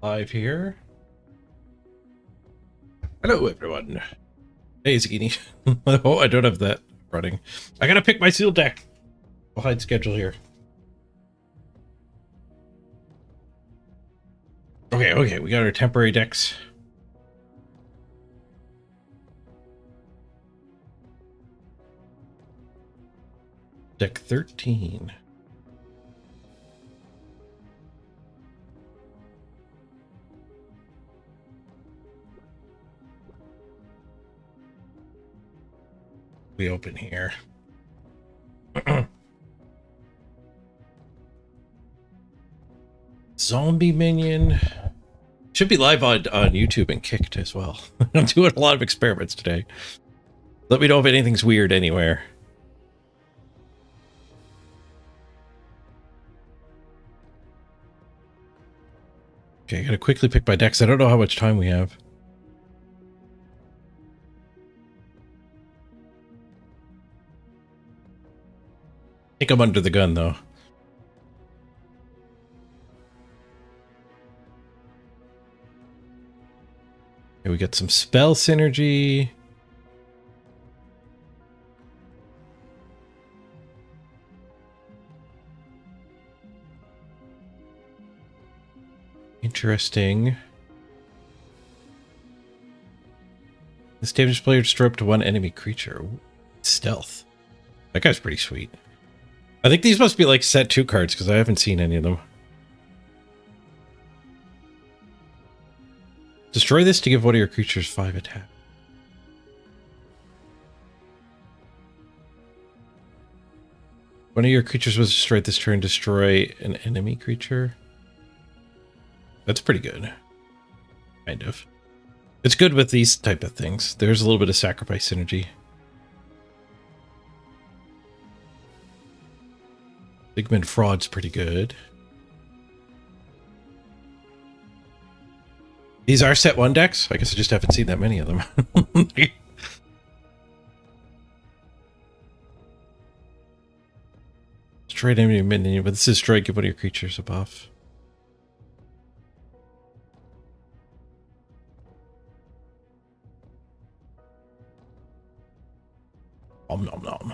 Live here. Hello, everyone. Hey, Zucchini. Oh, I don't have that running. I gotta pick my sealed deck. Behind schedule here. Okay, we got our temporary decks. Deck 13. We open here. Zombie minion. Should be live on YouTube and Kicked as well. I'm doing a lot of experiments today. Let me know if anything's weird anywhere. Okay, I gotta quickly pick my decks. I don't know how much time we have. I think I'm under the gun, though. Okay, we got some spell synergy. Interesting. This damage player destroy up to one enemy creature. Ooh, stealth. That guy's pretty sweet. I think these must be like set 2 cards because I haven't seen any of them. Destroy this to give one of your creatures 5 attack. One of your creatures was destroyed this turn. Destroy an enemy creature. That's pretty good. Kind of. It's good with these type of things. There's a little bit of sacrifice synergy. Bigman Fraud's pretty good. These are set 1 decks? I guess I just haven't seen that many of them. Destroy an enemy minion, but this is destroy, give one of your creatures a buff. Om nom nom.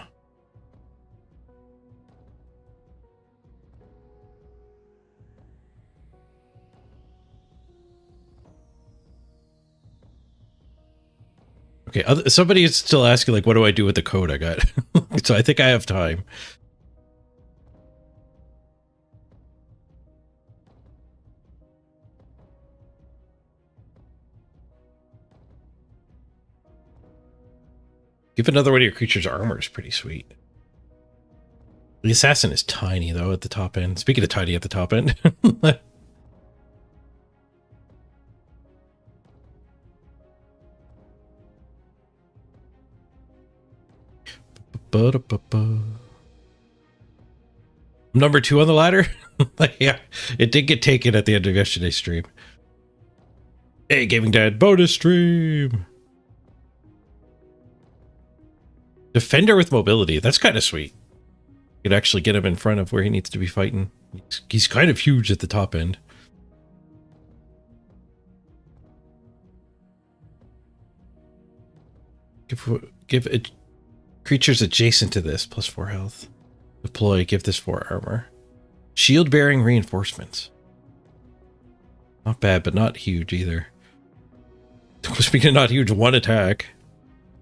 Okay, somebody is still asking, like, what do I do with the code I got? So I think I have time. Give another one of your creatures armor is pretty sweet. The assassin is tiny, though, at the top end. Speaking of tiny at the top end. Number 2 on the ladder? Yeah, it did get taken at the end of yesterday's stream. Hey, Gaming Dad, bonus stream! Defender with mobility. That's kind of sweet. You could actually get him in front of where he needs to be fighting. He's kind of huge at the top end. Give it creatures adjacent to this plus 4 health. Deploy, give this 4 armor. Shield bearing reinforcements. Not bad, but not huge either. Speaking of not huge, 1 attack.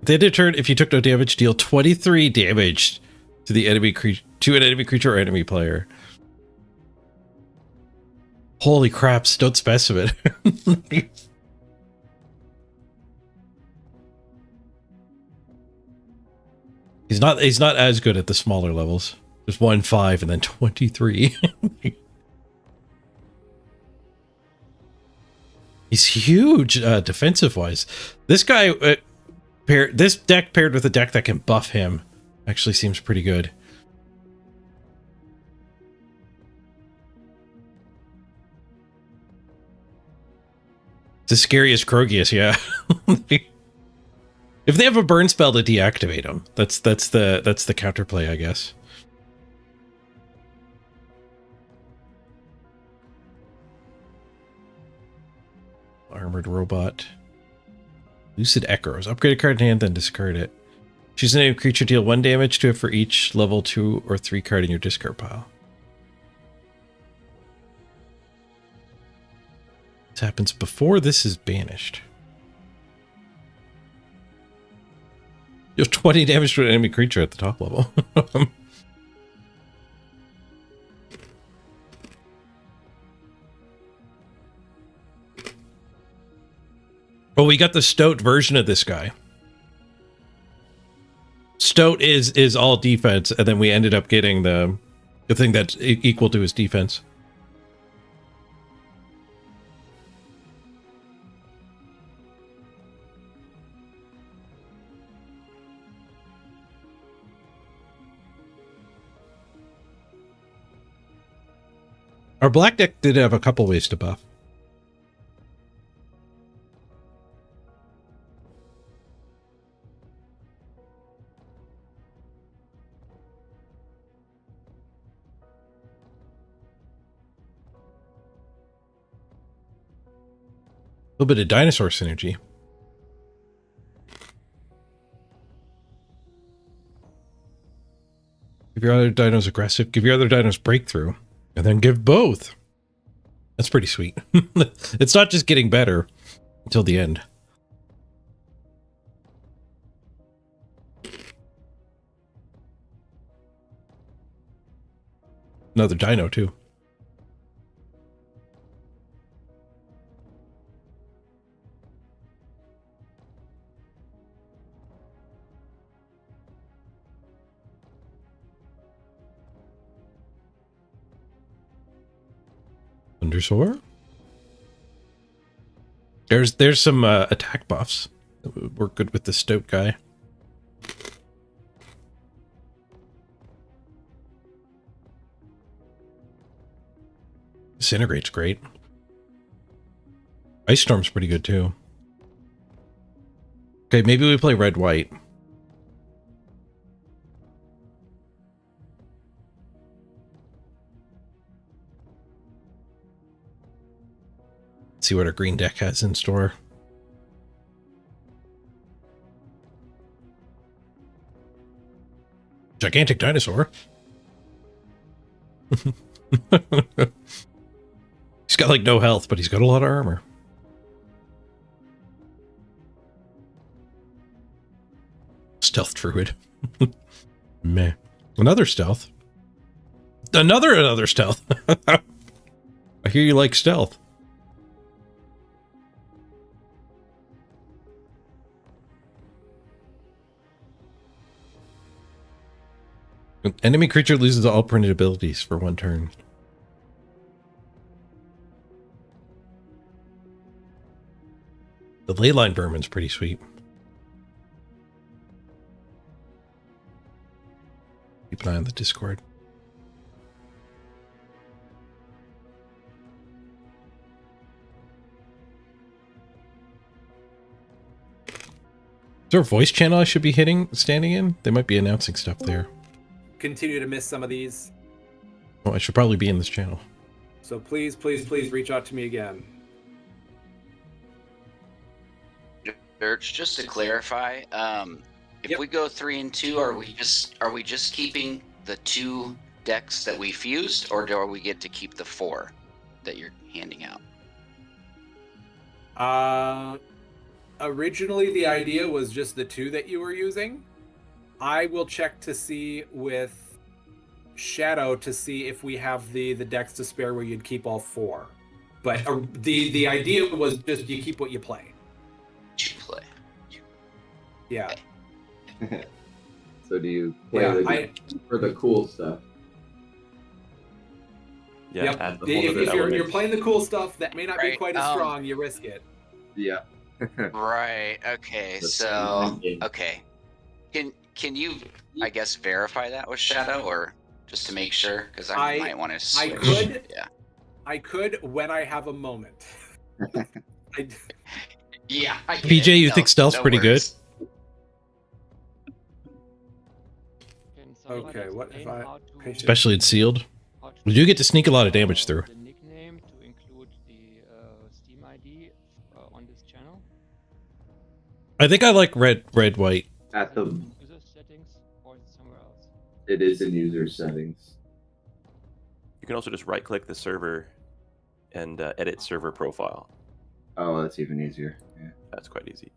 At the end of turn, if you took no damage, deal 23 damage to the enemy to an enemy creature or enemy player. Holy craps, don't specify it. He's not as good at the smaller levels. Just 1, 5, and then 23. He's huge defensive wise. This guy this deck paired with a deck that can buff him actually seems pretty good. It's as scary as Krogius, yeah. If they have a burn spell to deactivate him, that's the counterplay, I guess. armored robot. Lucid Echoes. Upgrade a card in hand, then discard it. Choose a named creature, deal 1 damage to it for each level 2 or 3 card in your discard pile. This happens before this is banished. You have 20 damage to an enemy creature at the top level. Oh, we got the Stoat version of this guy. Stoat is all defense, and then we ended up getting the thing that's equal to his defense. Our black deck did have a couple ways to buff. A little bit of dinosaur synergy. Give your other dinos aggressive, give your other dinos breakthrough, and then give both. That's pretty sweet. It's not just getting better until the end. Another dino, too. Thundersaur. There's some attack buffs that would work good with the Stoat guy. Disintegrate's great. Ice Storm's pretty good too. Okay, maybe we play red-white. See what our green deck has in store. Gigantic dinosaur. He's got like no health, but he's got a lot of armor. Stealth druid. Meh. Another stealth. Another stealth. I hear you like stealth. Enemy creature loses all printed abilities for 1 turn. The Leyline Vermin's pretty sweet. Keep an eye on the Discord. Is there a voice channel I should be standing in? They might be announcing stuff there. Continue to miss some of these. Oh, I should probably be in this channel. So please reach out to me again. Church, just to clarify, if we go 3 and 2, are we just keeping the 2 decks that we fused, or do we get to keep the 4 that you're handing out? Originally the idea was just the 2 that you were using. I will check to see with Shadow to see if we have the decks to spare where you'd keep all 4. But the idea was just you keep what you play. You play. Yeah. Okay. So do you play for the cool stuff? Yeah. Yep. If you're playing the cool stuff that may not be quite as strong, you risk it. Yeah. Right. Okay. So okay. Can you, I guess, verify that with Shadow, or just to make sure? Because I might want to switch. I could. Yeah. I could when I have a moment. Yeah. PJ, you think stealth's pretty good? Okay, what if I... Especially in sealed. We do get to sneak a lot of damage through. The nickname to include the Steam ID I think I like red, white. At the User settings or is it somewhere else? it is in user settings. You can also just right-click the server and edit server profile. Oh, that's even easier. Yeah. That's quite easy.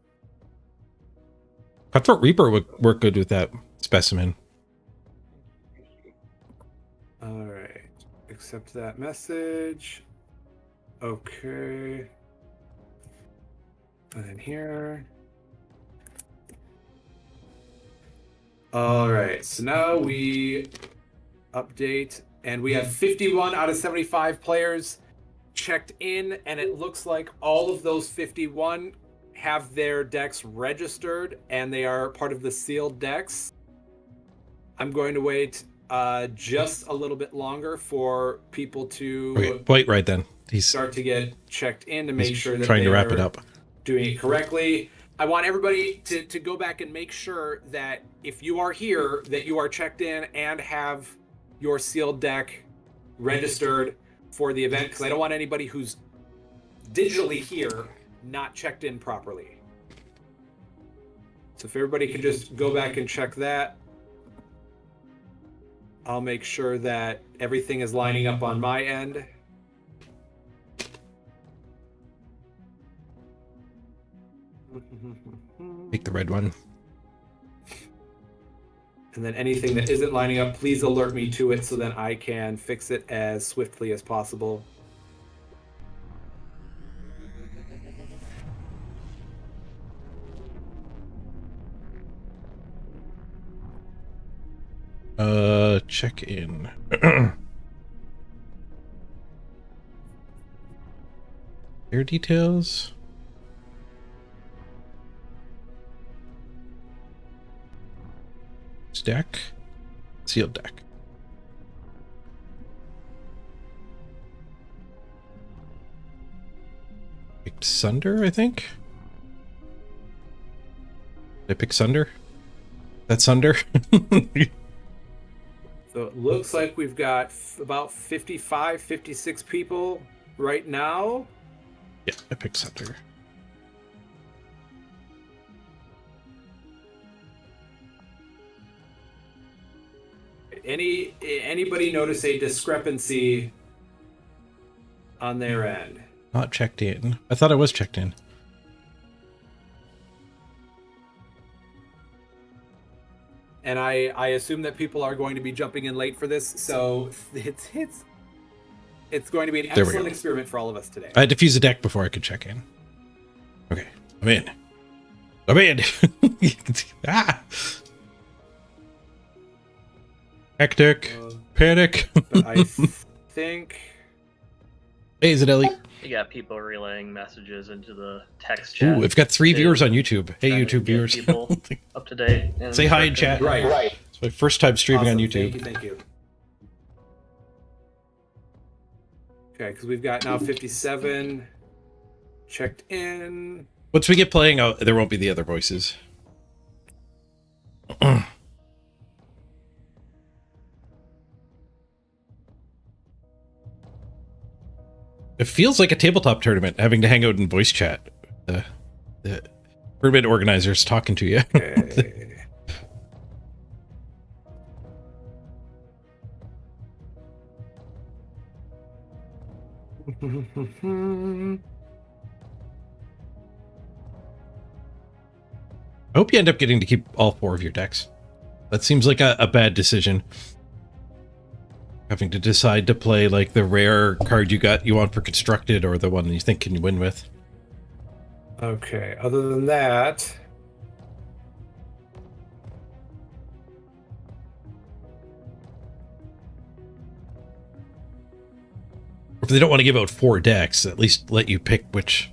Cutthroat Reaper would work good with that specimen. All right. Accept that message. Okay. And then here. All right. So now we update, and we have 51 out of 75 players checked in, and it looks like all of those 51 have their decks registered, and they are part of the sealed decks. I'm going to wait just a little bit longer for people to Okay, wait, right then. He's start to get checked in to make sure that trying to wrap they're it up. doing it correctly. I want everybody to go back and make sure that if you are here, that you are checked in and have your sealed deck registered for the event, because I don't want anybody who's digitally here not checked in properly. So if everybody can just go back and check that, I'll make sure that everything is lining up on my end. Take the red one. And then anything that isn't lining up, please alert me to it so then I can fix it as swiftly as possible. Check in. Air details. Deck. Sealed deck. Picked Sunder, I think. Did I pick Sunder? That's Sunder? So it looks like we've got about 55, 56 people right now. Yeah, I picked Sunder. Anybody notice a discrepancy on their end? Not checked in. I thought I was checked in. And I assume that people are going to be jumping in late for this, so it's going to be an There we excellent go. experiment for all of us today. I had to fuse a deck before I could check in. Okay, I'm in. I'm in. Ah! Hectic. Panic. But I think... Hey, is it Ellie? You got people relaying messages into the text chat. Ooh, we've got 3 to viewers on YouTube. Hey, try to YouTube get viewers. people up to date. And Say hi in chat. Right. It's my first time streaming on Awesome. YouTube. Thank you. Okay, because we've got now 57 checked in. Once we get playing, there won't be the other voices. It feels like a tabletop tournament, having to hang out in voice chat. The tournament organizers talking to you. Okay. I hope you end up getting to keep all 4 of your decks. That seems like a bad decision. Having to decide to play like the rare card you want for constructed or the one you think can win with. Okay, other than that... If they don't want to give out 4 decks, at least let you pick which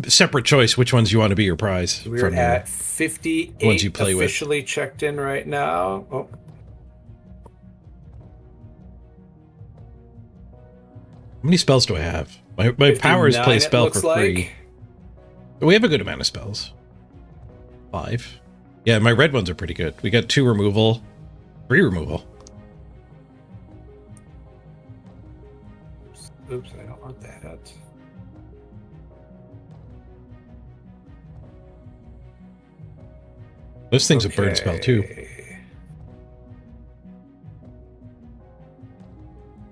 separate choice which ones you want to be your prize. We're from at 58 ones you play with. officially checked in right now. Oh. How many spells do I have? My power is play a 59 spell it for looks free. like. We have a good amount of spells. 5. Yeah, my red ones are pretty good. We got 2 removal, 3 removal. Oops, I don't want that. Those things a burn spell too.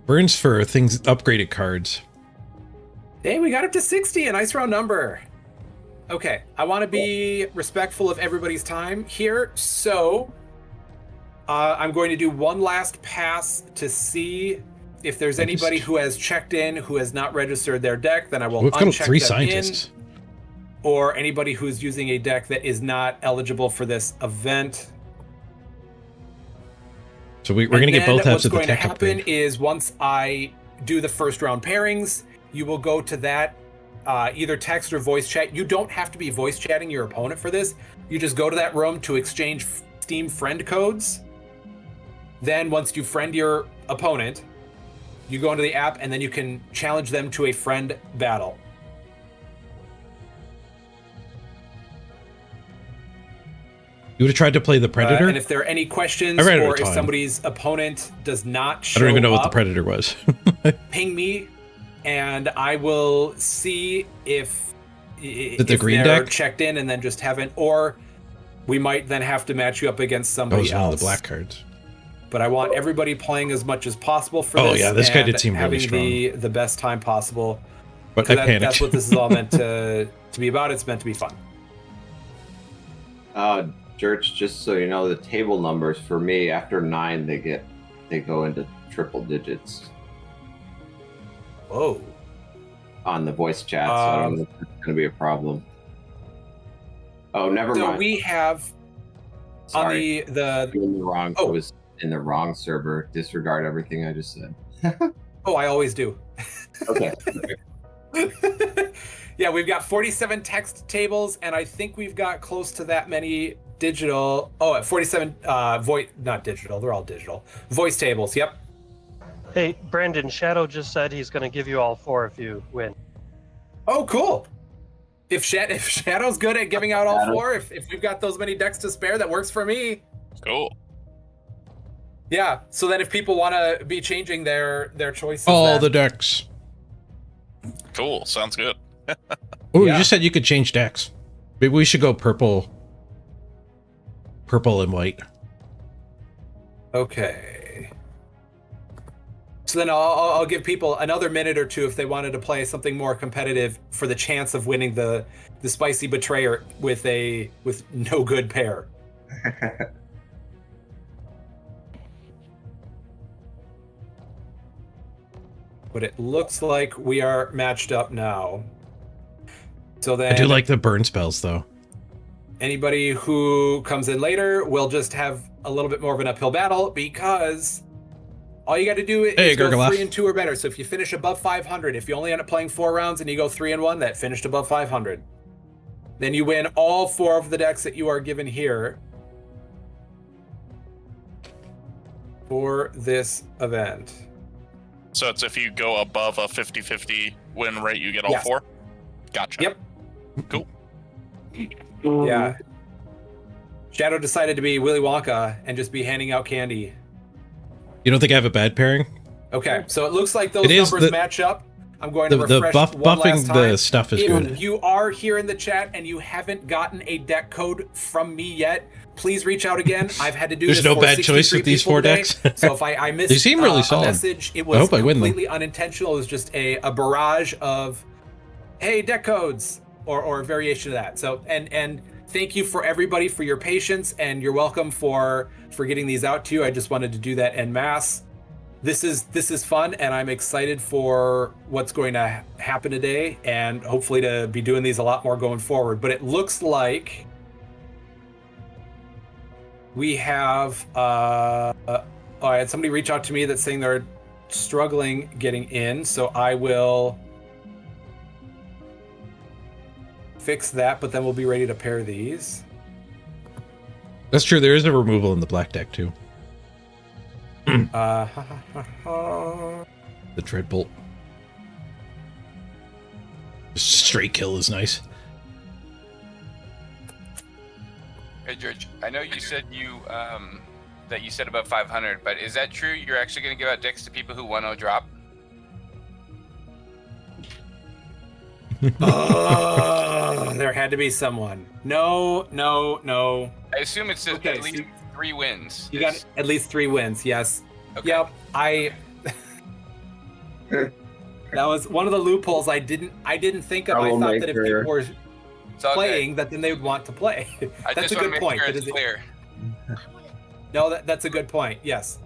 Burns for things upgraded cards. Hey, we got up to 60, a nice round number. Okay, I want to be respectful of everybody's time here, so I'm going to do one last pass to see if there's anybody who has checked in who has not registered their deck. Then I will We've got uncheck 3 them scientists. in, or anybody who's using a deck that is not eligible for this event. So we're going to get both halves of the What's going tech to happen upgrade. is once I do the first round pairings, you will go to that either text or voice chat. You don't have to be voice chatting your opponent for this. You just go to that room to exchange Steam friend codes. Then once you friend your opponent, you go into the app and then you can challenge them to a friend battle. You would have tried to play the Predator? And if there are any questions, I ran out or of if time. somebody's opponent does not show I don't even know what the up, Predator was. ping me, and I will see if green they're deck? checked in and then just haven't, or we might then have to match you up against That somebody was one else. of the black cards. But I want everybody playing as much as possible for Oh, this. yeah, this guy and did seem really having the best time possible. But 'Cause I panicked. That's what this is all meant to be about. It's meant to be fun. Church, just so you know, the table numbers for me after 9 they go into triple digits Whoa. on the voice chat, so I don't know if that's gonna be a problem. Oh, never So mind. we have Sorry. on the I'm in the wrong. Oh. I was in the wrong server. Disregard everything I just said. oh, I always do. Okay. Yeah, we've got 47 text tables, and I think we've got close to that many digital. Oh, at 47 voice, not digital. They're all digital. Voice tables. Yep. Hey, Brandon, Shadow just said he's going to give you all 4 if you win. Oh, cool. If Shadow's good at giving out all 4, if we've got those many decks to spare, that works for me. Cool. Yeah. So then, if people want to be changing their choices, All then- the decks. Cool. Sounds good. Oh, Yeah. you just said you could change decks. Maybe we should go purple and white. Okay. So then I'll give people another minute or two if they wanted to play something more competitive for the chance of winning the spicy betrayer with no good pair. But it looks like we are matched up now. So then I do like the burn spells though. anybody who comes in later will just have a little bit more of an uphill battle because all you got to do is go Gurgalath. 3 and 2 or better. So if you finish above 500, if you only end up playing 4 rounds and you go 3 and 1, that finished above 500. Then you win all 4 of the decks that you are given here for this event. So it's if you go above a 50-50 win rate, you get all Yes. 4? Gotcha. Yep. Cool. Yeah. Shadow decided to be Willy Wonka and just be handing out candy. You don't think I have a bad pairing? Okay, so it looks like those It is numbers the- match up. I'm going to The refresh one buffing last time. the stuff is If good. you are here in the chat and you haven't gotten a deck code from me yet, please reach out again. I've had to do There's this no for bad choice 63 with these people 4 today. decks. So if I missed They seem really a solid. message, it I was hope I win them. completely unintentional. It was just a barrage of, hey, deck codes, or a variation of that. So and thank you for everybody for your patience, and you're welcome for getting these out to you. I just wanted to do that en masse. This is fun, and I'm excited for what's going to happen today, and hopefully to be doing these a lot more going forward. But it looks like we have I had somebody reach out to me that's saying they're struggling getting in, so I will fix that, but then we'll be ready to pair these. That's true. There is a removal in the black deck too. Uh, The Dreadbolt. Straight kill is nice. Hey George, I know you said that you said about 500, but is that true? You're actually going to give out decks to people who want to drop? Oh, there had to be someone. No. I assume it's Okay, at least 3 wins. You got at least 3 wins, yes. Okay. Yep, that was one of the loopholes I didn't think of. I thought that if Troublemaker. people were It's all playing, that then they would want to play. I That's just a want to good make point. sure That it's is- clear. No, that's a good point. Yes.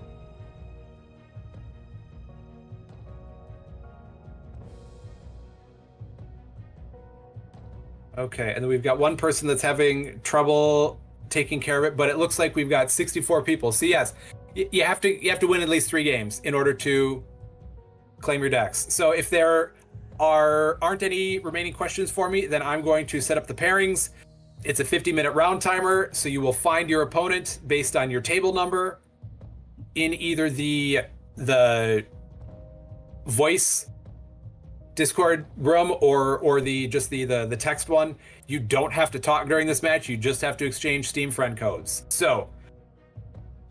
Okay, and then we've got one person that's having trouble taking care of it, but it looks like we've got 64 people. So yes, you have to win at least 3 games in order to claim your decks. So if there aren't any remaining questions for me, then I'm going to set up the pairings. It's a 50-minute round timer, so you will find your opponent based on your table number in either the voice Discord room or the text one. You don't have to talk during this match. You just have to exchange Steam friend codes. So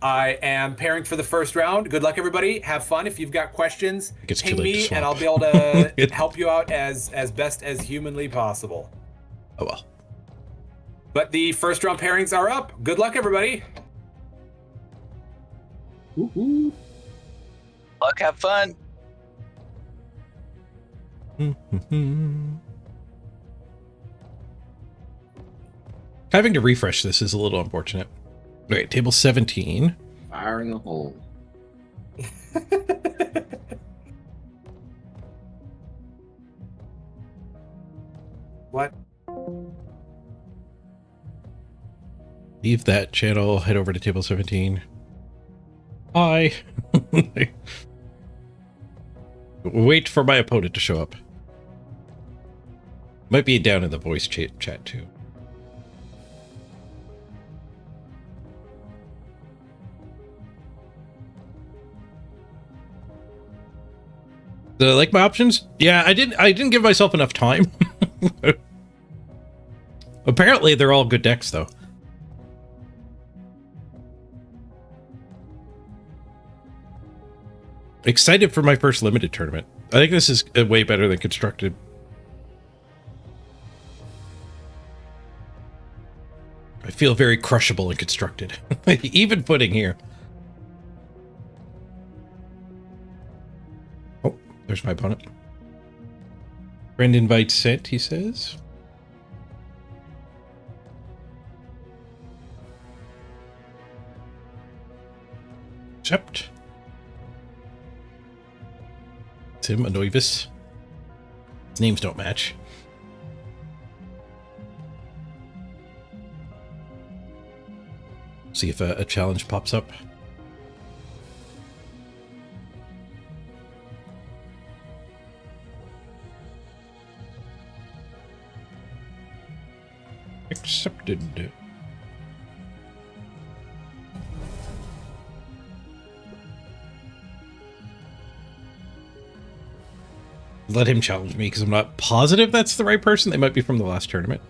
I am pairing for the first round. Good luck, everybody. Have fun. If you've got questions, It's too ping late to me, swap. and I'll be able to help you out as best as humanly possible. Oh well. But the first round pairings are up. Good luck, everybody. Woohoo. Luck, have fun. Having to refresh this is a little unfortunate. Wait, table 17. Fire in the hole. What? Leave that channel, head over to table 17. Hi. Wait for my opponent to show up. Might be down in the voice chat too. Do I like my options? Yeah, I didn't give myself enough time. Apparently they're all good decks though. Excited for my first limited tournament. I think this is way better than constructed. I feel very crushable and constructed. Even footing here. Oh, there's my opponent. Friend invite sent, he says. Accept. Tim Anoivis. His names don't match. See if a challenge pops up. Accepted. Let him challenge me because I'm not positive that's the right person. They might be from the last tournament.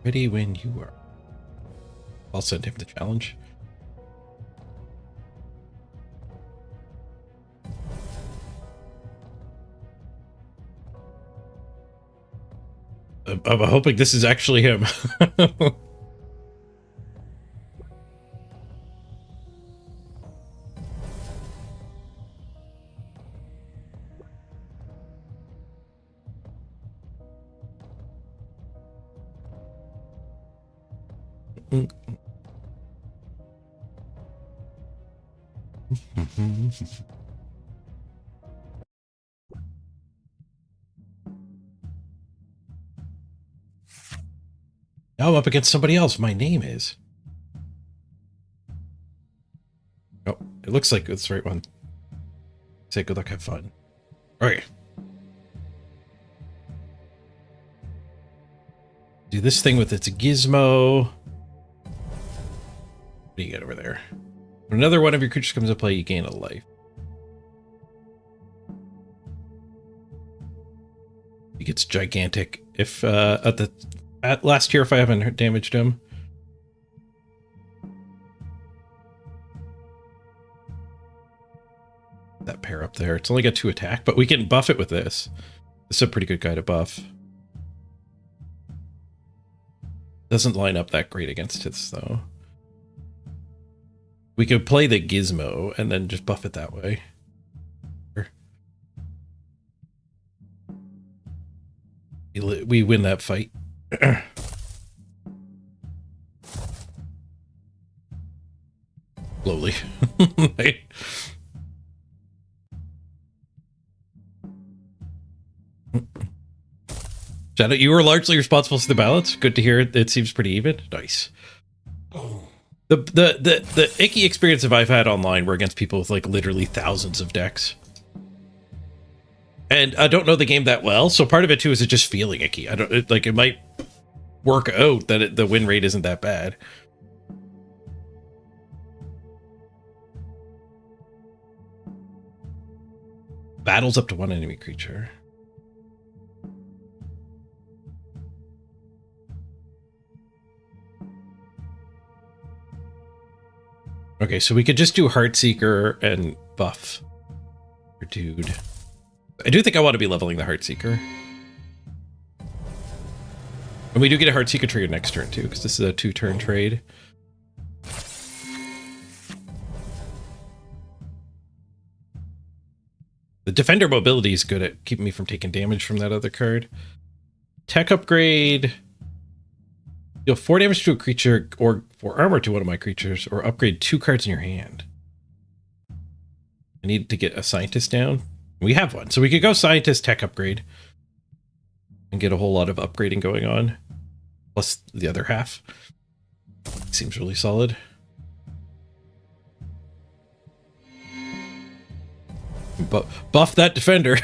Ready when you are. I'll send him the challenge. I'm hoping this is actually him. Now I'm up against somebody else. My name is. Oh, it looks like it's the right one. Say good luck, have fun. All right. Do this thing with its gizmo. When another one of your creatures comes to play, you gain a life. He gets gigantic if at last tier if I haven't damaged him. That pair up there. It's only got 2 attack, but we can buff it with this. This is a pretty good guy to buff. Doesn't line up that great against this though. We could play the gizmo and then just buff it that way. We win that fight. Slowly. Shadow, you were largely responsible for the balance. Good to hear. It seems pretty even. Nice. The icky experience I've had online were against people with like literally thousands of decks. And I don't know the game that well, so part of it too is it just feeling icky. I don't it might work out that the win rate isn't that bad. Battles up to 1 enemy creature. Okay, so we could just do Heartseeker and buff your dude. I do think I want to be leveling the Heartseeker. And we do get a Heartseeker trigger next turn too, because this is a 2-turn trade. The Defender mobility is good at keeping me from taking damage from that other card. Tech upgrade. Deal 4 damage to a creature or 4 armor to one of my creatures, or upgrade 2 cards in your hand. I need to get a scientist down. We have one, so we could go scientist tech upgrade and get a whole lot of upgrading going on. Plus the other half. Seems really solid. Buff that defender.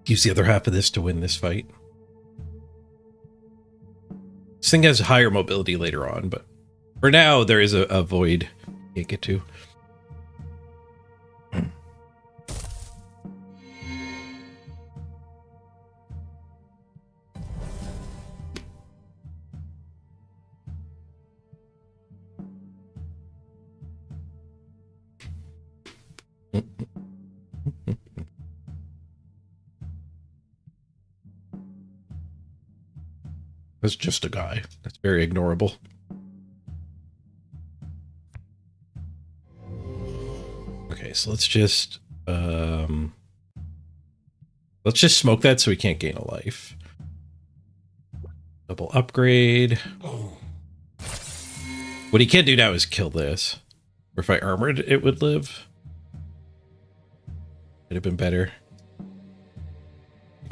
Use the other half of this to win this fight. This thing has higher mobility later on, but for now there is a void you can't get to. That's just a guy. That's very ignorable. Okay, so let's just smoke that so we can't gain a life. Double upgrade. What he can do now is kill this. Or if I armored, it would live. It'd have been better.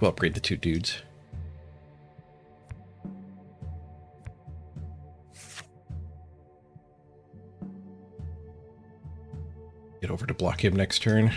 We'll upgrade the 2 dudes. Get over to block him next turn.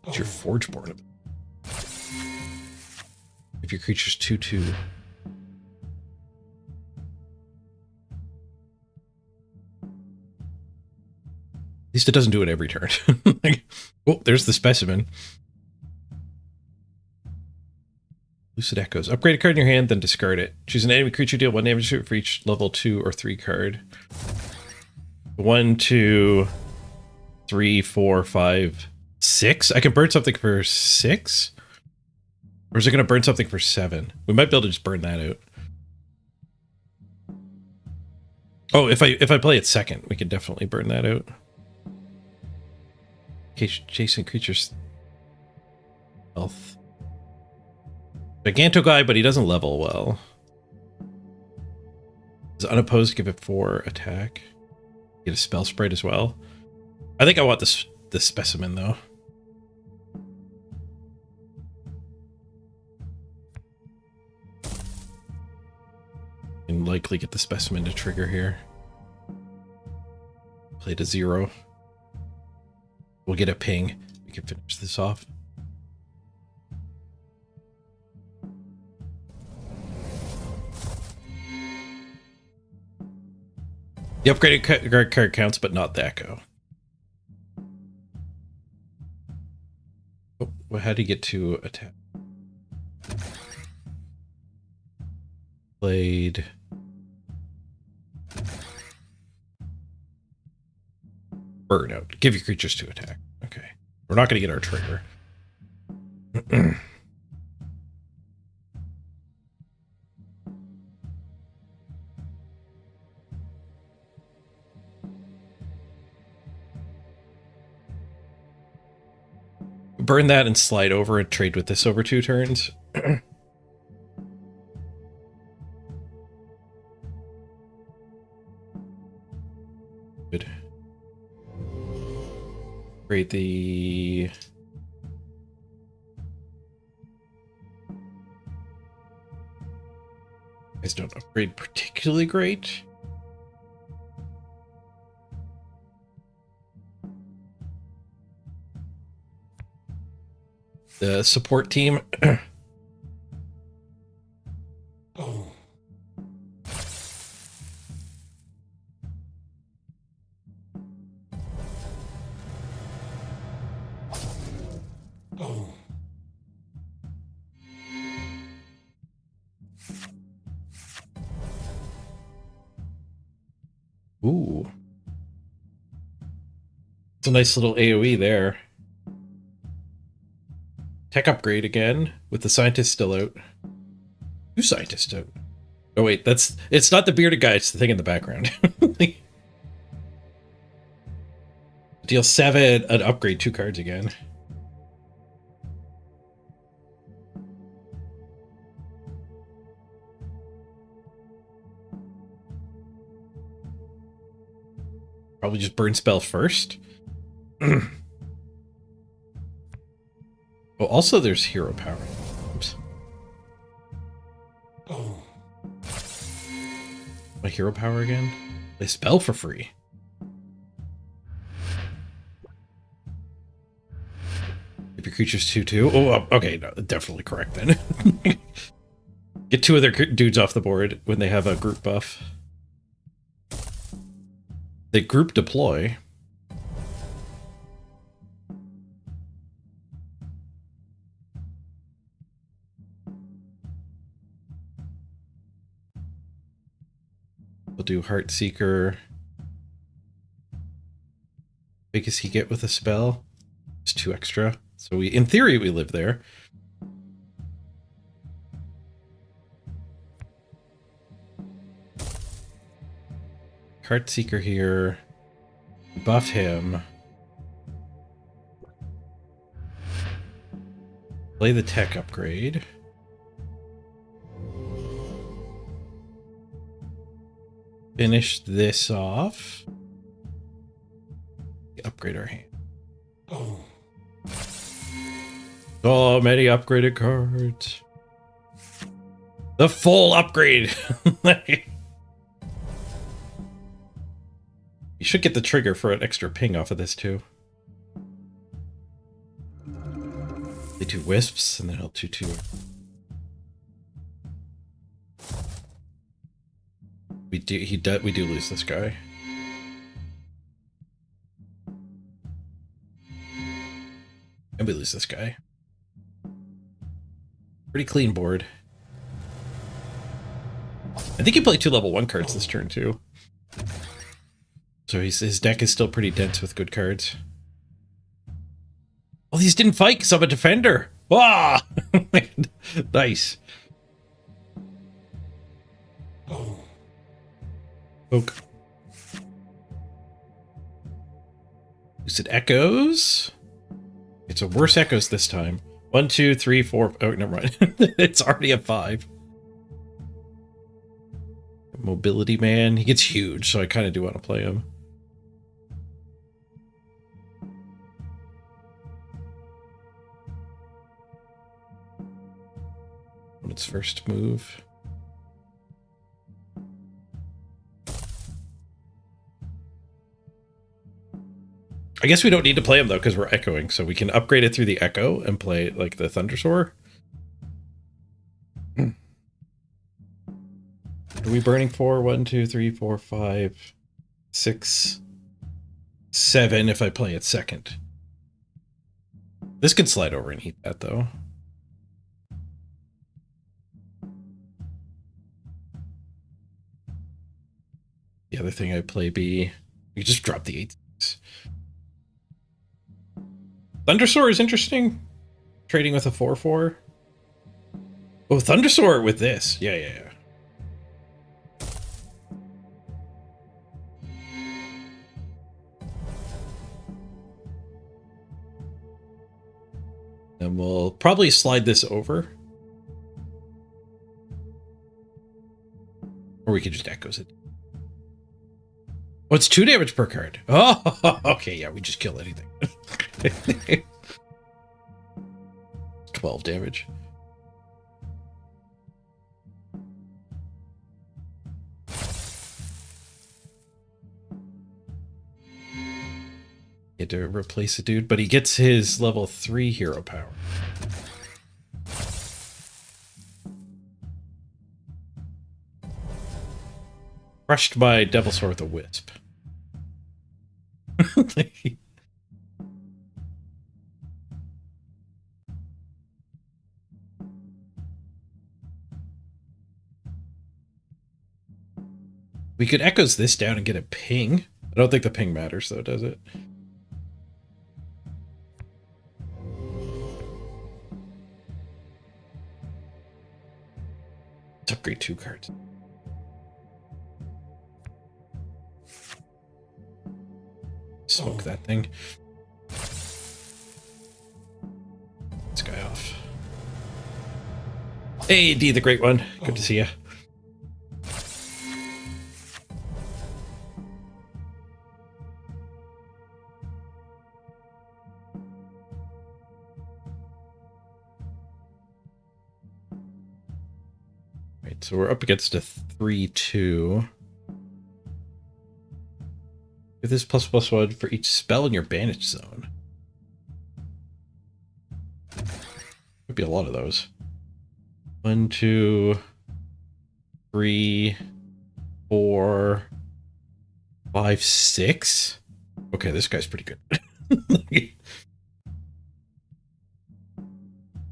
It's your Forgeborn. If your creature's 2/2. At least it doesn't do it every turn. Oh, there's the specimen. Lucid Echoes. Upgrade a card in your hand, then discard it. Choose an enemy creature, deal 1 damage to it for each level 2 or 3 card. 1, 2, 3, 4, 5, 6. I can burn something for 6? Or is it going to burn something for 7? We might be able to just burn that out. Oh, if I play it second, we can definitely burn that out. Chasing creatures health. Giganto guy, but he doesn't level well. Is unopposed, give it 4 attack. Get a spell sprite as well. I think I want this the specimen though. Can likely get the specimen to trigger here. Play to 0. We'll get a ping. We can finish this off. The upgraded card counts, but not the echo. Oh, well, how do you get to attack? Played. Burnout. Give your creatures to attack. Okay. We're not going to get our trigger. Burn that and slide over and trade with this over 2 turns. Good. Create the... Guys don't upgrade particularly great. The support team. Ooh. It's a nice little AoE there. Tech upgrade again, with the scientist still out. 2 scientists out. Oh wait, it's not the bearded guy, it's the thing in the background. Deal 7 and upgrade 2 cards again. Probably just burn spell first. Oh, also there's hero power. Oops. My hero power again? They spell for free. If your creature's 2/2. Oh, okay, no, definitely correct then. Get 2 other dudes off the board when they have a group buff. They group deploy. We'll do Heartseeker. Big as he get with a spell? It's 2 extra. So we, in theory, we live there. Heartseeker here. Buff him. Play the tech upgrade. Finish this off. Upgrade our hand. So many upgraded cards. The full upgrade. You should get the trigger for an extra ping off of this too. They do wisps and then he'll 2/2. We do lose this guy. And we lose this guy. Pretty clean board. I think he played 2 level 1 cards this turn too. So his deck is still pretty dense with good cards. Oh, these didn't fight because I'm a defender. Ah! Nice. Poke. Is it echoes? It's a worse echoes this time. 1, 2, 3, 4. Oh, never mind. It's already a 5. Mobility man. He gets huge, so I kind of do want to play him. first move. I guess we don't need to play him though because we're echoing, so we can upgrade it through the echo and play like the Thundersoar. Are we burning 4? 1, 2, 3, 4, 5, 6, 7 if I play it second. This could slide over and eat that though. The other thing I play B, you just drop the 8. Thundersoar is interesting. Trading with a 4/4. Oh, Thundersoar with this. Yeah. And we'll probably slide this over. Or we could just echoes it. Oh, it's 2 damage per card. Oh, okay, yeah, we just kill anything. 12 damage. He had to replace a dude, but he gets his level 3 hero power. Crushed by Devilsaur with a Wisp. We could echoes this down and get a ping. I don't think the ping matters though, does it? Let's upgrade 2 cards. Smoke that thing. This guy off. Hey, D, the Great One. Good to see you. Right, so we're up against a 3/2. Give this ++1 for each spell in your banish zone. Could be a lot of those. 1, 2, 3, 4, 5, 6. Okay, this guy's pretty good.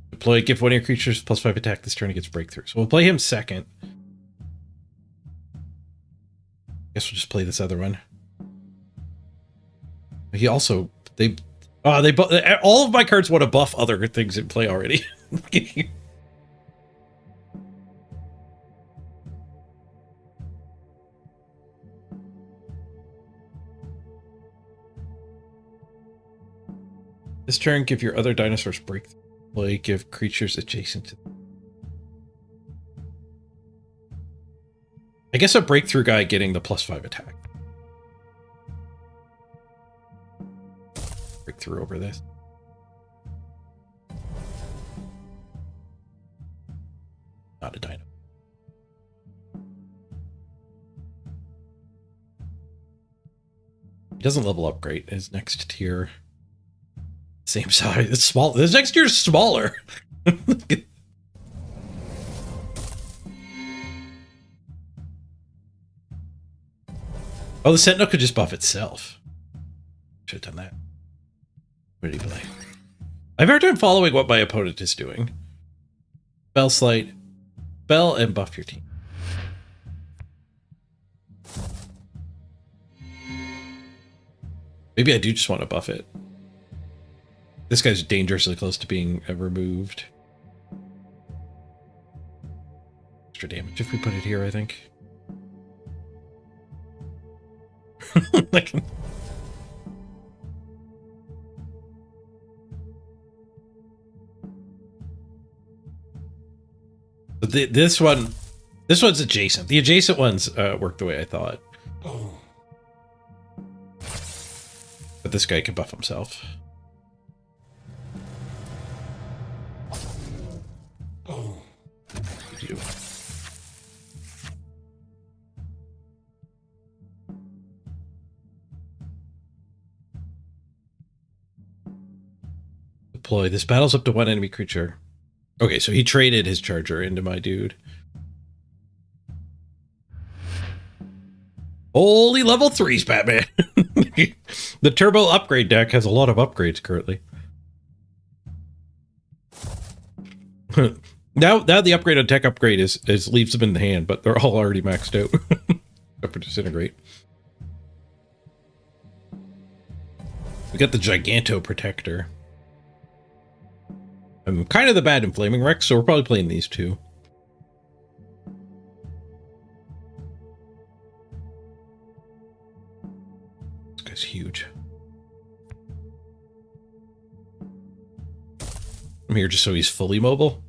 Deploy, give one of your creatures +5 attack this turn against breakthrough. So we'll play him second. Guess we'll just play this other one. He also all of my cards want to buff other things in play already. This turn, give your other dinosaurs breakthrough. Play, give creatures adjacent to them. I guess a breakthrough guy getting the +5 attack. Breakthrough over this. Not a dino. He doesn't level up great. His next tier, same size. It's small. This next tier is smaller. Oh, the Sentinel could just buff itself. Should have done that. What did he play? I have a hard time following what my opponent is doing. Spell Slight. Spell and buff your team. Maybe I do just want to buff it. This guy's dangerously close to being removed. Extra damage if we put it here, I think. Like, but this one's adjacent. The adjacent ones work the way I thought. But this guy can buff himself. deploy. This battle's up to one enemy creature. Okay, so he traded his charger into my dude. Holy level 3s, Batman. The turbo upgrade deck has a lot of upgrades currently. Now the upgrade on tech upgrade is leaves them in the hand, but they're all already maxed out. Except for disintegrate. We got the Giganto Protector. I'm kind of the bad in Flaming Rex, so we're probably playing these two. This guy's huge. I'm here just so he's fully mobile.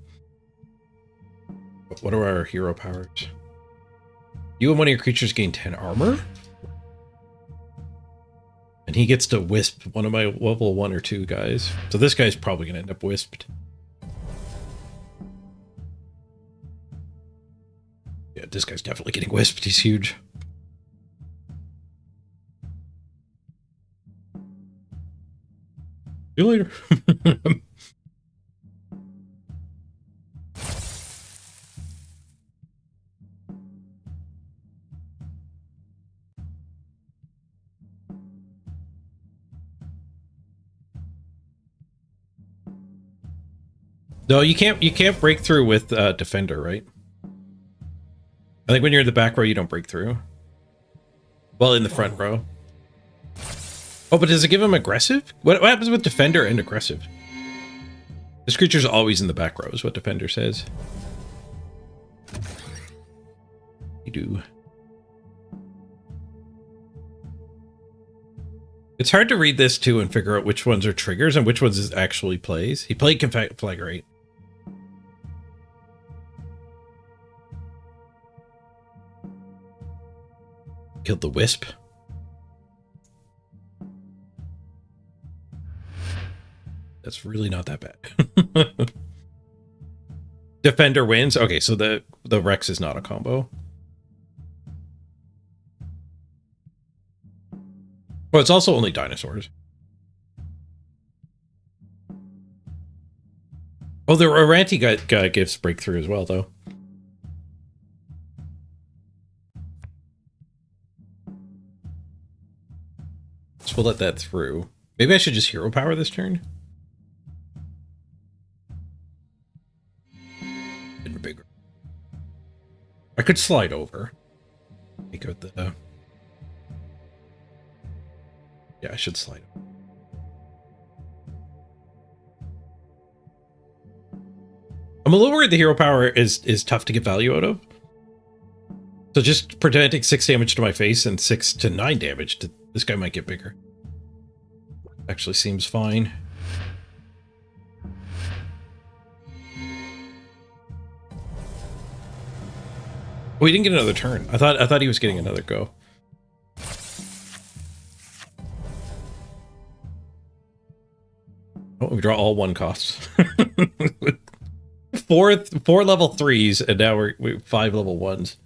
What are our hero powers? You and one of your creatures gain 10 armor? And he gets to wisp one of my level 1 or 2 guys. So this guy's probably going to end up wisped. Yeah, this guy's definitely getting wisped. He's huge. See you later. No, you can't break through with Defender, right? I think when you're in the back row, you don't break through. Well, in the front row. Oh, but does it give him aggressive? What happens with Defender and aggressive? This creature's always in the back row, is what Defender says. You do. It's hard to read this too and figure out which ones are triggers and which ones is actually plays. He played Conflagrate. Killed the Wisp. That's really not that bad. Defender wins. Okay, so the Rex is not a combo. Well, it's also only dinosaurs. Oh, the Oranti guy gives breakthrough as well, though. So we'll let that through. Maybe I should just hero power this turn. And bigger. I could slide over. Take out the... Yeah, I should slide over. I'm a little worried the hero power is tough to get value out of. So just preventing 6 damage to my face and 6 to 9 damage to this guy might get bigger. Actually seems fine. Oh, he didn't get another turn. I thought he was getting another go. Oh, we draw all 1 costs. four level 3s, and now we're 5 level 1s.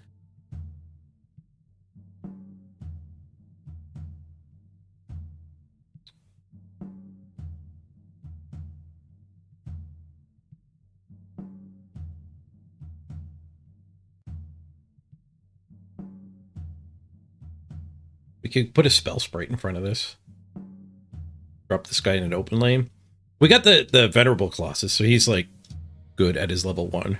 We could put a spell sprite in front of this. Drop this guy in an open lane. We got the Venerable Colossus, so he's like good at his level 1.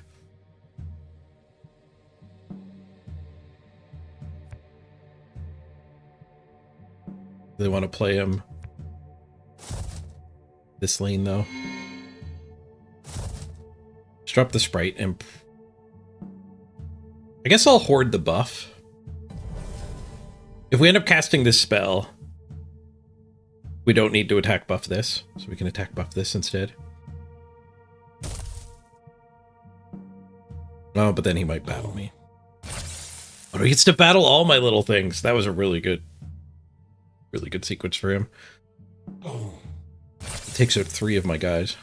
They want to play him this lane though. Just drop the sprite and I guess I'll hoard the buff. If we end up casting this spell, we don't need to attack buff this, so we can attack buff this instead. Oh, but then he might battle me. Oh, he gets to battle all my little things. That was a really good sequence for him. It takes out 3 of my guys.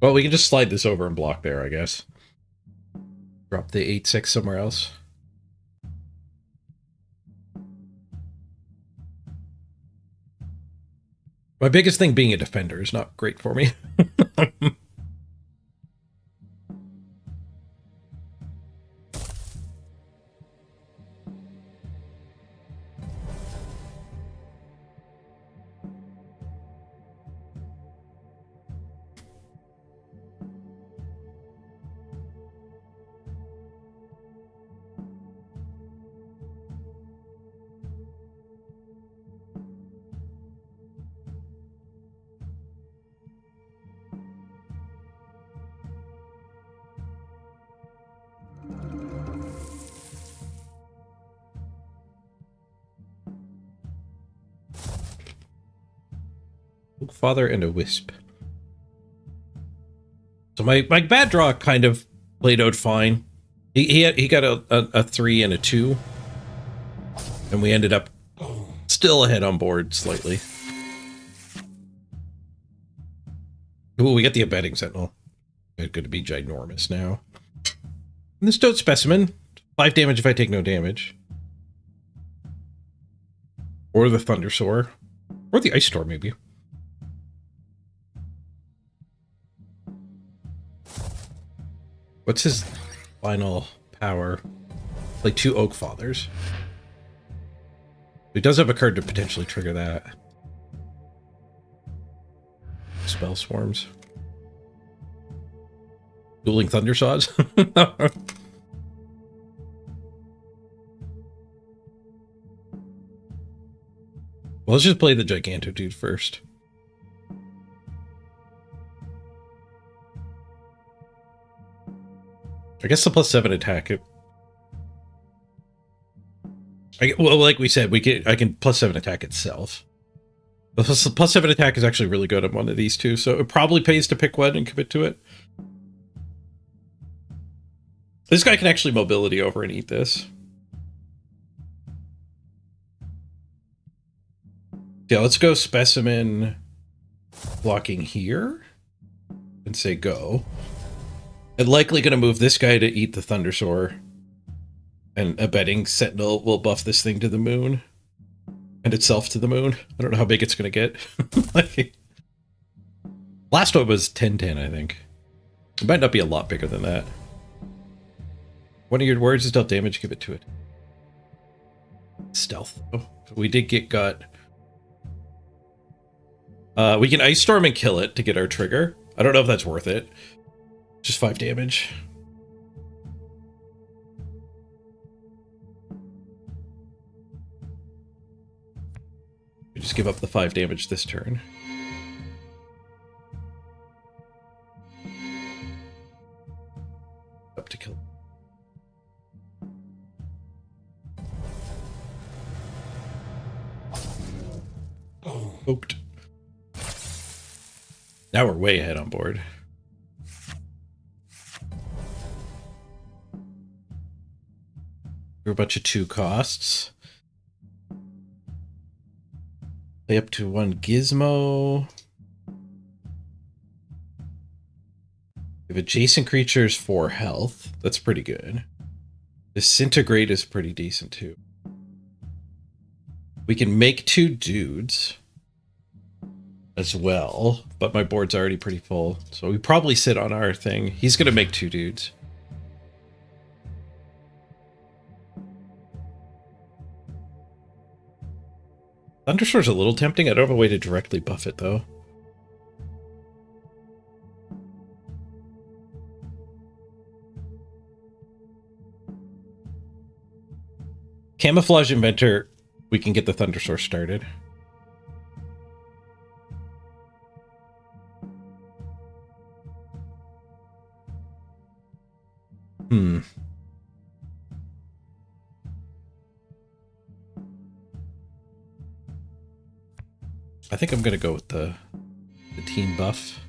Well, we can just slide this over and block there, I guess. Drop the 8/6 somewhere else. My biggest thing being a defender is not great for me. Father and a wisp. So my bad draw kind of played out fine. He got a 3 and a 2, and we ended up still ahead on board slightly. Ooh, we got the abetting sentinel. It's going to be ginormous now. And the stoat specimen, 5 damage if I take no damage, or the thundersoar, or the ice storm maybe. What's his final power? Like 2 Oak Fathers. He does have a card to potentially trigger that. Spell Swarms. Dueling Thundersaws. Well, let's just play the Giganto dude first. I guess the +7 attack. Well, like we said, I can +7 attack itself. The +7 attack is actually really good on one of these two, so it probably pays to pick one and commit to it. This guy can actually mobility over and eat this. Yeah, let's go specimen blocking here and say go. And likely going to move this guy to eat the Thundersoar. And abetting Sentinel will buff this thing to the moon. And itself to the moon. I don't know how big it's going to get. Last one was 10/10, I think. It might not be a lot bigger than that. One of your words is dealt damage, give it to it. Stealth, though. We did get got. We can Ice Storm and kill it to get our trigger. I don't know if that's worth it. Just 5 damage. We just give up the 5 damage this turn. Up to kill. Poked. Now we're way ahead on board. We're a bunch of 2 costs. Play up to 1 gizmo. If adjacent creatures 4 health, that's pretty good. Disintegrate is pretty decent too. We can make 2 dudes as well, but my board's already pretty full, so we probably sit on our thing. He's gonna make 2 dudes. Thundersoar's a little tempting. I don't have a way to directly buff it, though. Camouflage Inventor, we can get the Thundersoar started. I think I'm going to go with the team buff.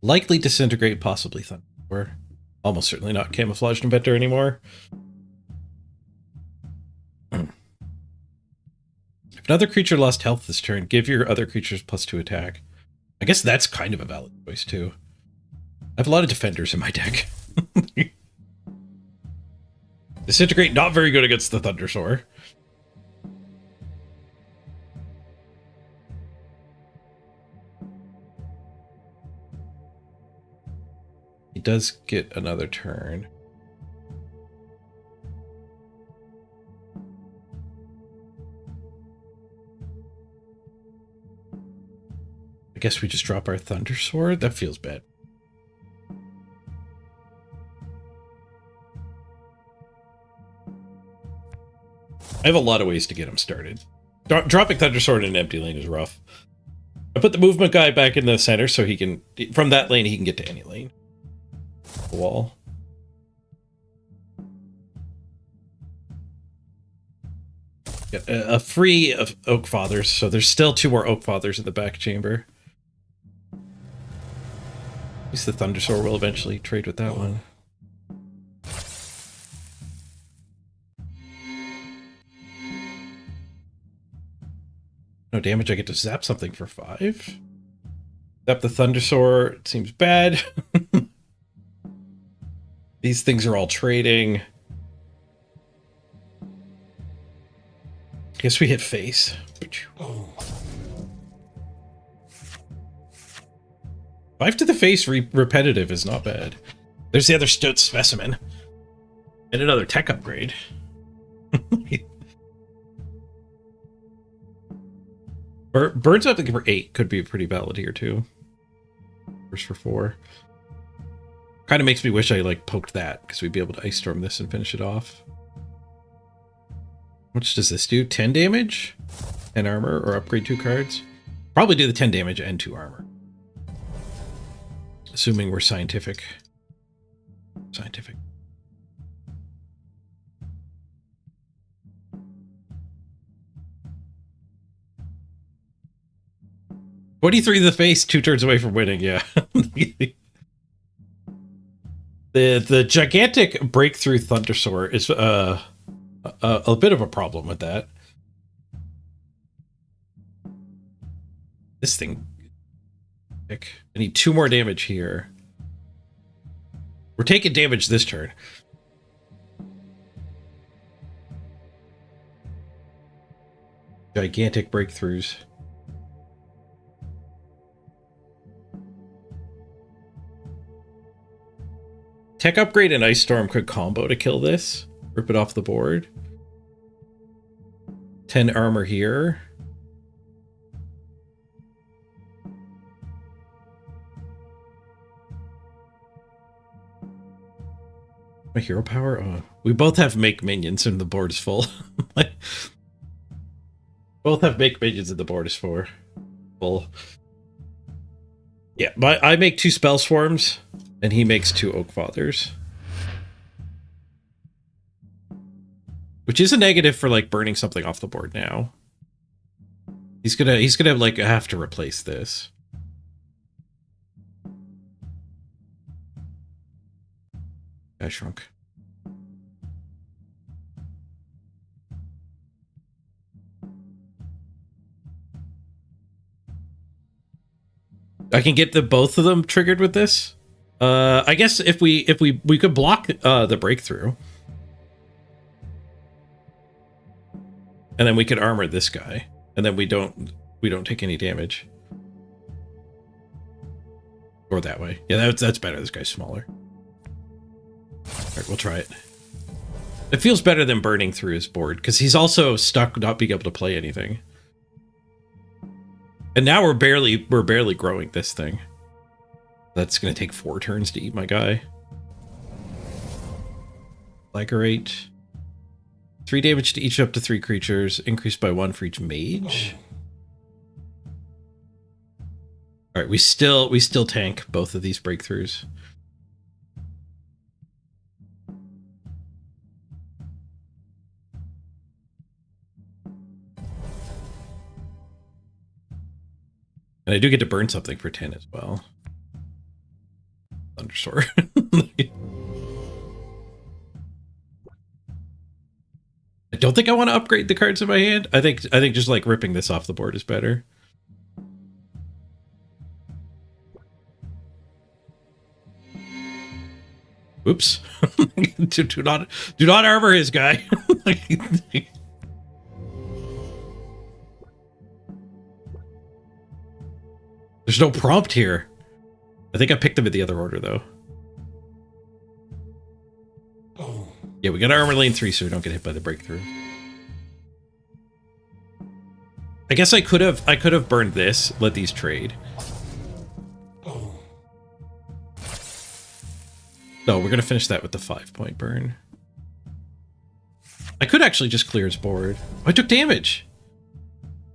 Likely Disintegrate, possibly Thunder. Almost certainly not Camouflaged Inventor anymore. If another creature lost health this turn, give your other creatures +2 attack. I guess that's kind of a valid choice too. I have a lot of defenders in my deck. Disintegrate, not very good against the Thundersoar. He does get another turn. I guess we just drop our Thundersoar? That feels bad. I have a lot of ways to get him started. Dropping Thundersoar in an empty lane is rough. I put the movement guy back in the center so he can, from that lane, he can get to any lane. The wall. Got a free of Oak Fathers, so there's still 2 more Oak Fathers in the back chamber. At least the Thundersoar will eventually trade with that one. No damage, I get to zap something for 5. Zap the Thundersoar, it seems bad. These things are all trading. Guess we hit face. 5 to the face repetitive is not bad. There's the other Stoat Specimen. And another tech upgrade. Burn something for 8 could be pretty valid here too. First for 4. Kind of makes me wish I like poked that, because we'd be able to Ice Storm this and finish it off. How much does this do? 10 damage? 10 armor, or upgrade 2 cards? Probably do the 10 damage and 2 armor. Assuming we're scientific. Scientific. $23 to the face, 2 turns away from winning, yeah. The gigantic breakthrough Thundersoar is a bit of a problem with that. This thing. I need 2 more damage here. We're taking damage this turn. Gigantic breakthroughs. Tech Upgrade and Ice Storm could combo to kill this. Rip it off the board. 10 armor here. My hero power? Oh, we both have make minions and the board is full. Both have make minions and the board is full. Yeah, I make 2 spell swarms and he makes 2 Oak Fathers. Which is a negative for like burning something off the board now. He's gonna like have to replace this. I shrunk. I can get both of them triggered with this. I guess if we could block the breakthrough. And then we could armor this guy. And then we don't take any damage. Or that way. Yeah, that's better. This guy's smaller. Alright, we'll try it. It feels better than burning through his board, because he's also stuck not being able to play anything. And now we're barely growing this thing. That's gonna take 4 turns to eat my guy. Flagorate. 3 damage to each up to 3 creatures, increased by 1 for each mage. Alright, we still tank both of these breakthroughs. And I do get to burn something for 10 as well. Thundersoar. I don't think I want to upgrade the cards in my hand. I think just like ripping this off the board is better. Oops. do not armor his guy. There's no prompt here. I think I picked them in the other order though. Yeah, we got armor lane 3 so we don't get hit by the breakthrough. I guess I could have burned this, let these trade. No, we're gonna finish that with the 5-point burn. I could actually just clear his board. Oh, I took damage.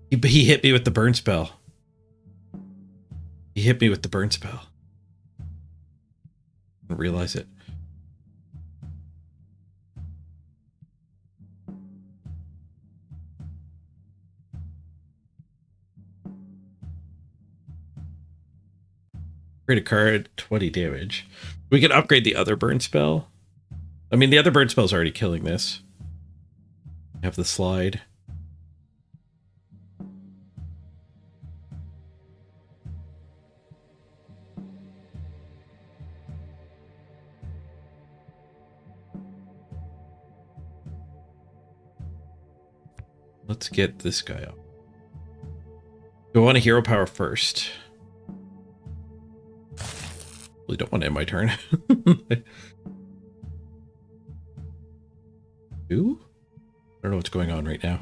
He hit me with the burn spell. He hit me with the burn spell. I didn't realize it. Create a card, 20 damage. We can upgrade the other burn spell. I mean, the other burn spell is already killing this. Have the slide. Let's get this guy up. Do I want a hero power first? Really don't want to end my turn. Who? I don't know what's going on right now.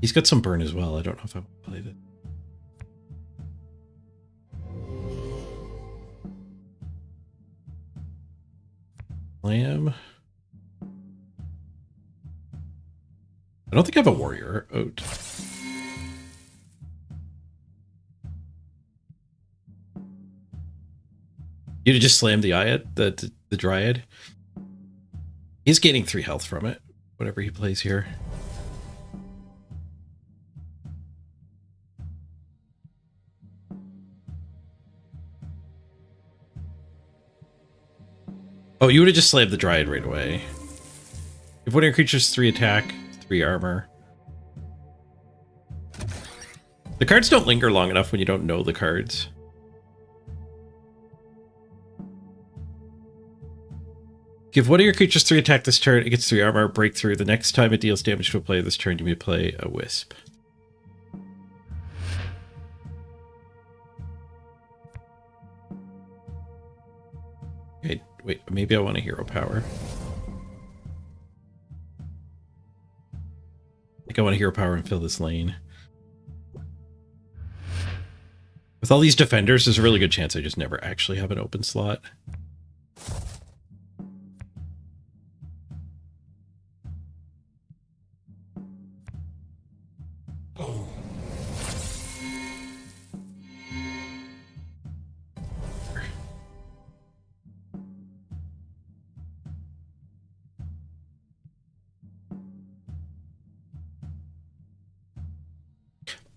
He's got some burn as well. I don't know if I want to play that. Slam. I don't think I have a warrior oat. You just slam the Iad, the Dryad. He's gaining 3 health from it, whatever he plays here. Oh, you would have just slammed the Dryad right away. If one of your creatures 3 attack, 3 armor. The cards don't linger long enough when you don't know the cards. Give one of your creatures 3 attack this turn, it gets 3 armor, breakthrough. The next time it deals damage to a player this turn, you may play a Wisp. Okay, wait, maybe I want a hero power. I think I want a hero power and fill this lane. With all these defenders, there's a really good chance I just never actually have an open slot.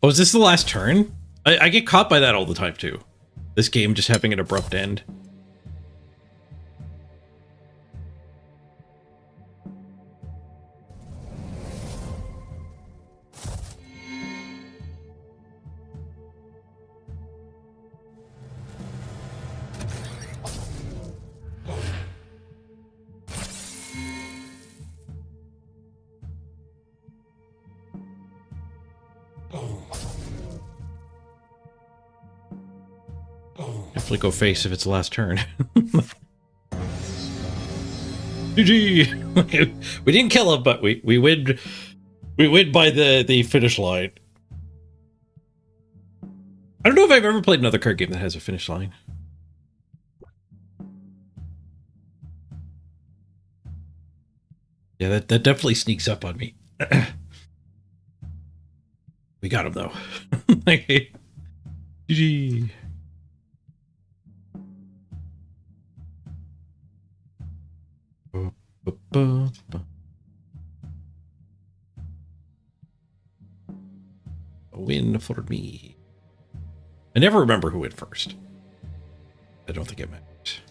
Oh, is this the last turn? I get caught by that all the time, too. This game just having an abrupt end. Definitely go face if it's the last turn. GG! We didn't kill him, but we win. We win by the finish line. I don't know if I've ever played another card game that has a finish line. Yeah, that definitely sneaks up on me. We got him though. GG. A win for me. I never remember who went first. I don't think it matters.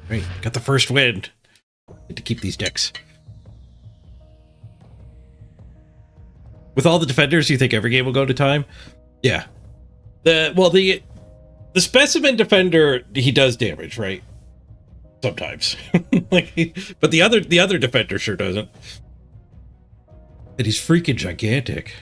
Right, got the first win. Get to keep these decks. With all the defenders, you think every game will go to time? Yeah. The specimen defender, he does damage, right? Sometimes. But the other defender sure doesn't. And he's freaking gigantic.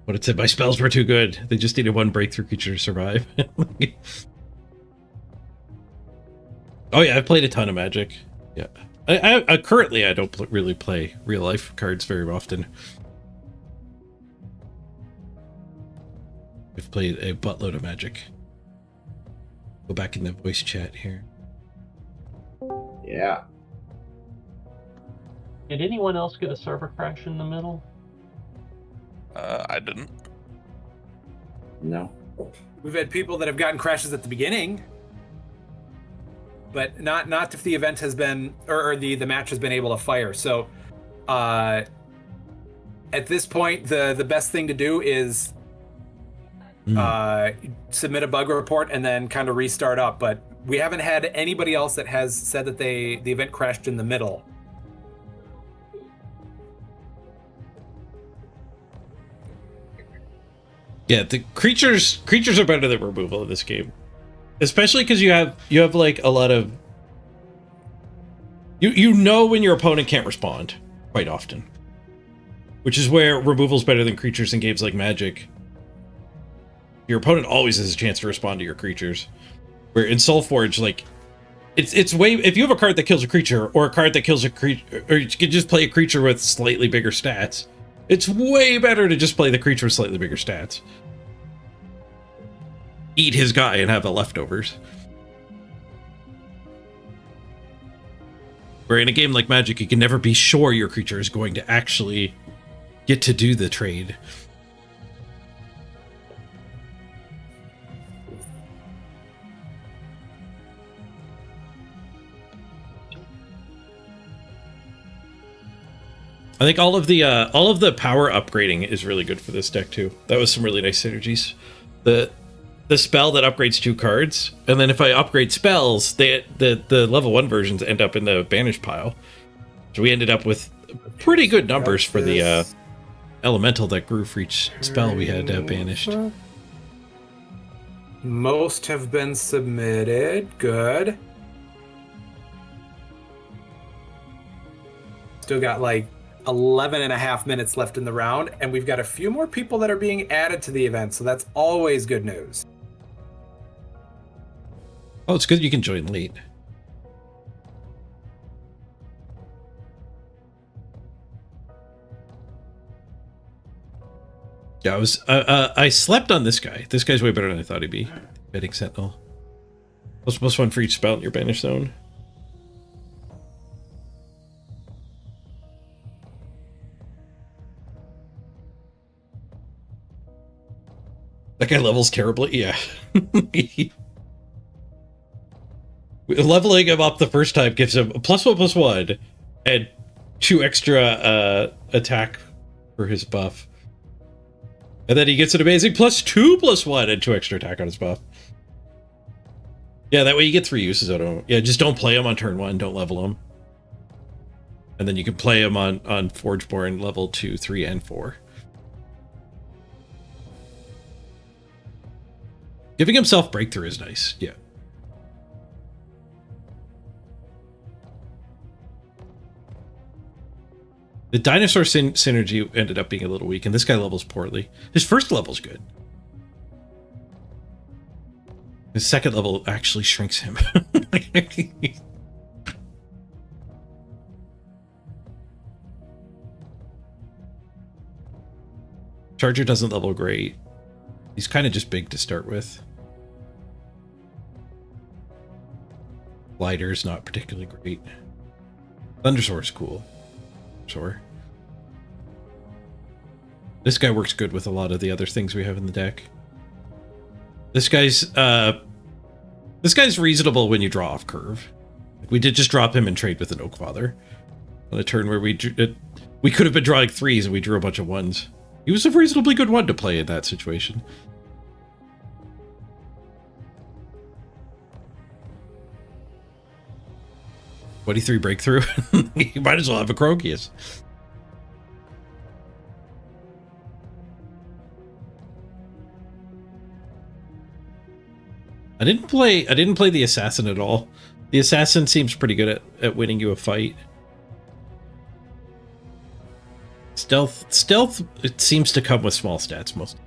But it said my spells were too good. They just needed one breakthrough creature to survive. Oh yeah, I've played a ton of Magic. Yeah, I currently I don't really play real life cards very often. I've played a buttload of Magic. Go back in the voice chat here. Yeah. Did anyone else get a server crash in the middle? I didn't. No. We've had people that have gotten crashes at the beginning, but not if the event has been or the match has been able to fire. So at this point, the best thing to do is submit a bug report and then kind of restart up. But we haven't had anybody else that has said that the event crashed in the middle. Yeah, the creatures are better than removal in this game, especially because you have like a lot of you know when your opponent can't respond quite often, which is where removal's better than creatures in games like Magic. Your opponent always has a chance to respond to your creatures, where in Solforge, like it's way if you have a card that kills a creature or a card that kills a creature, or you can just play a creature with slightly bigger stats. It's way better to just play the creature with slightly bigger stats. Eat his guy and have the leftovers. Where in a game like Magic, you can never be sure your creature is going to actually get to do the trade. I think all of the power upgrading is really good for this deck too. That was some really nice synergies. The spell that upgrades 2 cards, and then if I upgrade spells, the level 1 versions end up in the banished pile. So we ended up with pretty good numbers for the elemental that grew for each spell we had banished. Most have been submitted. Good. Still got like 11 and a half minutes left in the round, and we've got a few more people that are being added to the event, so that's always good news. Oh, it's good you can join late. Yeah, I slept on this guy. This guy's way better than I thought he'd be. Betting Sentinel. +1 for each spell in your banish zone. That guy levels terribly. Yeah. Leveling him up the first time gives him a +1/+1 and 2 extra attack for his buff. And then he gets an amazing +2/+1 and 2 extra attack on his buff. Yeah, that way you get 3 uses out of him. Yeah, just don't play him on turn 1. Don't level him. And then you can play him on Forgeborn level 2, 3, and 4. Giving himself breakthrough is nice, yeah. The dinosaur synergy ended up being a little weak, and this guy levels poorly. His first level's good. His second level actually shrinks him. Charger doesn't level great. He's kind of just big to start with. Glider's not particularly great. Thundersore's cool. Sure. This guy works good with a lot of the other things we have in the deck. This guy's reasonable when you draw off curve. We did just drop him and trade with an Oakfather on a turn where we could have been drawing 3s and we drew a bunch of 1s. He was a reasonably good one to play in that situation. 23 breakthrough. You might as well have a Croakius. I didn't play the assassin at all. The assassin seems pretty good at winning you a fight. Stealth, it seems to come with small stats most.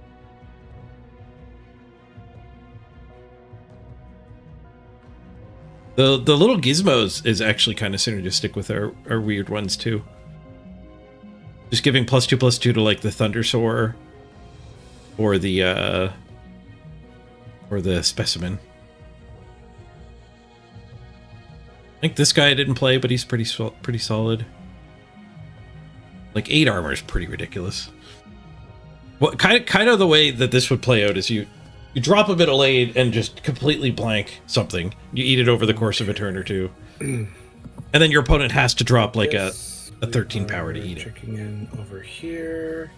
The little gizmos is actually kind of synergistic with our weird ones too. Just giving +2/+2 to like the Thundersoar or the specimen. I think this guy I didn't play, but he's pretty solid. Like 8 armor is pretty ridiculous. What kind of the way that this would play out is you drop a middle aid and just completely blank something. You eat it over the course of a turn or two, and then your opponent has to drop like a 13 power to eat it. Checking in over here.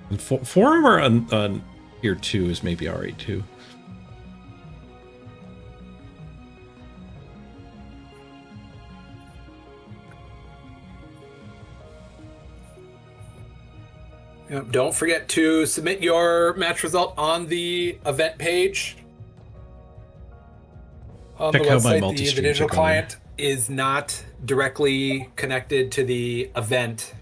And 4 armor on here 2 is maybe alright too. Don't forget to submit your match result on the event page. On Check the out my website, multi-stream the digital check on there. client is not directly connected to the event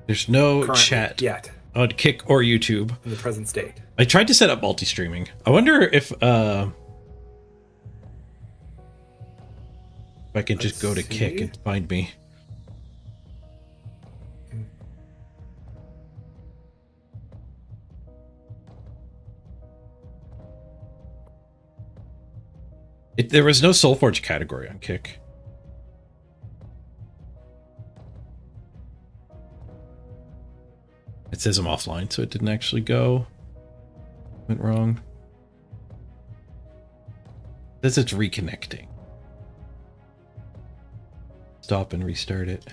There's no currently chat yet on Kick or YouTube. in the present state. I tried to set up multi-streaming. I wonder if I can just go to Let's Kick see. and find me. There was no Solforge category on Kick. It says I'm offline, so it didn't actually go. Went wrong. It says it's reconnecting. Stop and restart it.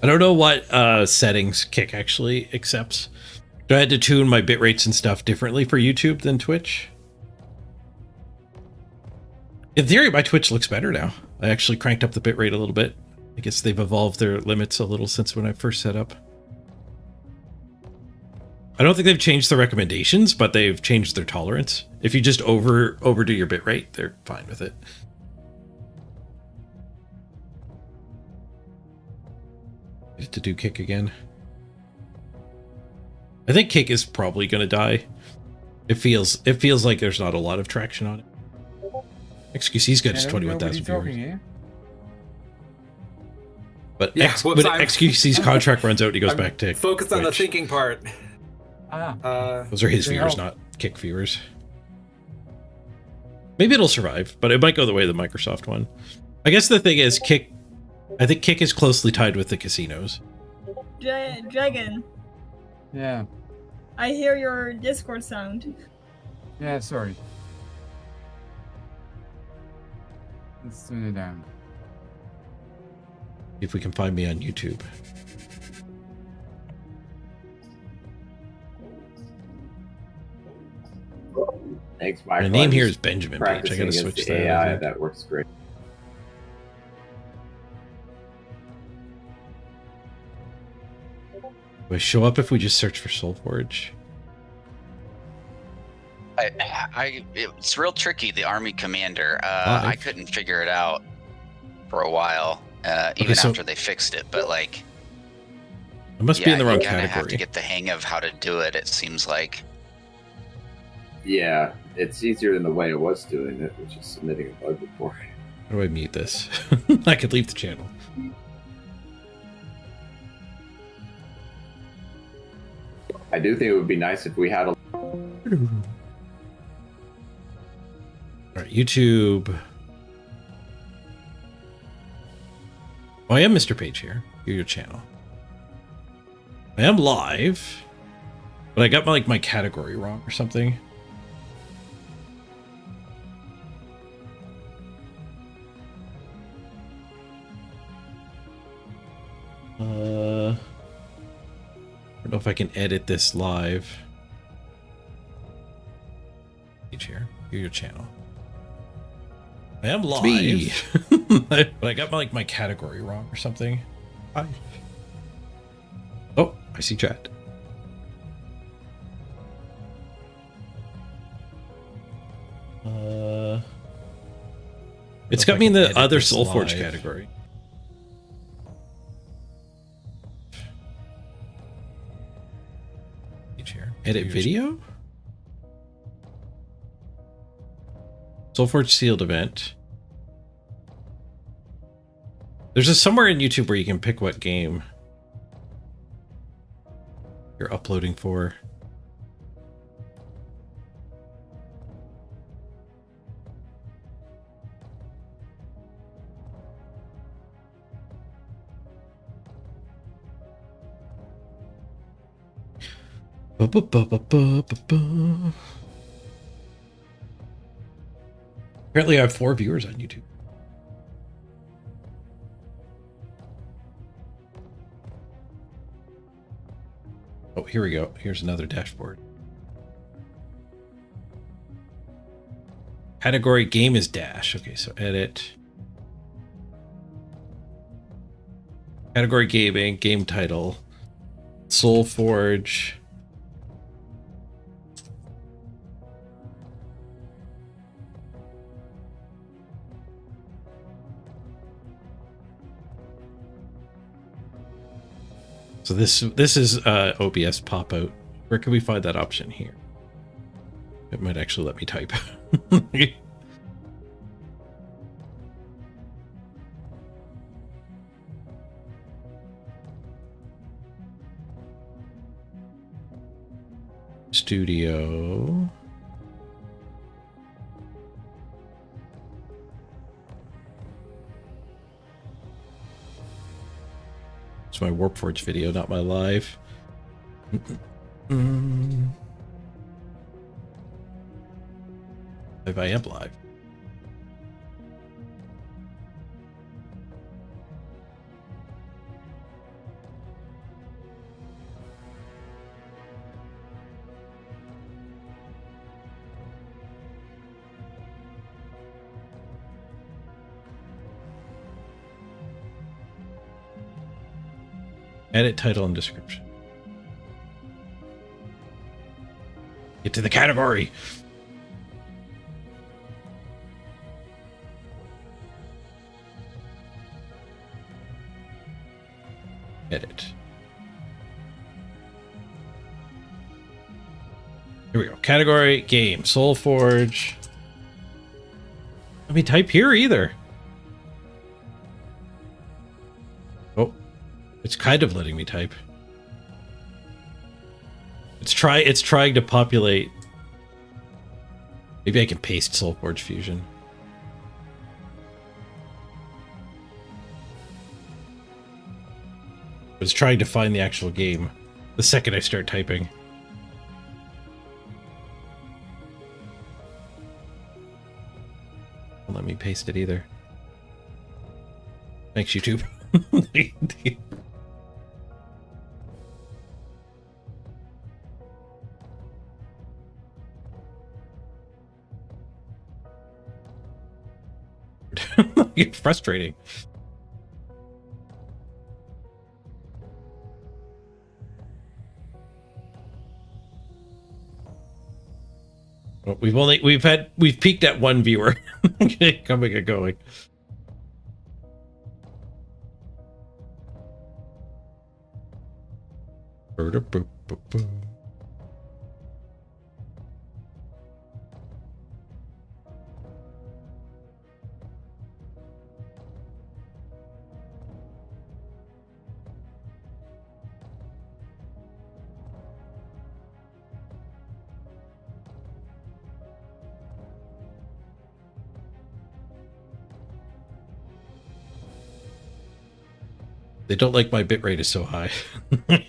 I don't know what settings Kick actually accepts. I had to tune my bit rates and stuff differently for YouTube than Twitch. In theory, my Twitch looks better now. I actually cranked up the bit rate a little bit. I guess they've evolved their limits a little since when I first set up. I don't think they've changed the recommendations, but they've changed their tolerance. If you just overdo your bit rate, they're fine with it. To do Kick again. I think Kick is probably going to die. It feels like there's not a lot of traction on it. XQC's got just 21,000 viewers. But Yeah, when XQC's contract runs out, he goes back to Focus on the Twitch. thinking part. Those are his viewers, not Kick viewers. Maybe it'll survive, but it might go the way of the Microsoft one. I guess the thing is, I think Kick is closely tied with the casinos. Dragon, Yeah. I hear your Discord sound. Yeah, sorry. Let's turn it down. If we can find me on YouTube. Thanks, Michael. My name I'm here just is Benjamin Page. I practicing gotta against switch the that. AI. over. That works great. Do I show up if we just search for Solforge? It's real tricky, the army commander. Why? I couldn't figure it out for a while, even so- after they fixed it. But like, I must be in the wrong you kinda have to category. get the hang of how to do it. It seems like. Yeah, it's easier than the way it was doing it, which is submitting a bug report. How do I mute this? I could leave the channel. I do think it would be nice if we had a. YouTube. Oh, I am Mr. Page here. View your channel. I am live, but I got my category wrong or something. I don't know if I can edit this live. Page here. View your channel. I am live, but I got my category wrong or something. Hi. Oh, I see chat. It's got me in the other Solforge category. Edit video? Solforge sealed event. There's a somewhere in YouTube where you can pick what game you're uploading for. Apparently I have 4 viewers on YouTube. Oh, here we go. Here's another dashboard. Category game is dash. Okay, so edit. Category gaming, game title, Solforge. So this is OBS pop out. Where can we find that option here? It might actually let me type. Studio. It's my Warpforge video, not my live. If I am live. Edit title and description. Get to the category. Edit. Here we go. Category game. Solforge. Let me type here either. Oh. It's kind of letting me type. It's trying to populate. Maybe I can paste Solforge Fusion. It's trying to find the actual game the second I start typing. Don't let me paste it either. Thanks, YouTube. It's frustrating. Well, we've peaked at 1 viewer. Coming and going. They don't like my bitrate is so high. Can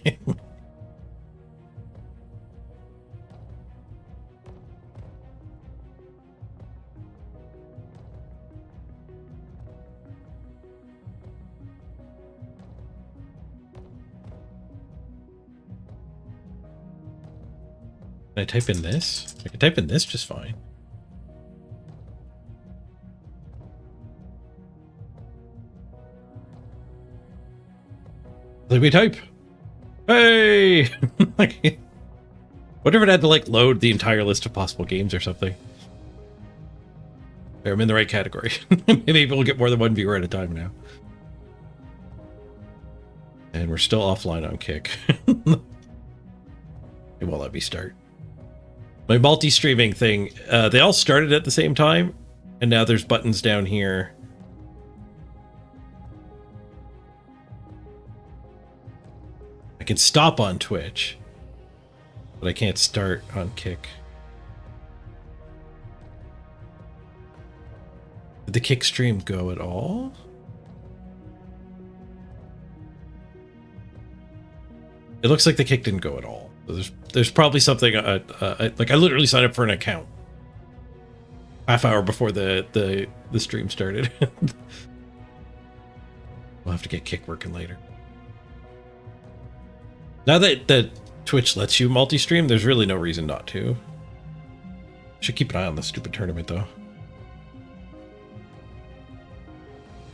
I type in this? I can type in this just fine. Let me type. Hey! Like, what if it had to like load the entire list of possible games or something? There, I'm in the right category. Maybe we'll get more than one viewer at a time now. And we're still offline on Kick. It won't let me start. My multi-streaming thing, they all started at the same time, and now there's buttons down here. I can stop on Twitch, but I can't start on Kick. Did the Kick stream go at all? It looks like the Kick didn't go at all. So there's probably something, like I literally signed up for an account half hour before the stream started. We'll have to get Kick working later. Now that Twitch lets you multi-stream, there's really no reason not to. Should keep an eye on the stupid tournament though.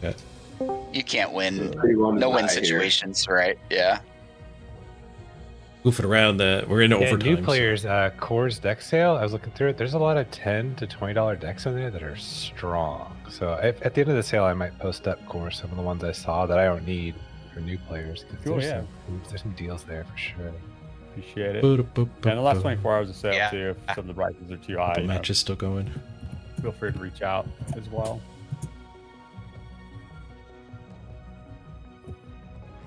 Yeah. You can't win no-win situations, right? Yeah. Goofing around, we're in overtime. New players, Core's deck sale. I was looking through it. There's a lot of $10 to $20 decks in there that are strong. So at the end of the sale, I might post up Core some of the ones I saw that I don't need for new players. Cool, yeah. There's some deals there for sure. Appreciate it. And the last 24 hours of sale too. If some of the prices are too high, the match is still going. Feel free to reach out as well.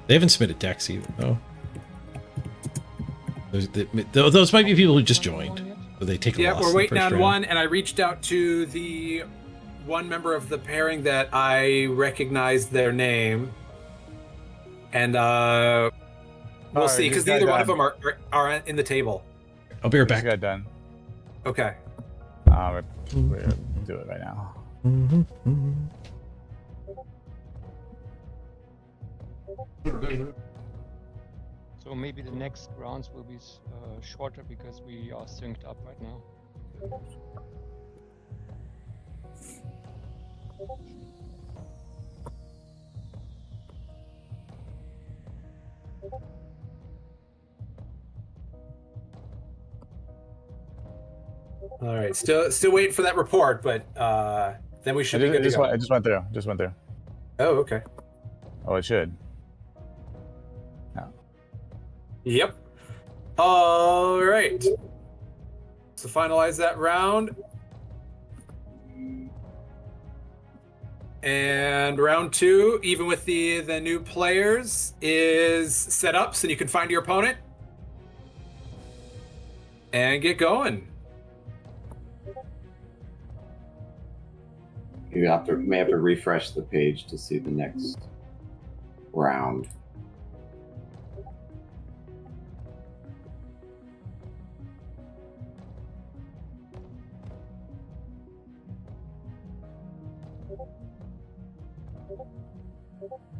They haven't submitted decks either, though. Those might be people who just joined. So they take a loss. Yeah, we're waiting on round. one, and I reached out to the one member of the pairing that I recognized their name. And we'll see, because neither one of them are in the table. I'll be right back. Got done. Okay. We're do it right now. So maybe the next rounds will be shorter because we are synced up right now. All right, still waiting for that report, but then we should be good to go. It just went through. Just went through. Oh, okay. Oh, it should. Yep. All right. So finalize that round. And round two, even with the new players, is set up so you can find your opponent and get going. You may have to refresh the page to see the next round.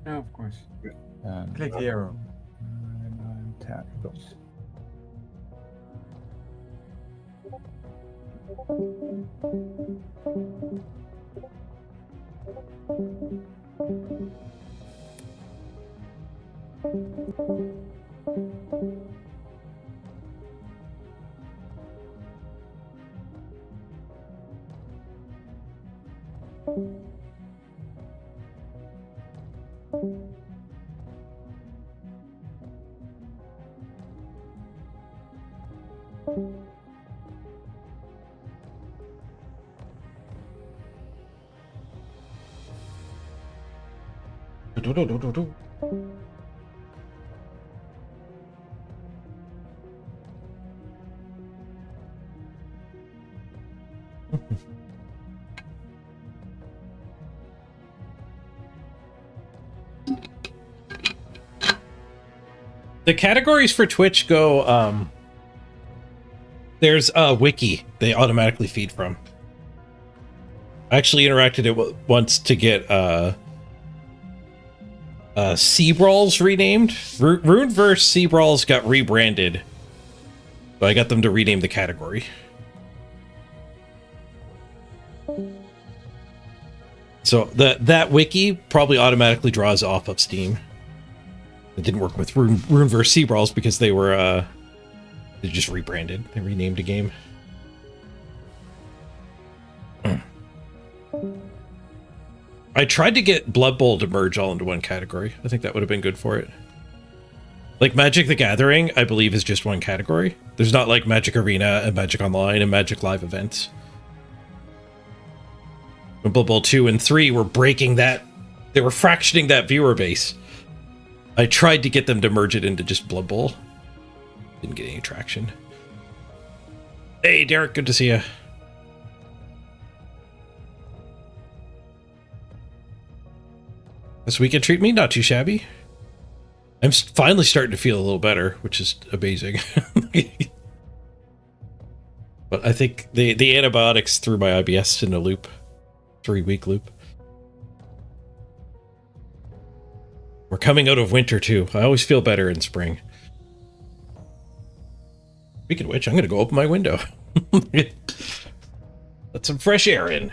No, of course. Click the arrow. Tap. The categories for Twitch go, there's a wiki they automatically feed from. I actually interacted it once to get Sea Brawls renamed. Runeverse Sea Brawls got rebranded, so I got them to rename the category. So that wiki probably automatically draws off of Steam. It didn't work with Runeverse Sea Brawls because they were they just rebranded. They renamed a game. I tried to get Blood Bowl to merge all into one category. I think that would have been good for it. Like Magic the Gathering, I believe, is just one category. There's not like Magic Arena and Magic Online and Magic Live events. When Blood Bowl 2 and 3 were breaking that, they were fractioning that viewer base. I tried to get them to merge it into just Blood Bowl. Didn't get any traction. Hey, Derek, good to see you. This weekend treat me not too shabby. I'm finally starting to feel a little better, which is amazing. But I think the antibiotics threw my IBS in a loop. 3-week loop. We're coming out of winter too. I always feel better in spring. Speaking of which, I'm gonna go open my window. Let some fresh air in.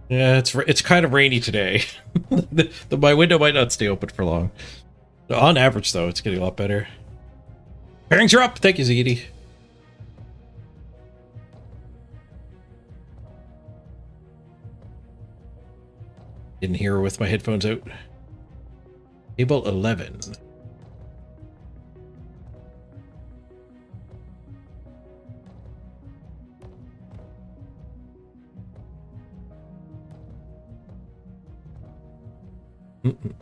Yeah, it's kind of rainy today. My window might not stay open for long. On average, though, it's getting a lot better. Pairings are up. Thank you, Ziggy. In here with my headphones out. Table 11. Mm-mm.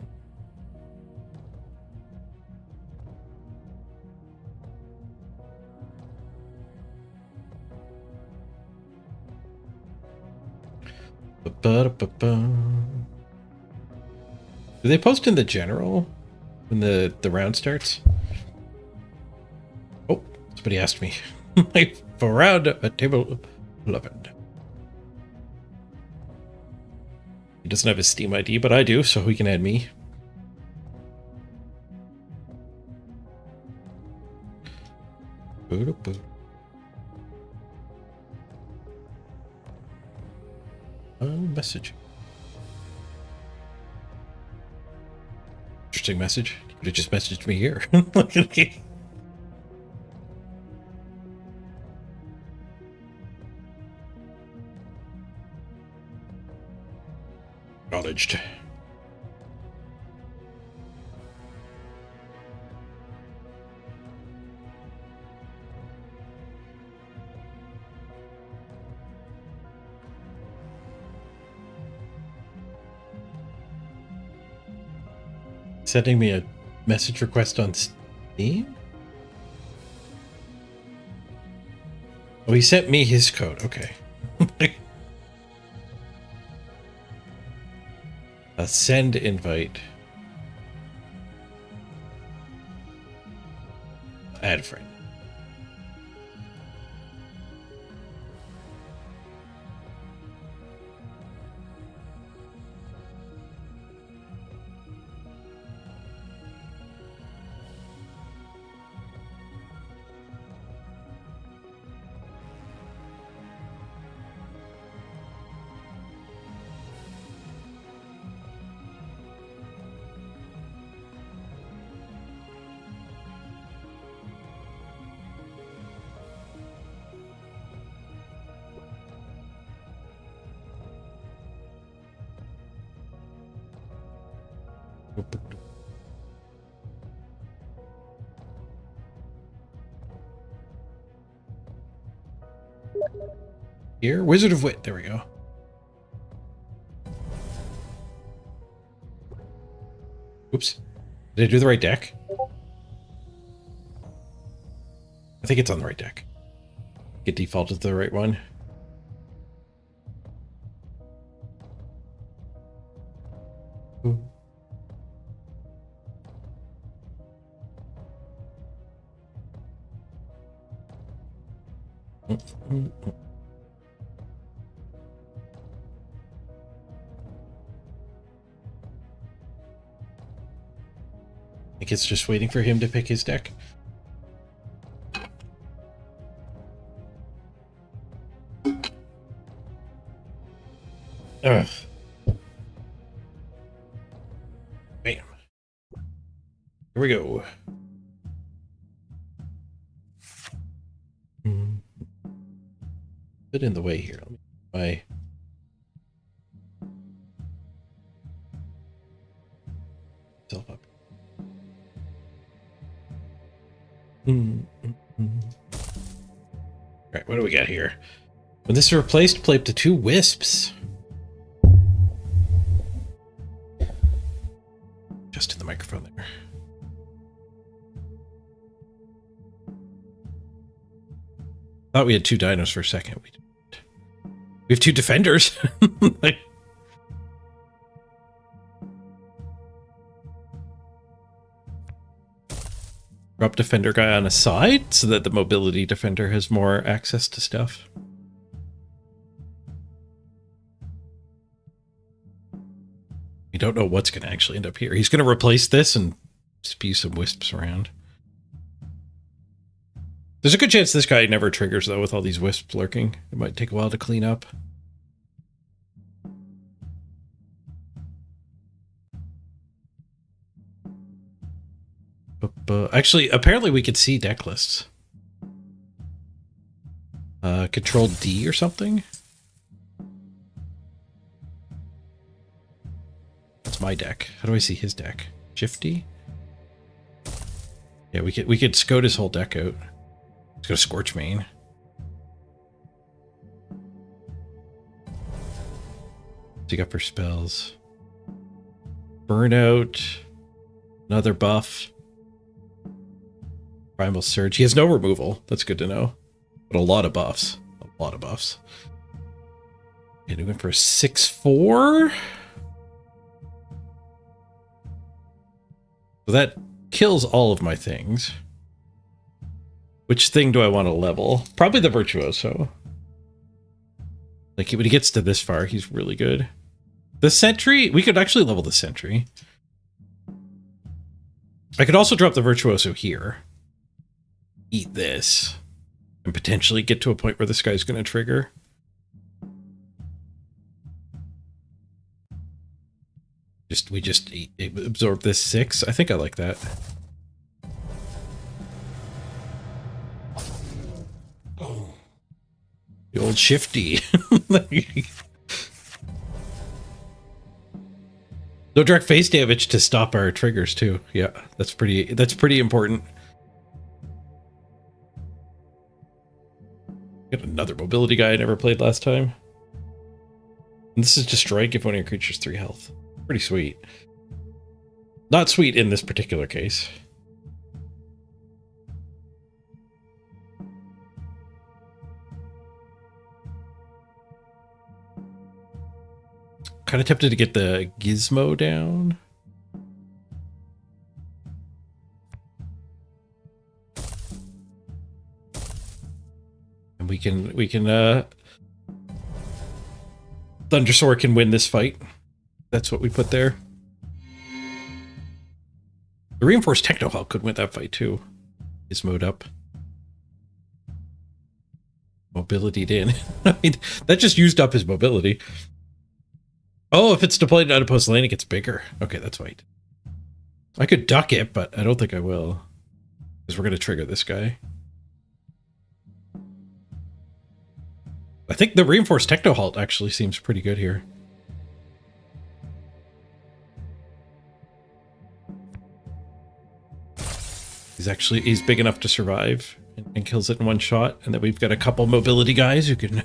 Do they post in the general when the round starts? Oh, somebody asked me. For round at table 11. He doesn't have his Steam ID, but I do, so he can add me. Message. Interesting message. You could have just messaged me here. Acknowledged. Sending me a message request on Steam? Oh, he sent me his code. Okay. A send invite. Add friend. Here, Wizard of Wit. There we go. Oops. Did I do the right deck? I think it's on the right deck. It defaulted to the right one. Ooh. I think it's just waiting for him to pick his deck. Ugh. Bam. Here we go. Bit in the way here. Let me try. Myself up. Alright, what do we got here? When this is replaced, play up to 2 wisps. Just in the microphone there. Thought we had 2 dinos for a second. We have 2 defenders. Like, drop defender guy on a side so that the mobility defender has more access to stuff. We don't know what's going to actually end up here. He's going to replace this and spew some wisps around. There's a good chance this guy never triggers, though, with all these wisps lurking. It might take a while to clean up. Actually, apparently we could see deck lists. Control D or something? That's my deck. How do I see his deck? Shift D? Yeah, we could scout his whole deck out. Let's go Scorch Main. What's he got for spells? Burnout. Another buff. Primal Surge. He has no removal. That's good to know. But a lot of buffs. A lot of buffs. And he went for a 6/4. So that kills all of my things. Which thing do I want to level? Probably the Virtuoso. Like, when he gets to this far, he's really good. The Sentry, we could actually level the Sentry. I could also drop the Virtuoso here. Eat this. And potentially get to a point where this guy's going to trigger. We just absorb this 6. I think I like that. The old shifty. No direct face damage to stop our triggers too. Yeah, that's pretty important. Got another mobility guy I never played last time. And this is destroy, give one of your creatures 3 health. Pretty sweet. Not sweet in this particular case. Kind of tempted to get the gizmo down. And we can Thundersword can win this fight. That's what we put there. The Reinforced Technohawk could win that fight too. Gizmoed up. Mobility'd in. I mean, that just used up his mobility. Oh, if it's deployed in unopposed lane, it gets bigger. Okay, that's right. I could duck it, but I don't think I will. Because we're going to trigger this guy. I think the Reinforced Technohalt actually seems pretty good here. He's big enough to survive and kills it in one shot. And then we've got a couple mobility guys who can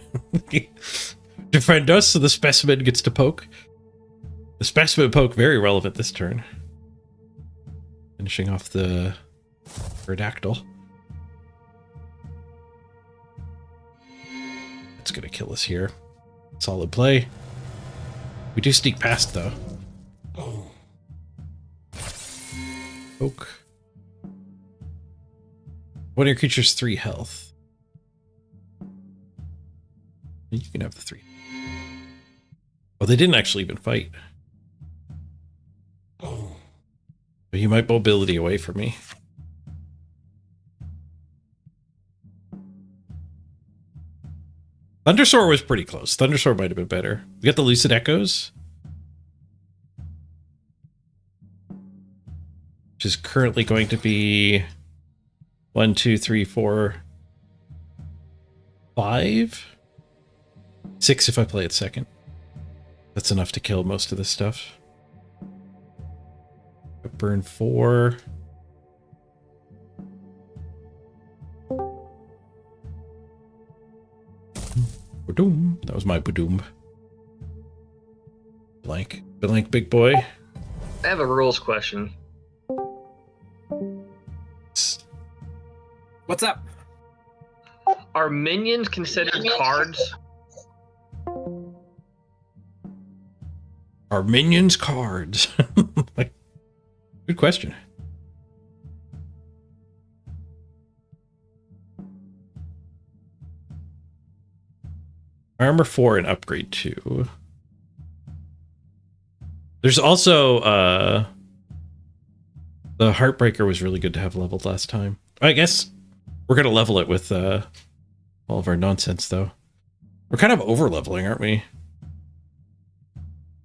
defend us, so the specimen gets to poke. The specimen poke, very relevant this turn. Finishing off the Pterodactyl. It's gonna kill us here. Solid play. We do sneak past though. Oak. One of your creatures 3 health. You can have the 3. Oh, they didn't actually even fight. But you might mobility away from me. Thundersoar was pretty close. Thundersoar might have been better. We got the Lucid Echoes. Which is currently going to be 1, 2, 3, 4, 5, 6 if I play it second. That's enough to kill most of this stuff. Burn 4. Badoom. That was my badoom. Blank. Blank, big boy. I have a rules question. What's up? Are minions considered cards? Are minions cards? Like, good question. Armor 4 and upgrade 2. There's also the Heartbreaker was really good to have leveled last time. I guess we're gonna level it with all of our nonsense though. We're kind of over leveling, aren't we?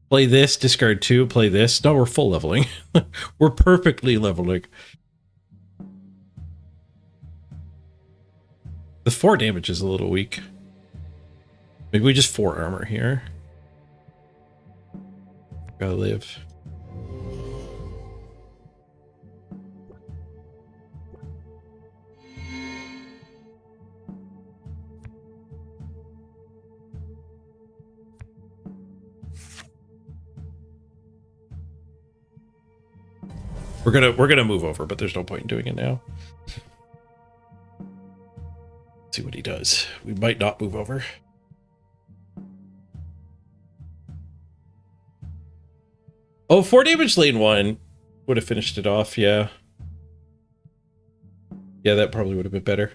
Play this, discard 2, play this. No, we're full leveling. We're perfectly leveling. The 4 damage is a little weak. Maybe we just 4 armor here. Gotta live. We're gonna move over, but there's no point in doing it now. Let's see what he does. We might not move over. Oh, 4 damage lane 1 would have finished it off, yeah. Yeah, that probably would have been better.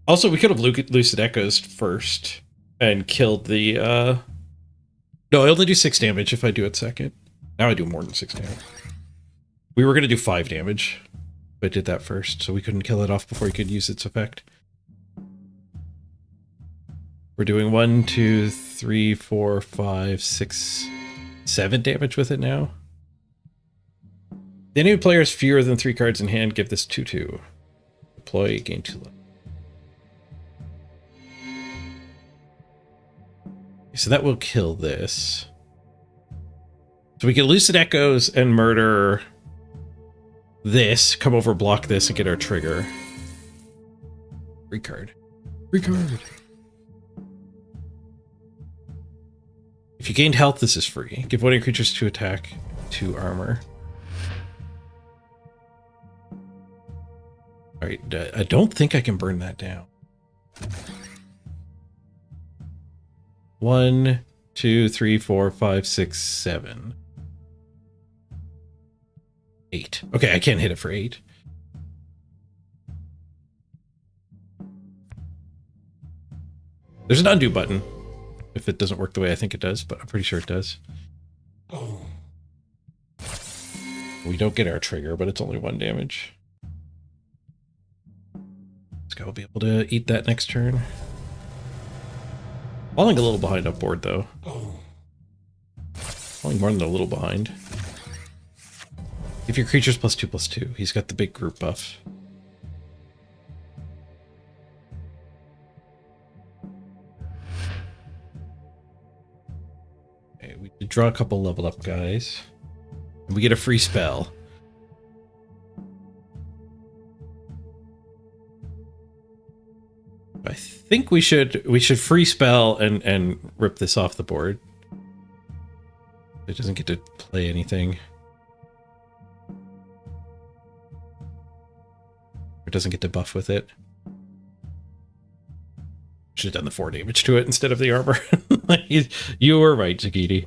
Also, we could have Lucid Echoes first and killed the... No, I only do 6 damage if I do it second. Now I do more than 6 damage. We were going to do 5 damage, but I did that first, so we couldn't kill it off before he could use its effect. We're doing 1, 2, 3, 4, 5, 6... 7 damage with it now. The enemy player has fewer than 3 cards in hand. Give this 2/2. Deploy, gain 2 life. So that will kill this. So we can Lucid Echoes and murder this. Come over, block this, and get our trigger. Free card. Free card. If you gained health, this is free. Give one of your creatures 2 attack, 2 armor. Alright, I don't think I can burn that down. 1, 2, 3, 4, 5, 6, 7. 8. Okay, I can't hit it for 8. There's an undo button. If it doesn't work the way I think it does, but I'm pretty sure it does. We don't get our trigger, but it's only 1 damage. This guy will be able to eat that next turn. Falling a little behind up board, though. Falling more than a little behind. If your creature's +2/+2, he's got the big group buff. We draw a couple level up guys. And we get a free spell. I think we should free spell and rip this off the board. It doesn't get to play anything. doesn't get to buff with it. Should have done the 4 damage to it instead of the armor. You were right, Zagiti.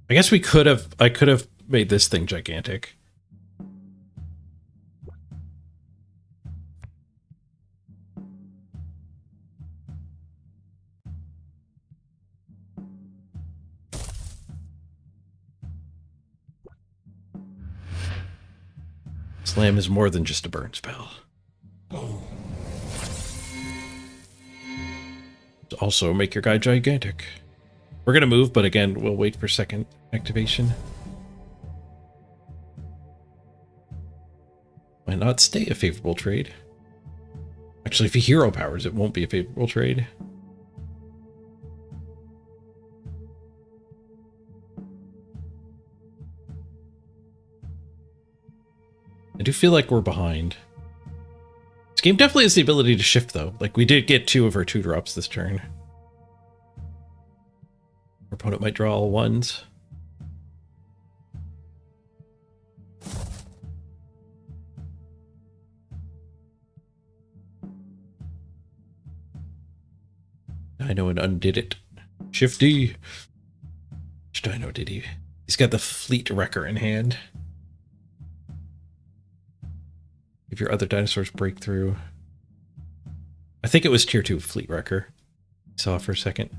I guess I could have made this thing gigantic. Slam is more than just a burn spell. Also make your guy gigantic. We're gonna move, but again, we'll wait for second activation. Might not stay a favorable trade. Actually, if he hero powers, it won't be a favorable trade. I do feel like we're behind. This game definitely has the ability to shift, though. Like, we did get 2 of our 2 drops this turn. Our opponent might draw all 1s. Dino and undid it. Shift D. Which Dino did he? He's got the Fleet Wrecker in hand. If your other dinosaurs break through. I think it was tier 2 Fleet Wrecker. Saw for a second.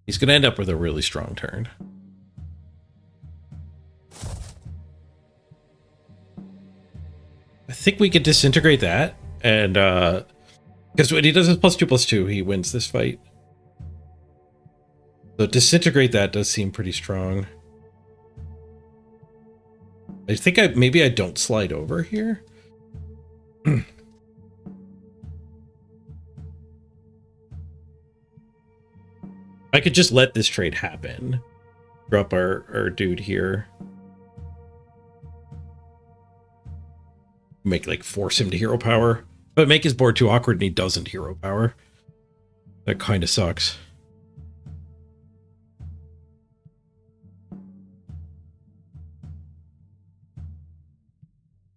He's going to end up with a really strong turn. I think we could disintegrate that. And, because when he does his +2/+2, he wins this fight. So disintegrate that does seem pretty strong. I think maybe I don't slide over here. I could just let this trade happen. Drop our dude here. Make, like, force him to hero power. But make his board too awkward and he doesn't hero power. That kind of sucks.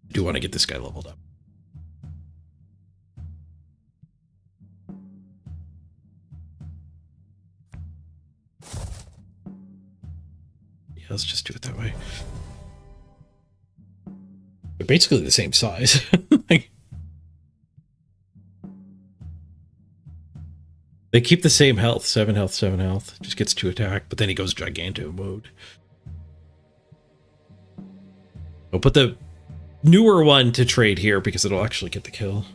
I do want to get this guy leveled up. Yeah, let's just do it that way. They're basically the same size. Like, they keep the same health, 7 health, 7 health. Just gets 2 attack, but then he goes Giganto mode. I'll put the newer one to trade here because it'll actually get the kill.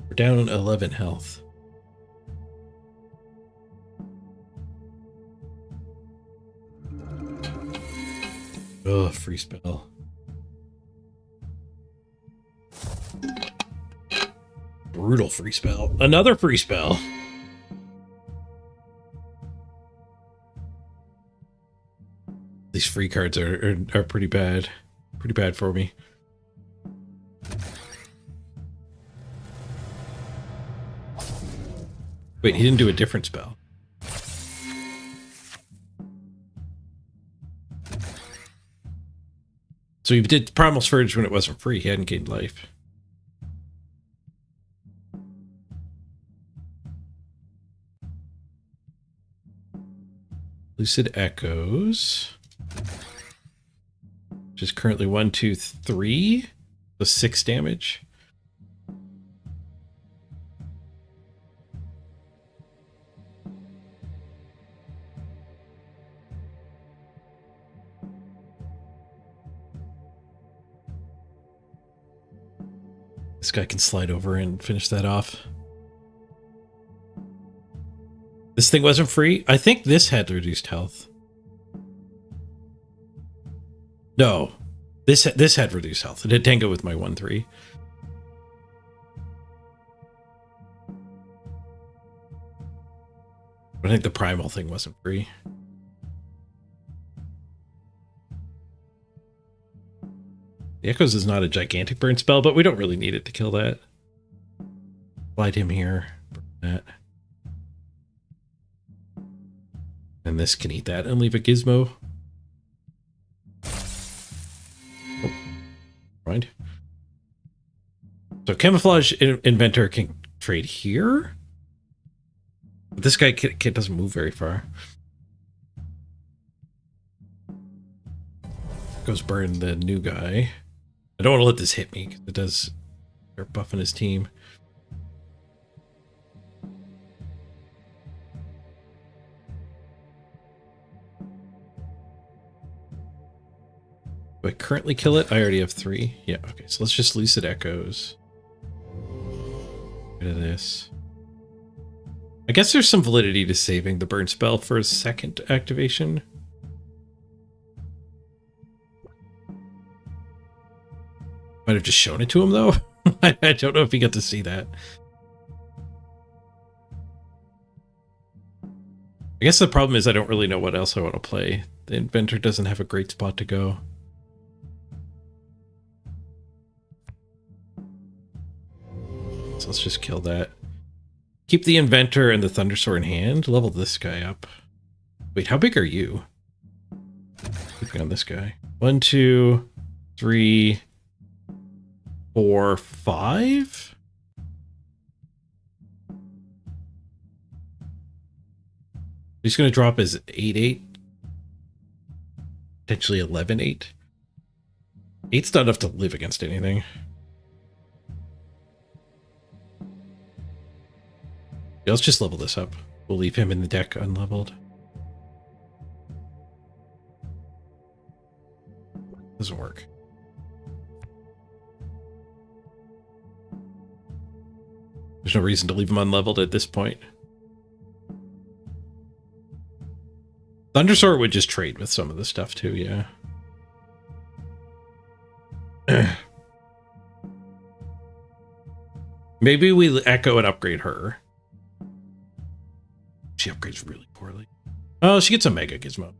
We're down 11 health. Oh, free spell. Brutal free spell. Another free spell. These free cards are pretty bad. Pretty bad for me. Wait, he didn't do a different spell. So he did Primal Surge when it wasn't free. He hadn't gained life. Lucid Echoes. Which is currently 1, 2, 3. So 6 damage. This guy can slide over and finish that off. This thing wasn't free? I think this had reduced health. No. This had reduced health. It had Tango with my 1/3. But I think the primal thing wasn't free. The Echoes is not a gigantic burn spell, but we don't really need it to kill that. Slide him here. Burn that. And this can eat that and leave a gizmo. Oh, right. So Camouflage Inventor can trade here. But this guy doesn't move very far. Goes burn the new guy. I don't want to let this hit me because it does start buffing his team. Do I currently kill it? I already have 3. Yeah, okay, so let's just Lucid Echoes. Get rid of this. I guess there's some validity to saving the burn spell for a second activation. Might have just shown it to him, though. I don't know if he got to see that. I guess the problem is I don't really know what else I want to play. The Inventor doesn't have a great spot to go. So let's just kill that. Keep the Inventor and the Thundersword in hand. Level this guy up. Wait, how big are you? Keeping on this guy. 1, 2, 3, 4, 5? He's going to drop his 8/8. Potentially 11/8. 8's not enough to live against anything. Yeah, let's just level this up. We'll leave him in the deck unleveled. Doesn't work. There's no reason to leave him unleveled at this point. Thundersword would just trade with some of the stuff too, yeah. Maybe we echo and upgrade her. She upgrades really poorly. Oh, she gets a Mega Gizmo.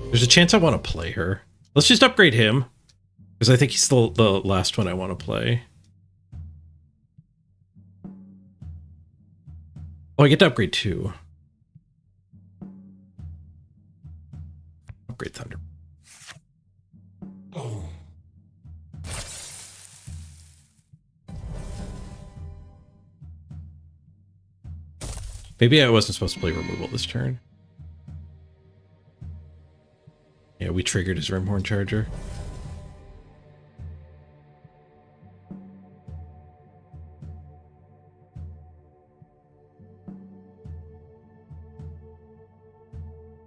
There's a chance I want to play her. Let's just upgrade him. Because I think he's the last one I want to play. Oh, I get to upgrade 2. Upgrade Thunder. Oh. Maybe I wasn't supposed to play removal this turn. Yeah, we triggered his Rimhorn Charger.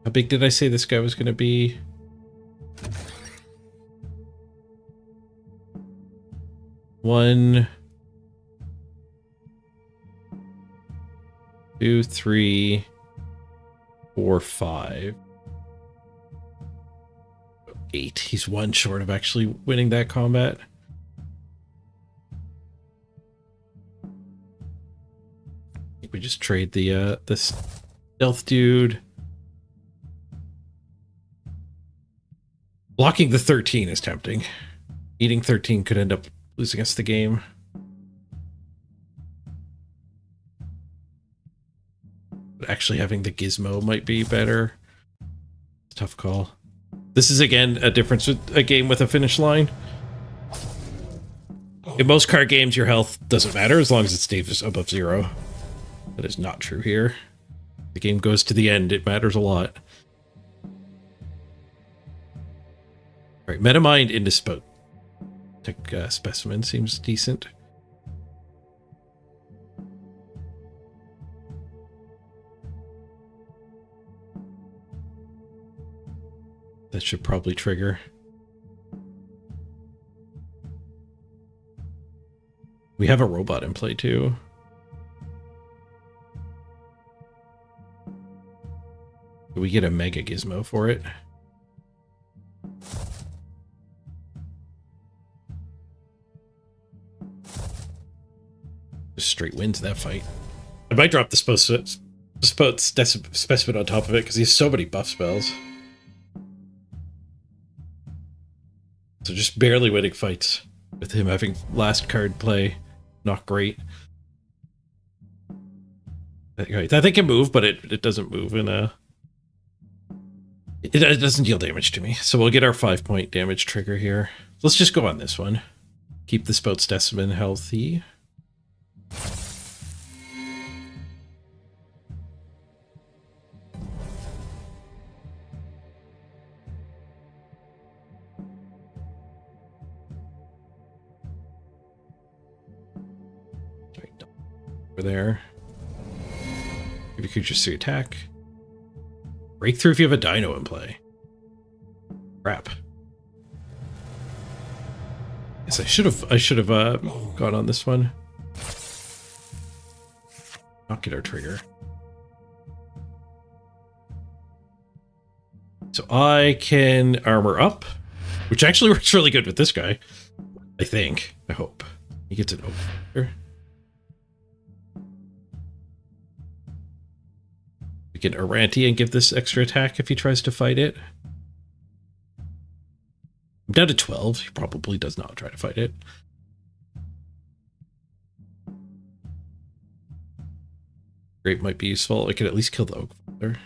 How big did I say this guy was going to be? One, 2, 3, 4, 5, 8. He's 1 short of actually winning that combat. I think we just trade the stealth dude. Blocking the 13 is tempting. Eating 13 could end up losing us the game. But actually having the gizmo might be better. Tough call. This is again a difference with a game with a finish line. In most card games, your health doesn't matter as long as it stays above 0. That is not true here. The game goes to the end, it matters a lot. All right, Metamind into Specimen seems decent. That should probably trigger. We have a robot in play too. Do we get a Mega Gizmo for it? Just straight wins that fight. I might drop the Just put specimen on top of it because he has so many buff spells. So just barely winning fights with him having last card play. Not great. That thing can move, but it doesn't move in a... It doesn't deal damage to me. So we'll get our 5-point damage trigger here. Let's just go on this one. Keep the spout specimen healthy. Over there. Give your creatures 3 attack. Breakthrough if you have a dino in play. Crap. Yes, I should have gone on this one. Not get our trigger. So I can armor up, which actually works really good with this guy. I think. I hope. He gets an over. We can Aranti and give this extra attack if he tries to fight it. I'm down to 12. He probably does not try to fight it. Grape might be useful. I could at least kill the Oak Father.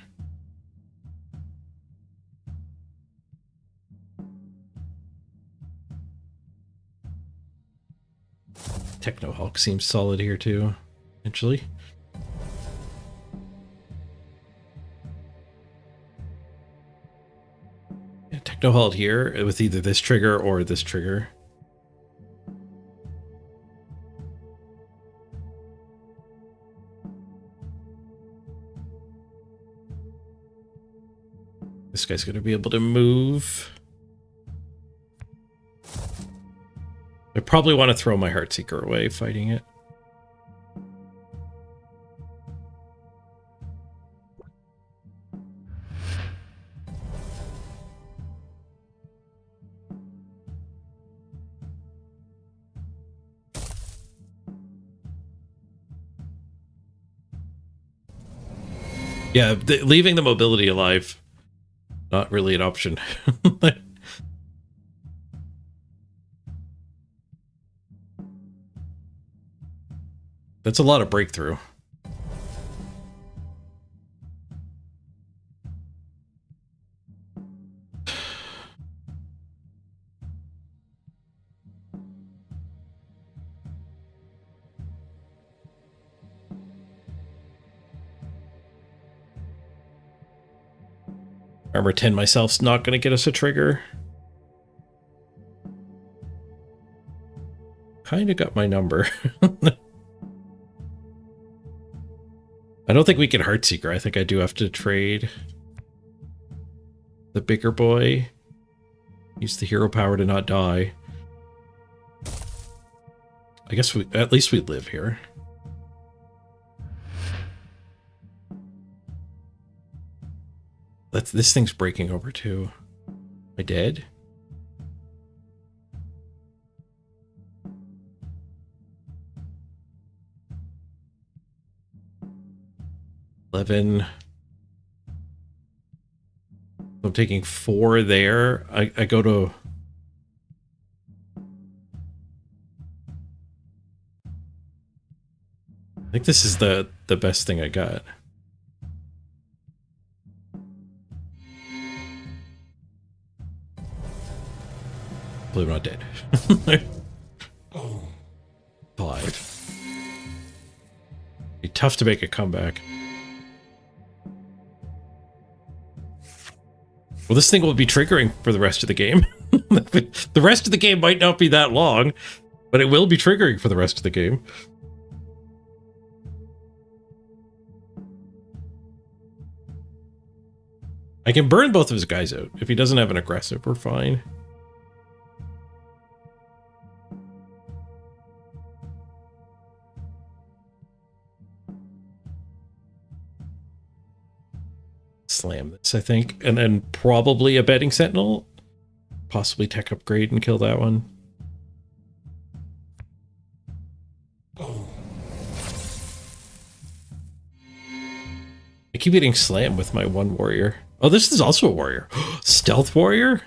Techno Hulk seems solid here too, eventually. Yeah, Techno Hulk here with either this trigger or this trigger. This guy's going to be able to move. I probably want to throw my Heartseeker away fighting it. Yeah, leaving the mobility alive, not really an option. That's a lot of breakthrough. Armor 10 myself's not going to get us a trigger. Kind of got my number. I don't think we can Heartseeker. I think I do have to trade the bigger boy. Use the hero power to not die. I guess at least we live here. This thing's breaking over too. Am I dead? I'm taking 4 there. I go to... I think this is the best thing I got. Believe I'm not dead. 5. Be tough to make a comeback. Well, this thing will be triggering for the rest of the game. The rest of the game might not be that long, but it will be triggering for the rest of the game. I can burn both of his guys out. If he doesn't have an aggressive, we're fine. Slam this, I think, and then probably a Betting Sentinel, possibly tech upgrade and kill that one. I keep getting slammed with my one warrior. Oh, this is also a warrior. Stealth warrior?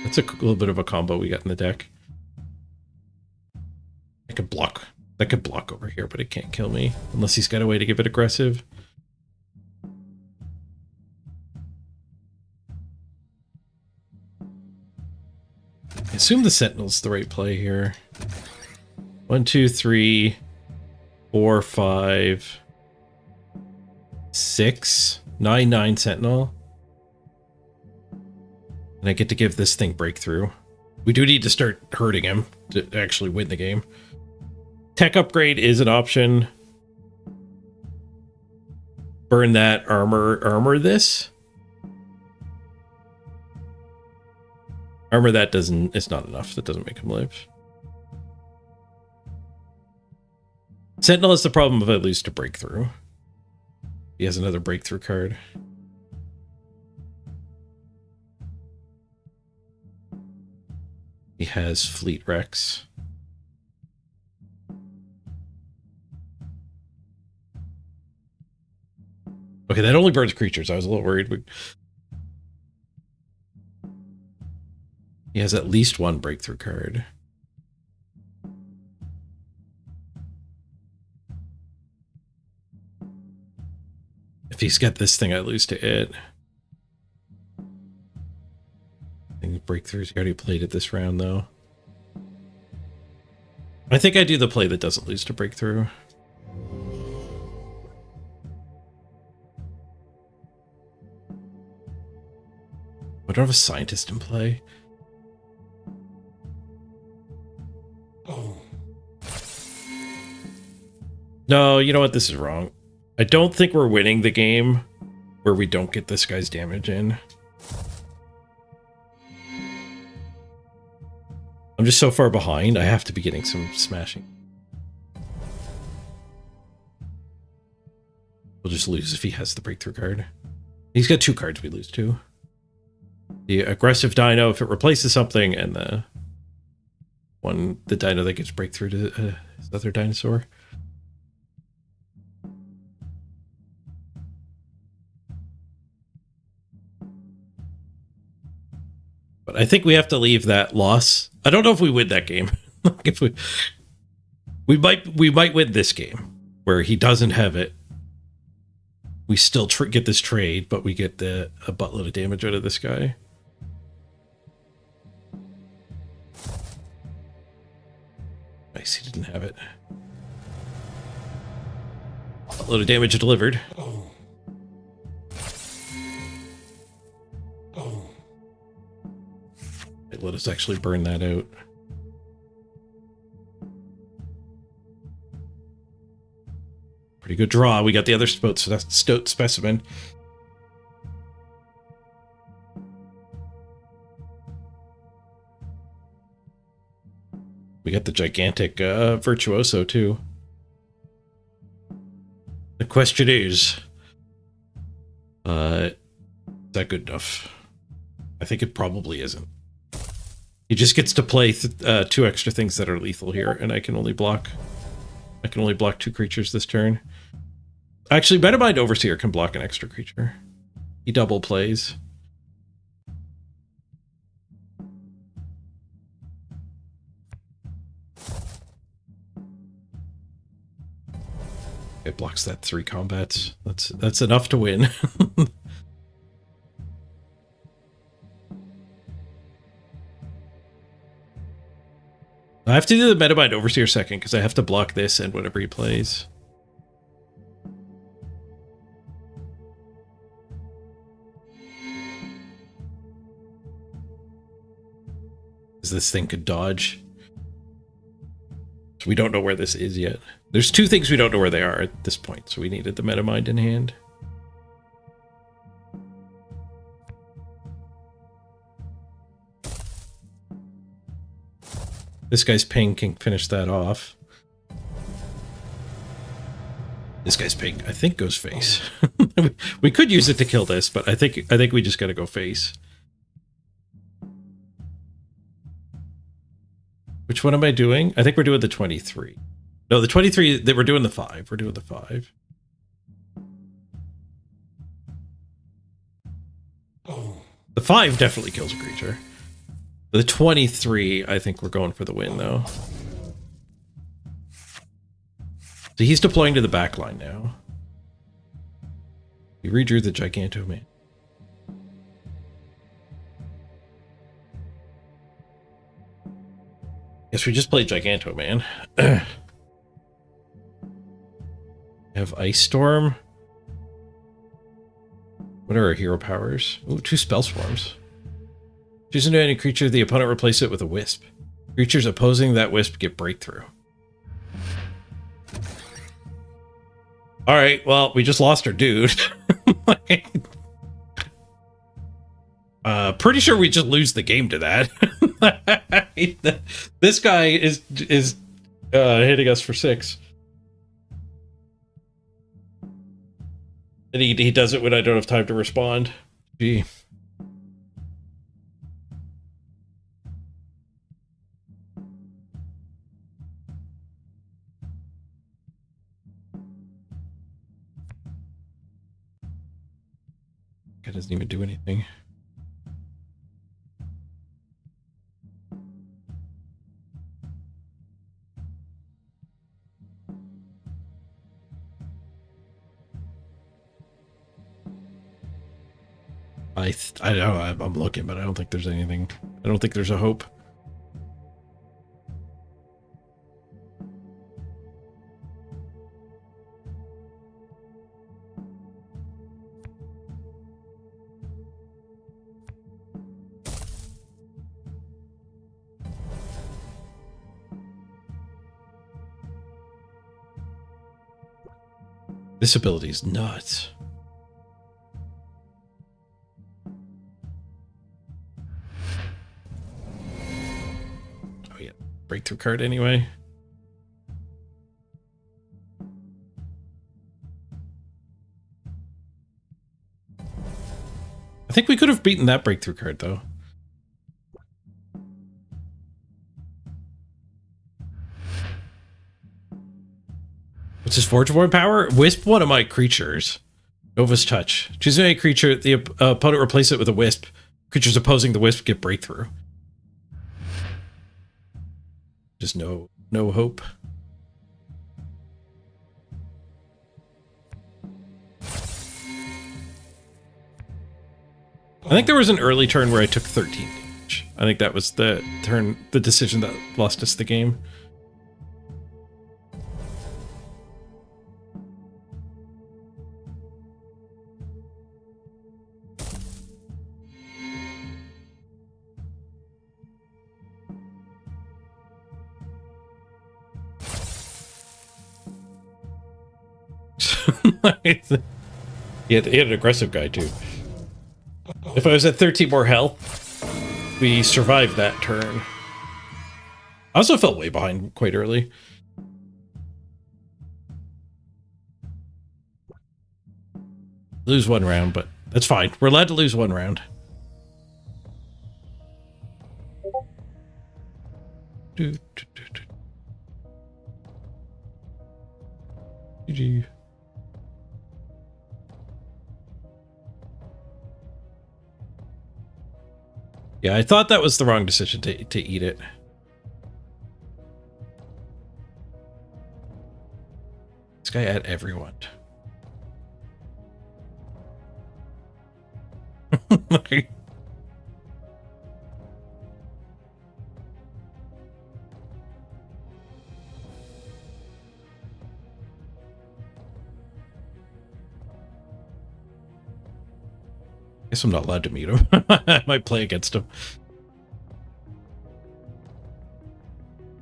That's a little bit of a combo we got in the deck. I could block. That could block over here, but it can't kill me. Unless he's got a way to give it aggressive. I assume the Sentinel's the right play here. 1, 2, 3, 4, 5, 6, 9, 9 Sentinel. And I get to give this thing breakthrough. We do need to start hurting him to actually win the game. Tech upgrade is an option. Burn that, armor this. Armor that doesn't, it's not enough. That doesn't make him live. Sentinel is the problem if I lose to breakthrough. He has another breakthrough card. He has Fleet Rex. Okay, that only burns creatures. I was a little worried. But he has at least one breakthrough card. If he's got this thing, I lose to it. I think breakthroughs, he already played it this round, though. I think I do the play that doesn't lose to breakthrough. I don't have a scientist in play. No, you know what? This is wrong. I don't think we're winning the game where we don't get this guy's damage in. I'm just so far behind, I have to be getting some smashing. We'll just lose if he has the breakthrough card. He's got 2 cards we lose to. The aggressive dino if it replaces something, and the dino that gives breakthrough to his other dinosaur. But I think we have to leave that loss. I don't know if we win that game. If we might win this game where he doesn't have it. We still get this trade, but we get a buttload of damage out of this guy. Nice, he didn't have it. Buttload of damage delivered. Let us actually burn that out. Pretty good draw. We got the other stoat specimen. We got the gigantic virtuoso too. The question is that good enough? I think it probably isn't. He just gets to play 2 extra things that are lethal here, and I can only block 2 creatures this turn. Actually, Metamind Overseer can block an extra creature. He double plays. It blocks that 3 combats. That's enough to win. I have to do the Metamind Overseer second because I have to block this and whatever he plays. Because this thing could dodge. So we don't know where this is yet. There's 2 things we don't know where they are at this point, so we needed the Metamind in hand. This guy's ping can finish that off. This guy's ping, I think, goes face. We could use it to kill this, but I think we just gotta go face. Which one am I doing? I think we're doing the 23. No, the 23, we're doing the 5. We're doing the 5. The 5 definitely kills a creature. The 23, I think we're going for the win, though. So he's deploying to the back line now. He redrew the Gigantoman. Guess we just played Gigantoman. Have Ice Storm. What are our hero powers? Ooh, 2 Spell Swarms. Choose into any creature, the opponent replace it with a Wisp. Creatures opposing that Wisp get Breakthrough. Alright, well, we just lost our dude. Pretty sure we just lose the game to that. This guy is hitting us for 6. And he does it when I don't have time to respond. Gee. Guy doesn't even do anything. I know, I'm looking, but I don't think there's anything. I don't think there's a hope. This ability is nuts. Oh yeah, breakthrough card anyway. I think we could have beaten that breakthrough card though. What's his Forge Void power? Wisp one of my creatures. Nova's Touch. Choose any creature, the opponent replace it with a Wisp. Creatures opposing the Wisp get Breakthrough. Just no hope. I think there was an early turn where I took 13 damage. I think that was the decision that lost us the game. He had an aggressive guy too. If I was at 13 more health, we survived that turn. I also fell way behind quite early. Lose 1 round, but that's fine. We're allowed to lose 1 round. GG. Yeah, I thought that was the wrong decision to eat it. This guy at everyone. Guess I'm not allowed to meet him. I might play against him.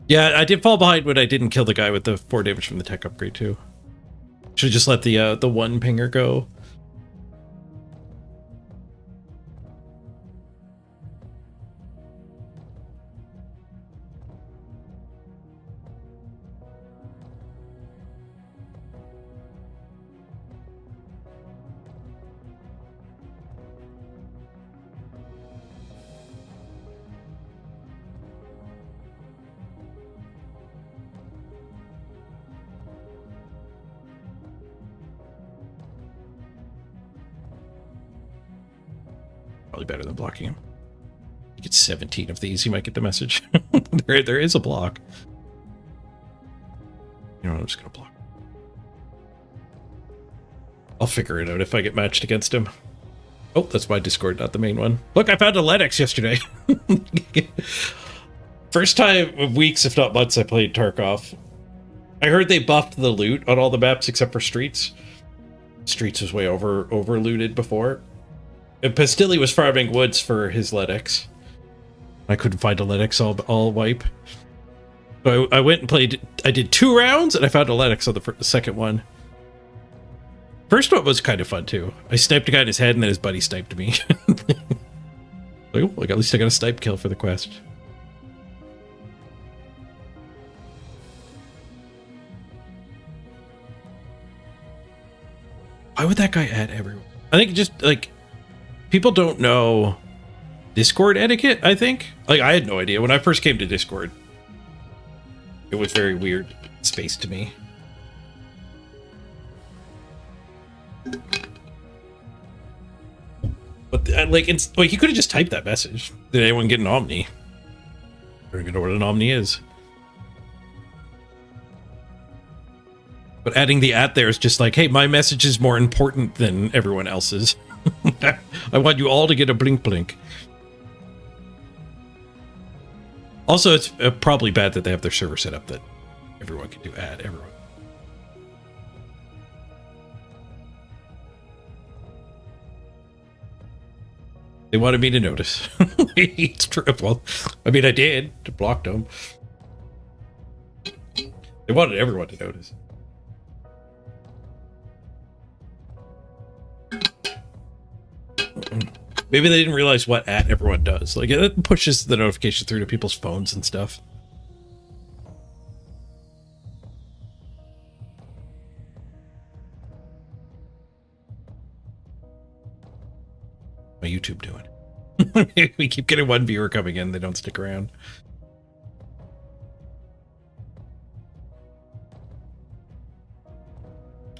Yeah, I did fall behind when I didn't kill the guy with the 4 damage from the tech upgrade too. Should just let the 1 pinger go. Probably better than blocking him. You get 17 of these, you might get the message. there is a block. You know, I'm just gonna block. I'll figure it out if I get matched against him. Oh, that's my Discord, not the main one. Look, I found a Lennox yesterday. First time in weeks, if not months, I played Tarkov. I heard they buffed the loot on all the maps except for Streets. Streets was way over looted before. And Pastilli was farming woods for his Lennox. I couldn't find a Lennox all wipe. So I went and played. I did 2 rounds and I found a Lennox on the second one. First one was kind of fun too. I sniped a guy in his head and then his buddy sniped me. Like, oh, at least I got a snipe kill for the quest. Why would that guy add everyone? I think just like people don't know Discord etiquette, I think. Like I had no idea when I first came to Discord. It was very weird space to me. But like you could have just typed that message. Did anyone get an Omni? I don't even know what an Omni is. But adding the @ there is just like, hey, my message is more important than everyone else's. I want you all to get a blink blink. Also, it's probably bad that they have their server set up that everyone can do everyone. They wanted me to notice. It's true. Well, I mean, I did. I blocked them. They wanted everyone to notice. Maybe they didn't realize what @ everyone does. Like, it pushes the notification through to people's phones and stuff. My YouTube doing? We keep getting 1 viewer coming in. They don't stick around.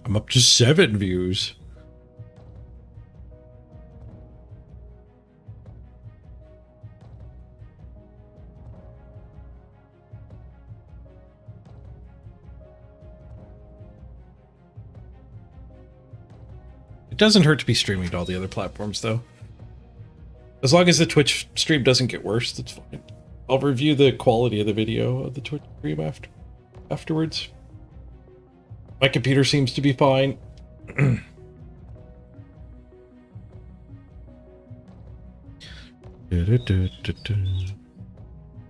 I'm up to 7 views. It doesn't hurt to be streaming to all the other platforms, though. As long as the Twitch stream doesn't get worse, that's fine. I'll review the quality of the video of the Twitch stream afterwards. My computer seems to be fine.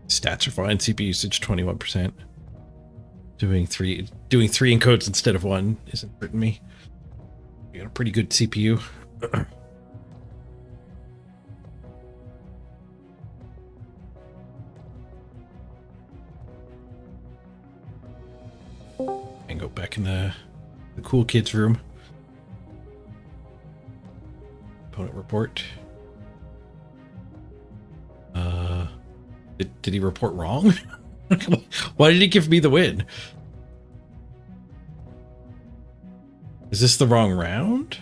Stats are fine. CPU usage 21%. Doing three encodes instead of 1 isn't hurting me. You got a pretty good CPU. And go back in the cool kids room. Opponent report. Did he report wrong? Why did he give me the win? Is this the wrong round?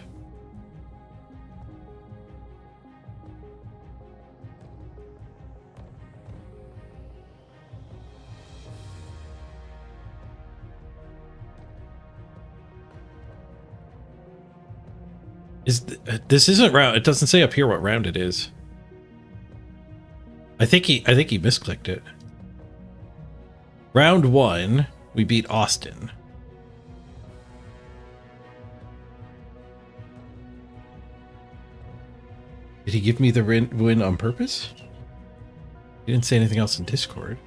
This isn't round. It doesn't say up here what round it is. I think he misclicked it. Round 1, we beat Austin. Did he give me the win on purpose? He didn't say anything else in Discord.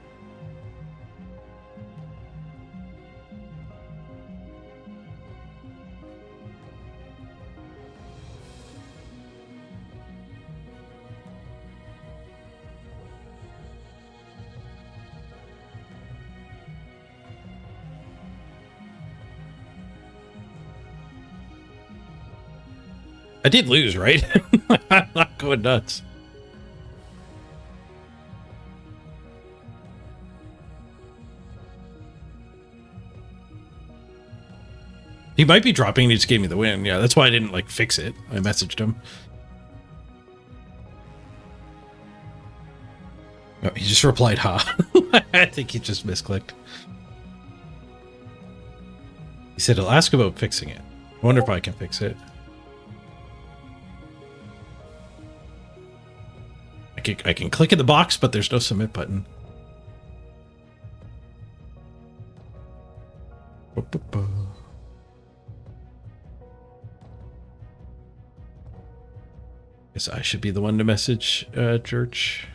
I did lose, right? I'm not going nuts. He might be dropping and he just gave me the win. Yeah, that's why I didn't like fix it. I messaged him. Oh, he just replied, "Ha." I think he just misclicked. He said he'll ask about fixing it. I wonder if I can fix it. I can click in the box, but there's no submit button. Guess I should be the one to message Church.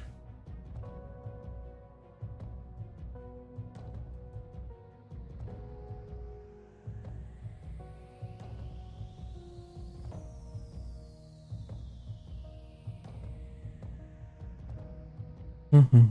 Mm-hmm.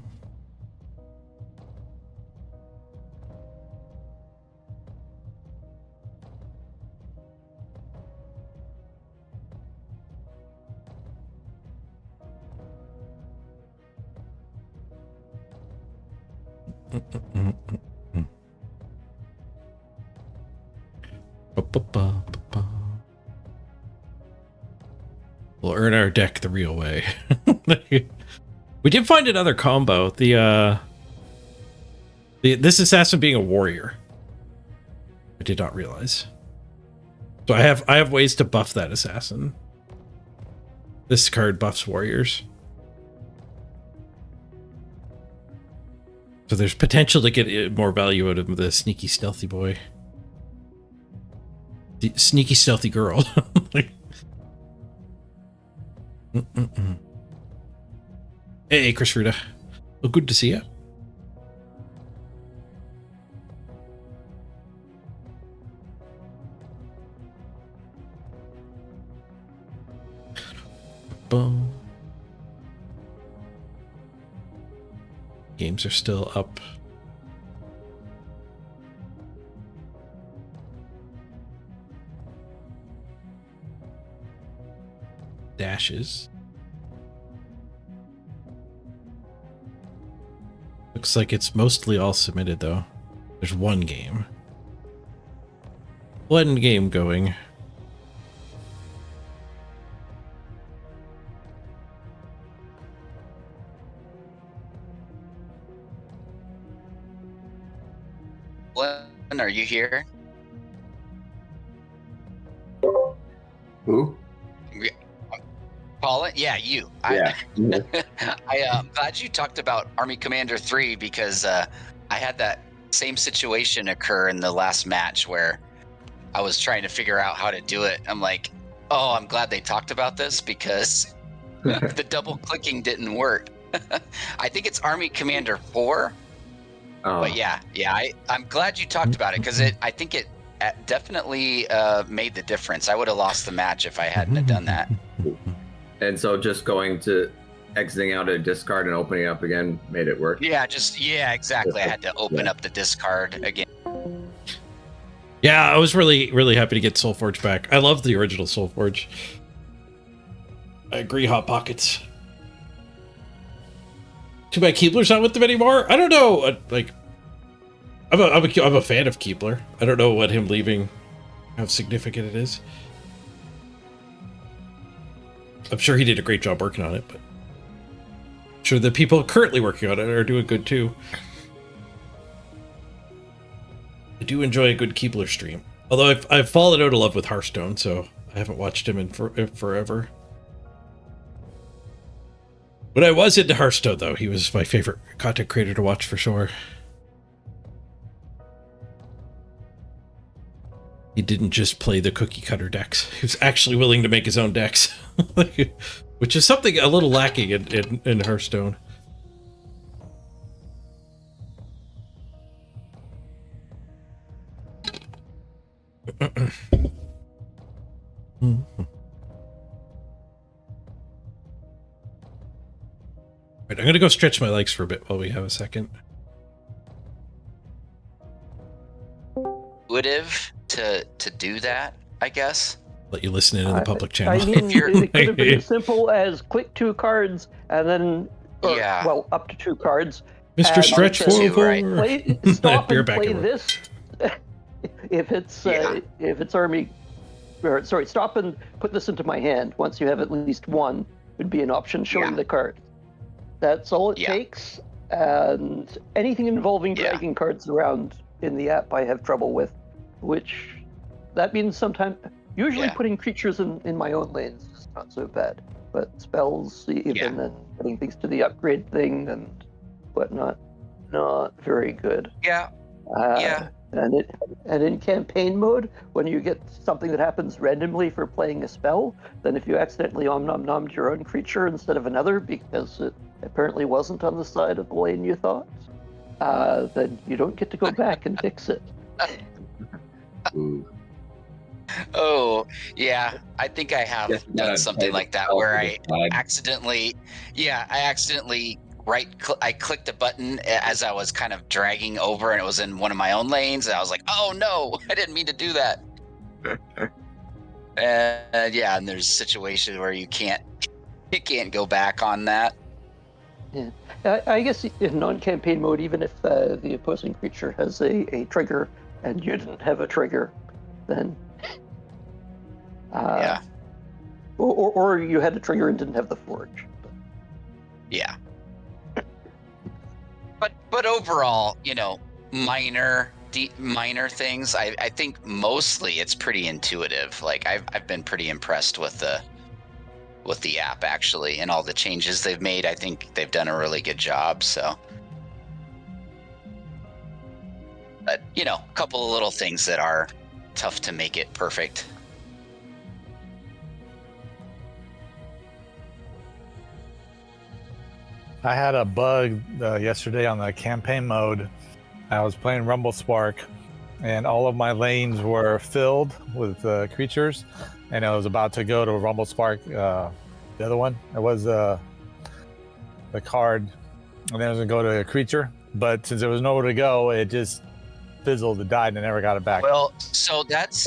We'll earn our deck the real way. We did find another combo. This assassin being a warrior. I did not realize. So I have ways to buff that assassin. This card buffs warriors. So there's potential to get more value out of the sneaky stealthy boy. The sneaky stealthy girl. Hey, Chris Ruda. Well, good to see you. Boom. Games are still up. Dashes. Looks like it's mostly all submitted though. There's one game. One game going. Are you here? Who? Colin? Yeah, you. Yeah. I'm glad you talked about Army Commander 3 because I had that same situation occur in the last match where I was trying to figure out how to do it. I'm like, oh, I'm glad they talked about this because the double clicking didn't work. I think it's Army Commander 4. But yeah, I'm glad you talked about it because I think it definitely made the difference. I would have lost the match if I hadn't have done that. And so just exiting out a discard and opening up again made it work? Yeah, exactly. I had to open up the discard again. Yeah, I was really, really happy to get Solforge back. I love the original Solforge. I agree, Hot Pockets. Too bad Keebler's not with them anymore. I don't know. I'm a fan of Keebler. I don't know what him leaving, how significant it is. I'm sure he did a great job working on it, but I'm sure the people currently working on it are doing good too. I do enjoy a good Keebler stream. Although I've fallen out of love with Hearthstone, so I haven't watched him in forever. When I was into Hearthstone, though, he was my favorite content creator to watch for sure. He didn't just play the cookie cutter decks. He was actually willing to make his own decks. Which is something a little lacking in Hearthstone. Right, I'm gonna go stretch my legs for a bit while we have a second. Intuitive to do that, I guess. Let you listen in the public channel. I mean, it could have been as simple as click 2 cards and then, well, up to 2 cards. Mr. Stretch Stop and play this. If it's Army, or sorry, stop and put this into my hand. Once you have at least one, would be an option showing the card. That's all it takes. And anything involving dragging cards around in the app, I have trouble with, which that means sometimes, usually putting creatures in my own lanes is not so bad, but spells even and putting things to the upgrade thing and whatnot, not very good. And in campaign mode, when you get something that happens randomly for playing a spell, then if you accidentally nom-nommed your own creature instead of another because it apparently wasn't on the side of the lane you thought, then you don't get to go back and fix it. Oh, yeah. I think I have done something like that where I accidentally I clicked a button as I was kind of dragging over, and it was in one of my own lanes, and I was like, "Oh no, I didn't mean to do that." And there's situations where you can't go back on that. Yeah, I guess in non-campaign mode, even if the opposing creature has a trigger and you didn't have a trigger, then or you had a trigger and didn't have the forge. Yeah. But overall, minor things. I think mostly it's pretty intuitive. Like I've been pretty impressed with the app actually, and all the changes they've made. I think they've done a really good job. So, but a couple of little things that are tough to make it perfect. I had a bug yesterday on the campaign mode. I was playing Rumble Spark, and all of my lanes were filled with creatures, and I was about to go to Rumble Spark. The other one, it was the card, and then I was gonna go to a creature, but since there was nowhere to go, it just fizzled. It died, and I never got it back. Well, so that's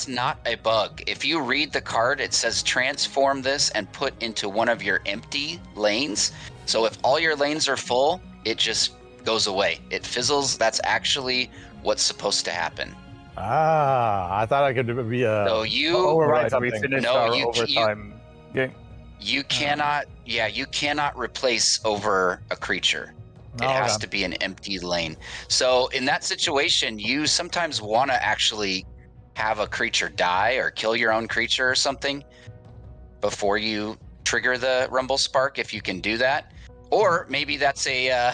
not a bug. If you read the card, it says transform this and put into one of your empty lanes. So if all your lanes are full, it just goes away. It fizzles. That's actually what's supposed to happen. I thought I could be So you override we something. finished our overtime game. You cannot. Yeah, you cannot replace over a creature. It has to be an empty lane. So in that situation, you sometimes want to actually have a creature die or kill your own creature or something before you trigger the Rumble Spark, if you can do that. Or maybe that's a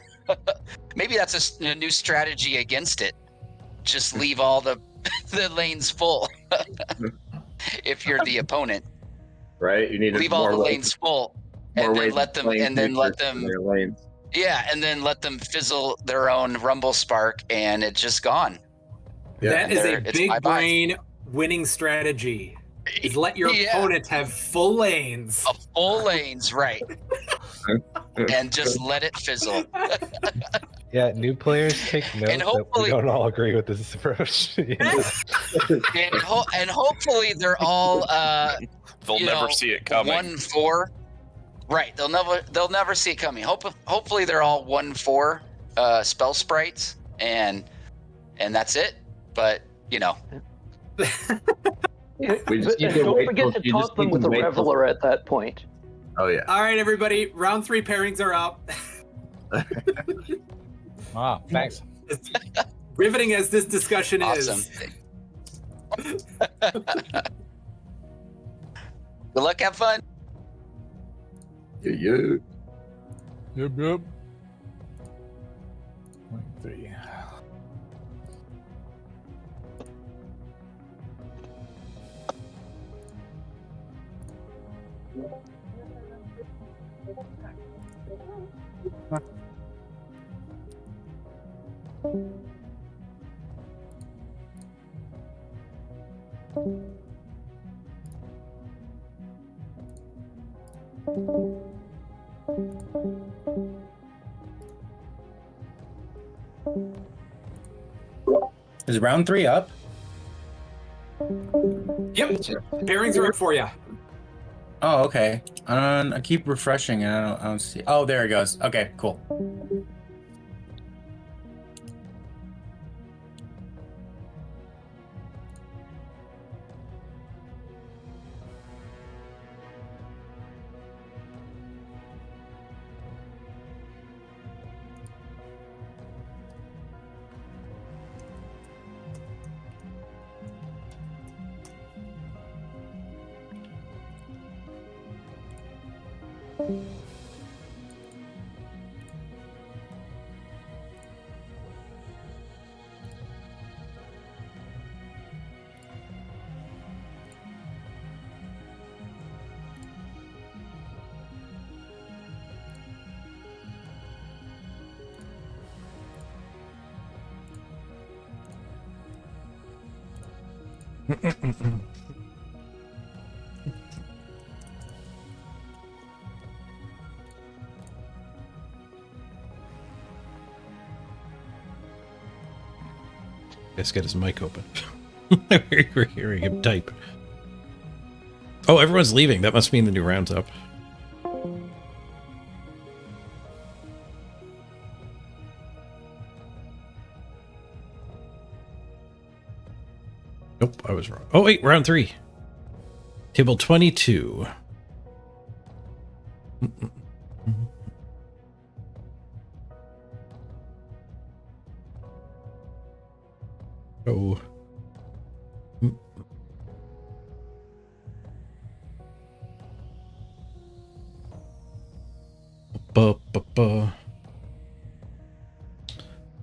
new strategy against it. Just leave all the lanes full. If you're the opponent, right? You need leave all the lanes full, and then let them. Yeah, and then let them fizzle their own Rumble Spark, and it's just gone. That is a big brain winning strategy. Is let your opponent have full lanes. Full lanes, right. And just let it fizzle. Yeah, new players take note that we don't all agree with this approach. and hopefully they're all they'll never see it coming. 1/4. Right, they'll never see it coming. Hopefully they're all 1/4 spell sprites, and that's it. But don't forget to taunt them with a Reveler at that point. Oh yeah. All right, everybody. Round 3 pairings are up. Wow, thanks. Riveting as this discussion is. Good luck, have fun. Yeah. Yep. 23. Is round 3 up? Yep. Pairings are up for you. Oh, okay. I keep refreshing and I don't see. Oh, there it goes. Okay, cool. Let's get his mic open. We're hearing him type. Oh, everyone's leaving. That must mean the new round's up. Nope, I was wrong. Oh, wait, round 3. Table 22. Oh.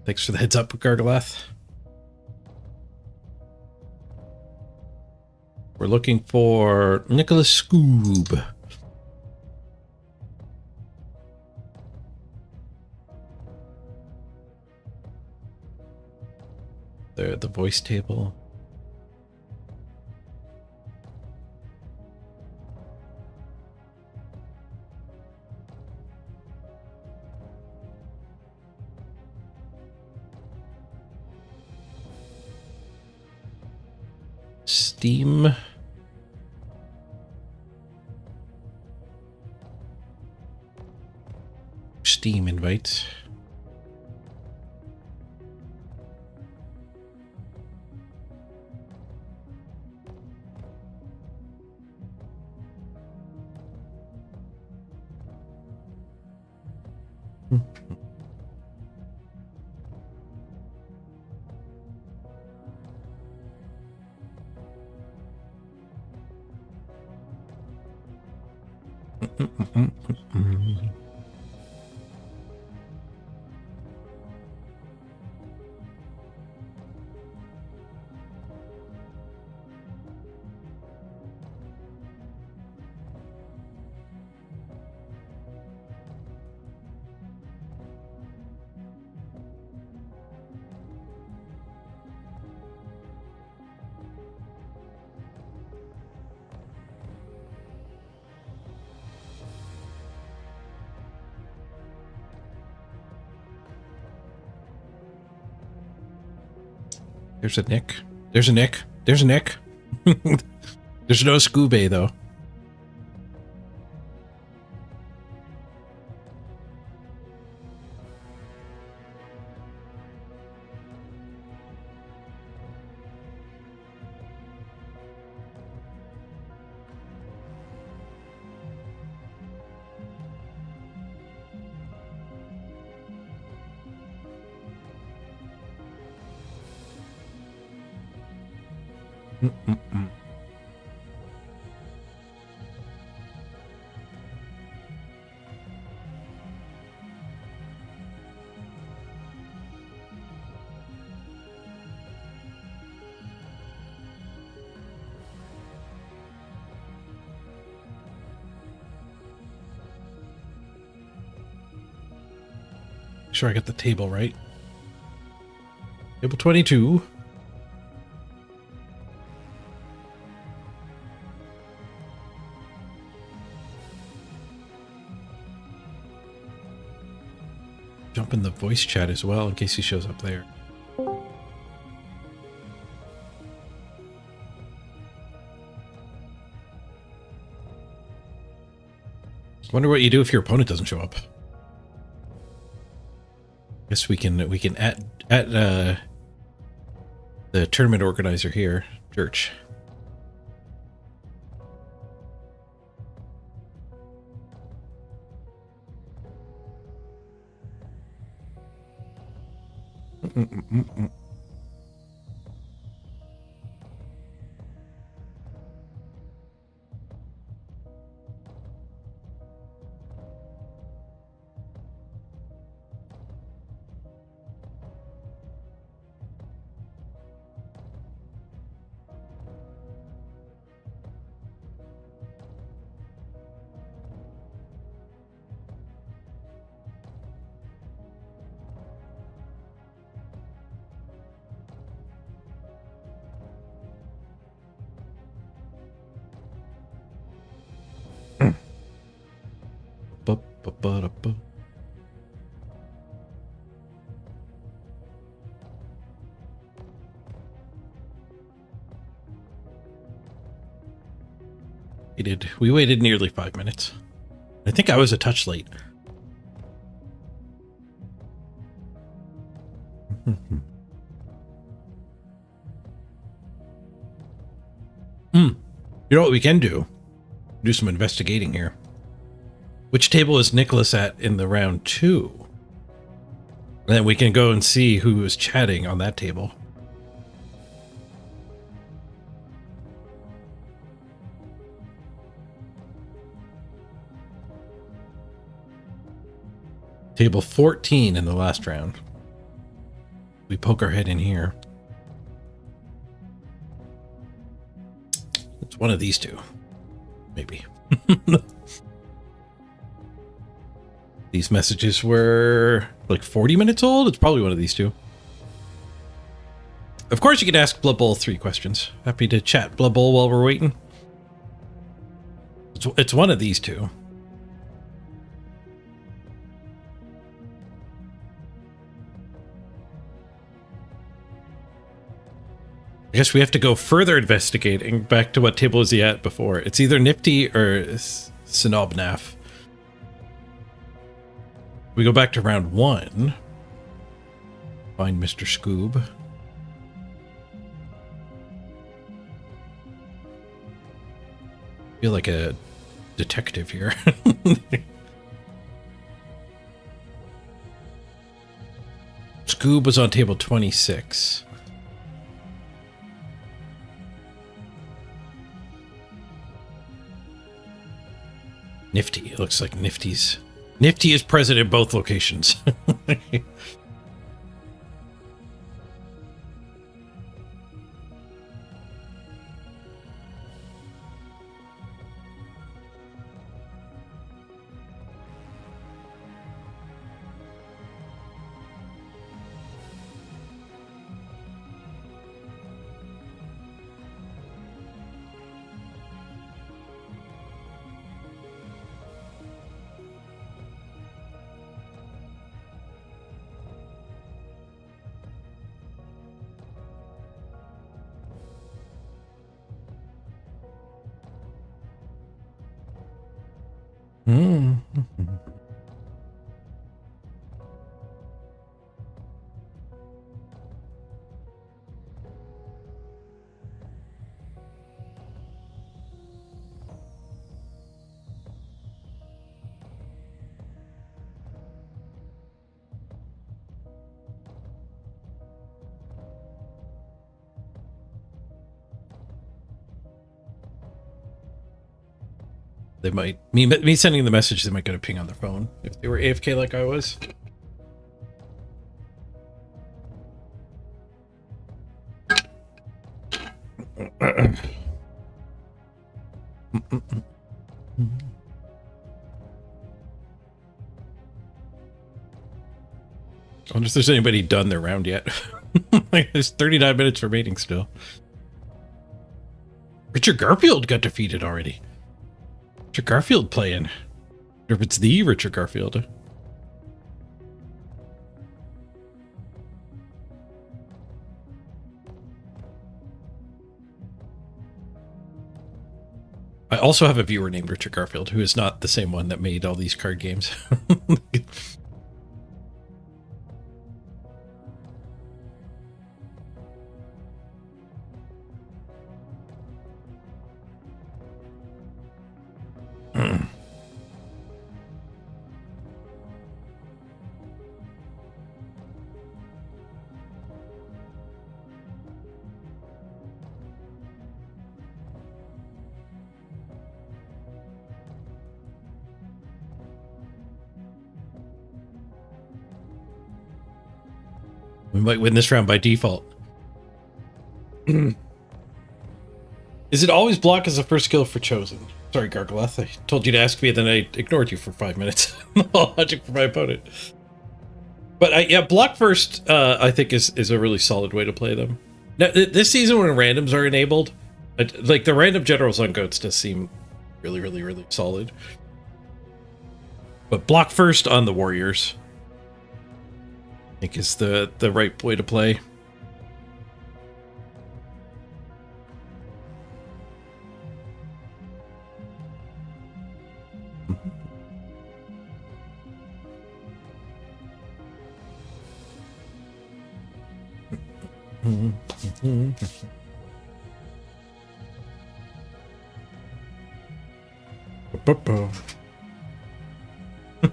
Thanks for the heads up, Gargalath. We're looking for Nicholas Scoob. The voice table. Steam. Steam invites. There's a Nick. There's a Nick. There's a Nick. There's no Scooby, though. Sure I got the table right. Table 22. Jump in the voice chat as well in case he shows up there. Wonder what you do if your opponent doesn't show up. Guess we can at the tournament organizer here, Church. Ba-ba-da-ba. We waited nearly 5 minutes. I think I was a touch late. You know what we can do? Do some investigating here. Which table is Nicholas at in the round 2? And then we can go and see who is chatting on that table. Table 14 in the last round. We poke our head in here. It's one of these two. Maybe. These messages were like 40 minutes old. It's probably one of these two. Of course, you can ask Blood Bowl 3 questions. Happy to chat Blood Bowl while we're waiting. It's one of these two. I guess we have to go further investigating back to what table was he at before. It's either Nifty or Sinobnaf. We go back to round 1. Find Mr. Scoob. Feel like a detective here. Scoob was on table 26. Nifty. It looks like Nifty is present in both locations. They might me sending the message, they might get a ping on their phone if they were AFK like I was. I wonder if there's anybody done their round yet. There's 39 minutes remaining still. Richard Garfield got defeated already. Richard Garfield playing. Or if it's the Richard Garfield. I also have a viewer named Richard Garfield who is not the same one that made all these card games. We might win this round by default. Is it always block as a first skill for Chosen? Sorry, Gargoloth. I told you to ask me, and then I ignored you for 5 minutes. Logic for my opponent. But yeah, block first, I think, is a really solid way to play them. Now, this season, when randoms are enabled, like the random generals on goats does seem really, really, really solid. But block first on the warriors, I think, is the right way to play.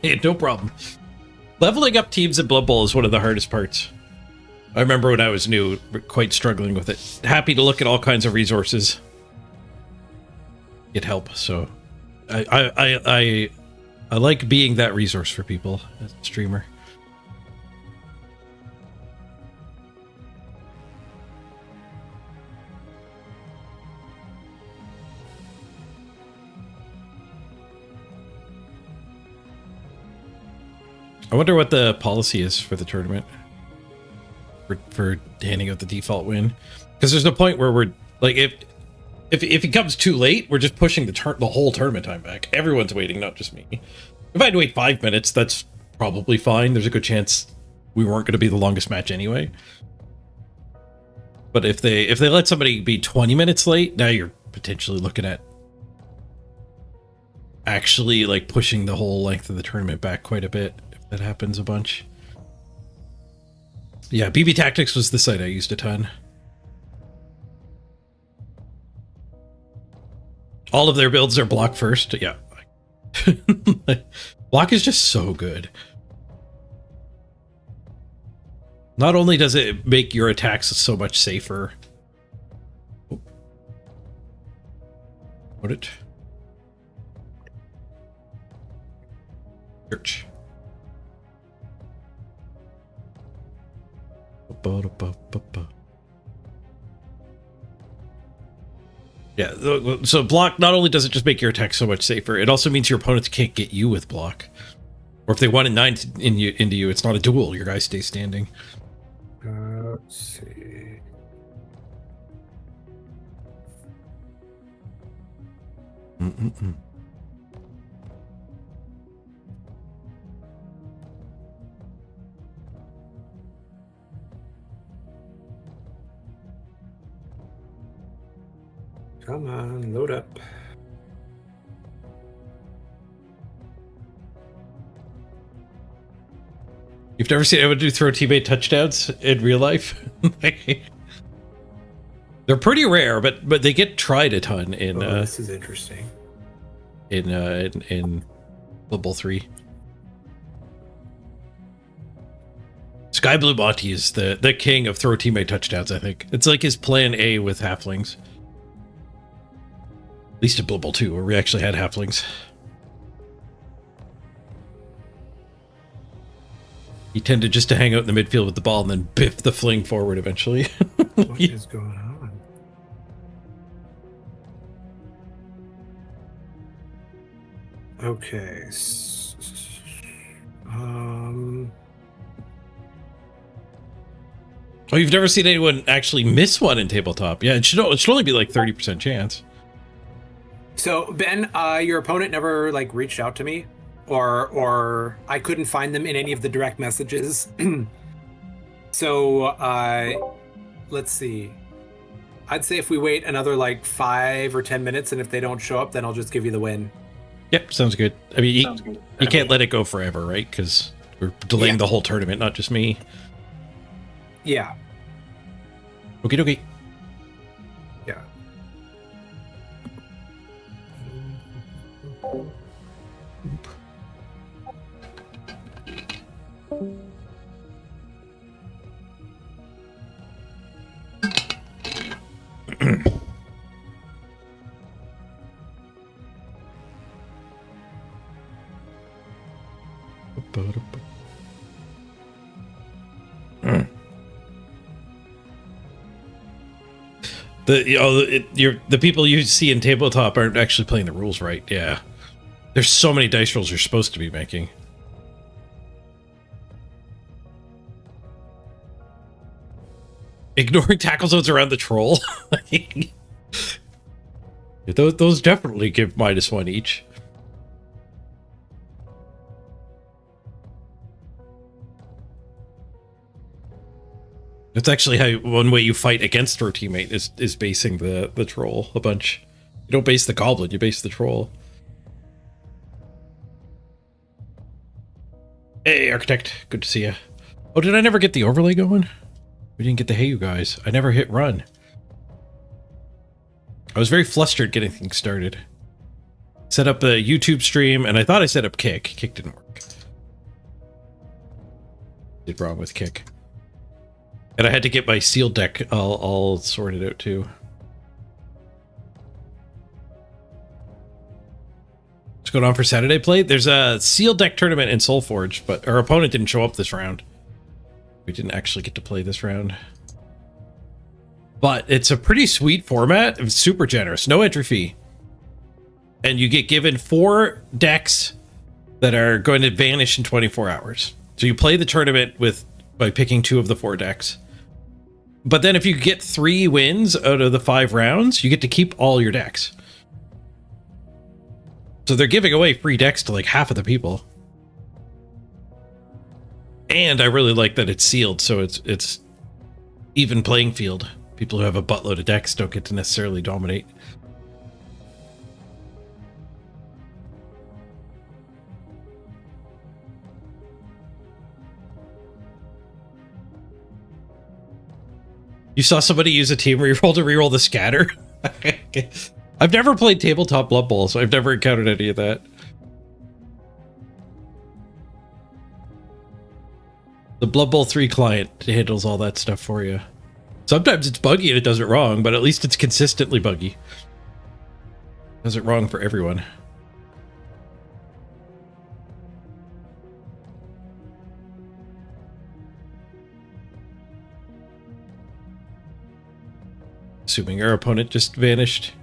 Hey, no problem. Leveling up teams in Blood Bowl is one of the hardest parts. I remember when I was new, quite struggling with it. Happy to look at all kinds of resources, get help. So, I like being that resource for people as a streamer. I wonder what the policy is for the tournament for handing out the default win, because there's no point where we're like, if it comes too late, we're just pushing the whole tournament time back. Everyone's waiting, not just me. If I had to wait 5 minutes, that's probably fine. There's a good chance we weren't going to be the longest match anyway. But if they let somebody be 20 minutes late, now you're potentially looking at actually like pushing the whole length of the tournament back quite a bit. That happens a bunch. Yeah, BB Tactics was the site I used a ton. All of their builds are block first. Yeah. Block is just so good. Not only does it make your attacks so much safer. What it? Church. Yeah, so block, not only does it just make your attack so much safer, it also means your opponents can't get you with block. Or if they 1 and 9 into you, it's not a duel. Your guy stays standing. Let's see. Come on, load up. You've never seen anyone throw teammate touchdowns in real life? They're pretty rare, but they get tried a ton in. This is interesting. In Blood Bowl 3. Sky Blue Monty is the king of throw teammate touchdowns. I think it's like his plan A with halflings. At least in Blood Bowl 2, where we actually had halflings. He tended just to hang out in the midfield with the ball and then biff the fling forward eventually. What is going on? Okay. Oh, you've never seen anyone actually miss one in tabletop? Yeah, it should only be like 30% chance. So Ben, your opponent never like reached out to me, or I couldn't find them in any of the direct messages. So let's see. I'd say if we wait another like 5 or 10 minutes, and if they don't show up, then I'll just give you the win. Yep, sounds good. I mean, you can't let it go forever, right? Because we're delaying the whole tournament, not just me. Yeah. Okie dokie. Yeah. The people you see in tabletop aren't actually playing the rules right. Yeah, there's so many dice rolls you're supposed to be making. Ignoring tackle zones around the troll. those definitely give -1 each. That's actually how one way you fight against throw teammate is basing the troll a bunch. You don't base the goblin, you base the troll. Hey, Architect. Good to see you. Oh, did I never get the overlay going? We didn't get the hey, you guys. I never hit run. I was very flustered getting things started. Set up a YouTube stream, and I thought I set up Kick. Kick didn't work. Did wrong with Kick. And I had to get my sealed deck all sorted out, too. What's going on for Saturday play? There's a sealed deck tournament in Solforge, but our opponent didn't show up this round. We didn't actually get to play this round. But it's a pretty sweet format. It's super generous. No entry fee. And you get given 4 decks that are going to vanish in 24 hours. So you play the tournament by picking 2 of the 4 decks. But then if you get 3 wins out of the 5 rounds, you get to keep all your decks. So they're giving away free decks to like half of the people. And I really like that it's sealed, so it's even playing field. People who have a buttload of decks don't get to necessarily dominate. You saw somebody use a team reroll to reroll the scatter? I've never played tabletop Blood Bowl, so I've never encountered any of that. The Blood Bowl 3 client handles all that stuff for you. Sometimes it's buggy and it does it wrong, but at least it's consistently buggy. Does it wrong for everyone. Assuming our opponent just vanished.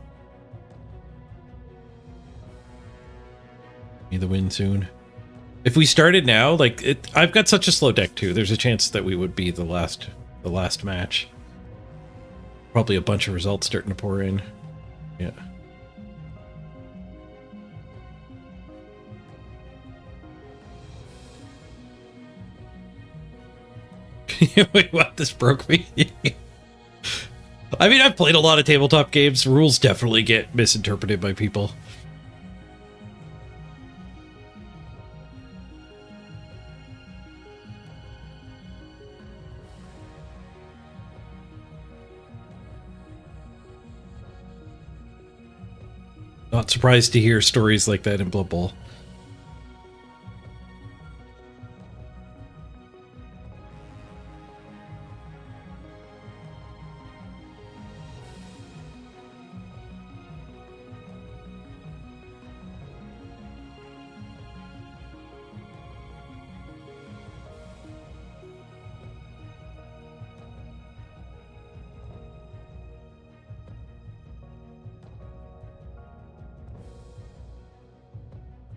Me the win soon. If we started now, like I've got such a slow deck too. There's a chance that we would be the last match. Probably a bunch of results starting to pour in. Yeah. Wait, what? This broke me. I mean, I've played a lot of tabletop games. Rules definitely get misinterpreted by people. Not surprised to hear stories like that in Blood Bowl.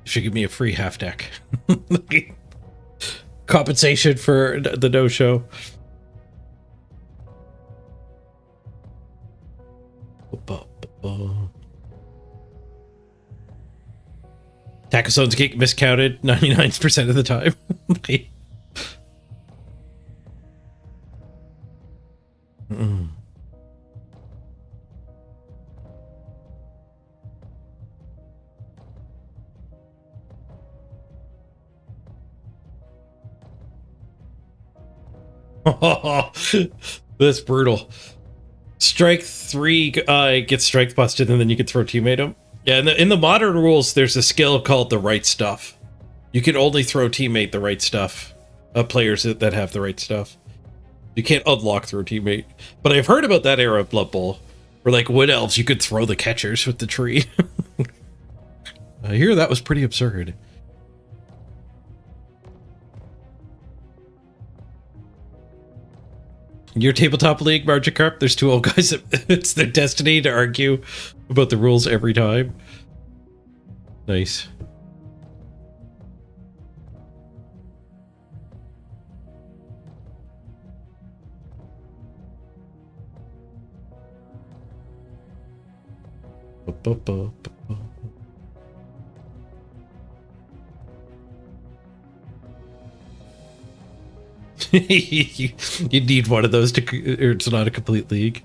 Should give me a free half deck. Compensation for the no-show. Tacozones get miscounted 99% of the time. That's brutal. Strike 3 gets strike busted, and then you can throw teammate him. Yeah, in the modern rules, there's a skill called the right stuff. You can only throw teammate the right stuff. Players that have the right stuff. You can't unlock throw teammate. But I've heard about that era of Blood Bowl, where like Wood Elves, you could throw the catchers with the tree. I hear that was pretty absurd. Your tabletop league, Magikarp, there's 2 old guys that it's their destiny to argue about the rules every time. Nice. you need one of those or it's not a complete league.